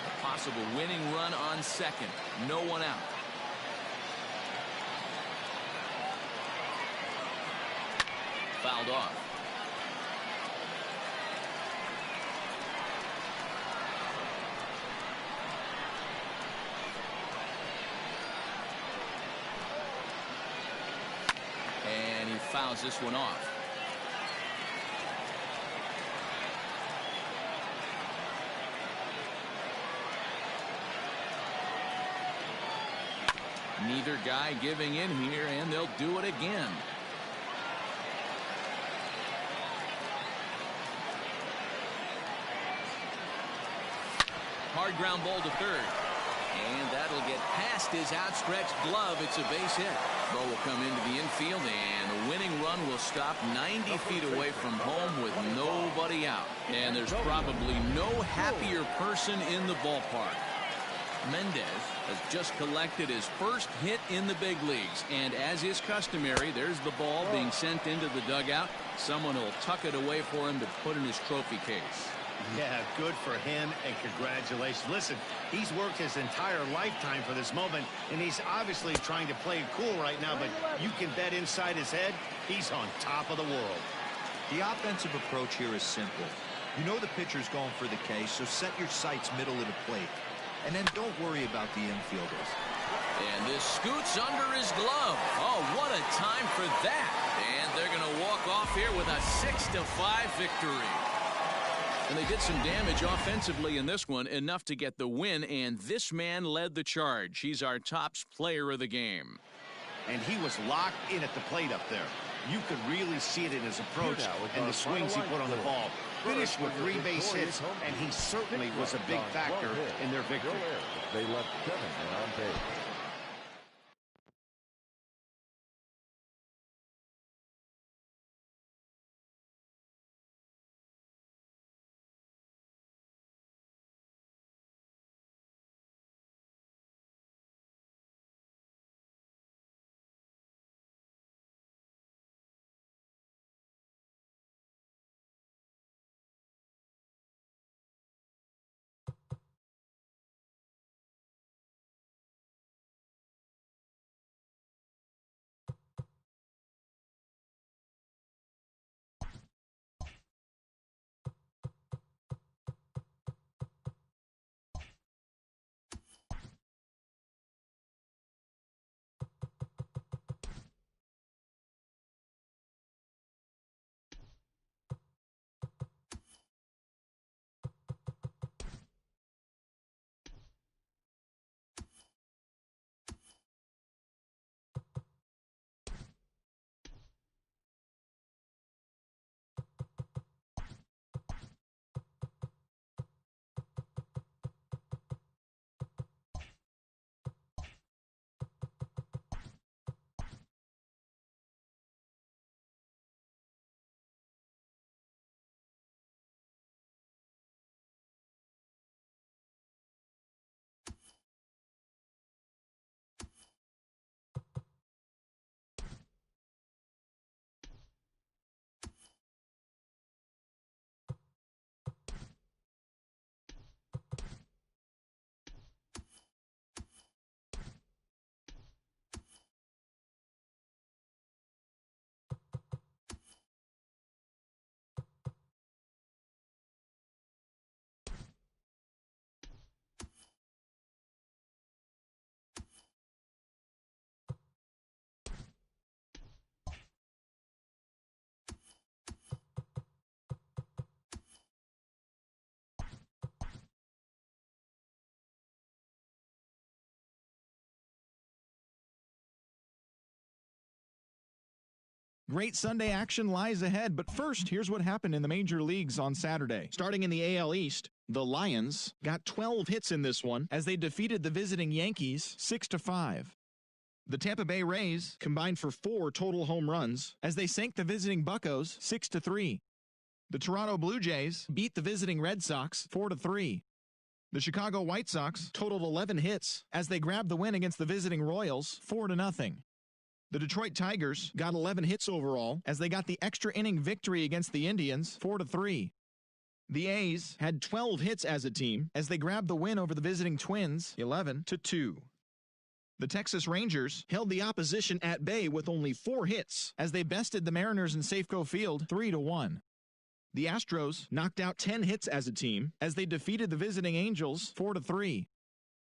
Speaker 1: A possible winning run on second. No one out. Fouled off. And he fouls this one off. Neither guy giving in here, and they'll do it again. Hard ground ball to third. And that'll get past his outstretched glove. It's a base hit. Throw will come into the infield, and the winning run will stop 90 feet away from home with nobody out. And there's probably no happier person in the ballpark. Mendez has just collected his first hit in the big leagues, and as is customary, there's the ball being sent into the dugout. Someone will tuck it away for him to put in his trophy case.
Speaker 3: Yeah, good for him, and congratulations. Listen, he's worked his entire lifetime for this moment, and he's obviously trying to play it cool right now, but you can bet inside his head, he's on top of the world.
Speaker 5: The offensive approach here is simple. You know the pitcher's going for the K, so set your sights middle of the plate. And then don't worry about the infielders.
Speaker 1: And this scoots under his glove. Oh, what a time for that. And they're going to walk off here with a 6-5 victory. And they did some damage offensively in this one, enough to get the win, and this man led the charge. He's our top player of the game.
Speaker 3: And he was locked in at the plate up there. You could really see it in his approach and the swings he put on the ball. Finished with 3 base hits, and he certainly was a big factor in their victory.
Speaker 4: They left 7 on base.
Speaker 7: Great Sunday action lies ahead, but first, here's what happened in the major leagues on Saturday. Starting in the AL East, the Lions got 12 hits in this one as they defeated the visiting Yankees 6-5. The Tampa Bay Rays combined for 4 total home runs as they sank the visiting Buccos 6-3. The Toronto Blue Jays beat the visiting Red Sox 4-3. The Chicago White Sox totaled 11 hits as they grabbed the win against the visiting Royals 4-0. The Detroit Tigers got 11 hits overall as they got the extra inning victory against the Indians 4-3. The A's had 12 hits as a team as they grabbed the win over the visiting Twins 11-2. The Texas Rangers held the opposition at bay with only 4 hits as they bested the Mariners in Safeco Field 3-1. The Astros knocked out 10 hits as a team as they defeated the visiting Angels 4-3.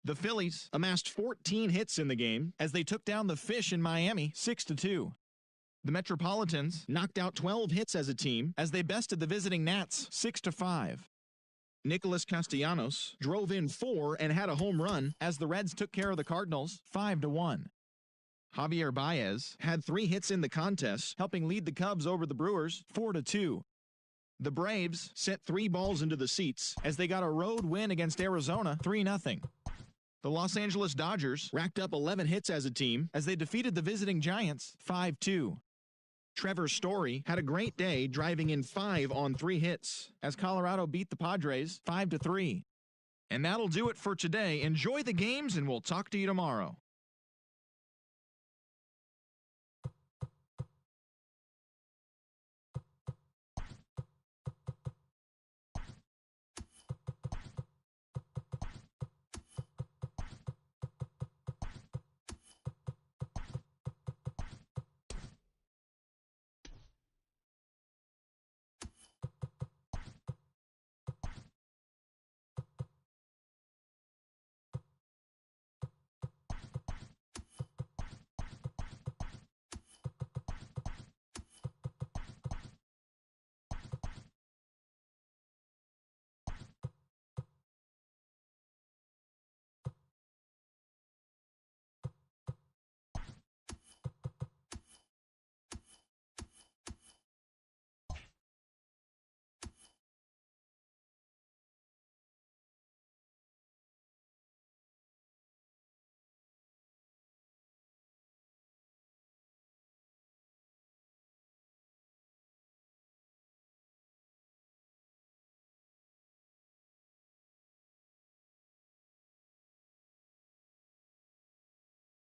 Speaker 7: The Phillies amassed 14 hits in the game as they took down the Fish in Miami 6-2. The Metropolitans knocked out 12 hits as a team as they bested the visiting Nats 6-5. Nicholas Castellanos drove in 4 and had a home run as the Reds took care of the Cardinals 5-1. Javier Baez had 3 hits in the contest, helping lead the Cubs over the Brewers 4-2. The Braves sent 3 balls into the seats as they got a road win against Arizona 3-0. The Los Angeles Dodgers racked up 11 hits as a team as they defeated the visiting Giants 5-2. Trevor Story had a great day, driving in 5 on 3 hits as Colorado beat the Padres 5-3. And that'll do it for today. Enjoy the games, and we'll talk to you tomorrow.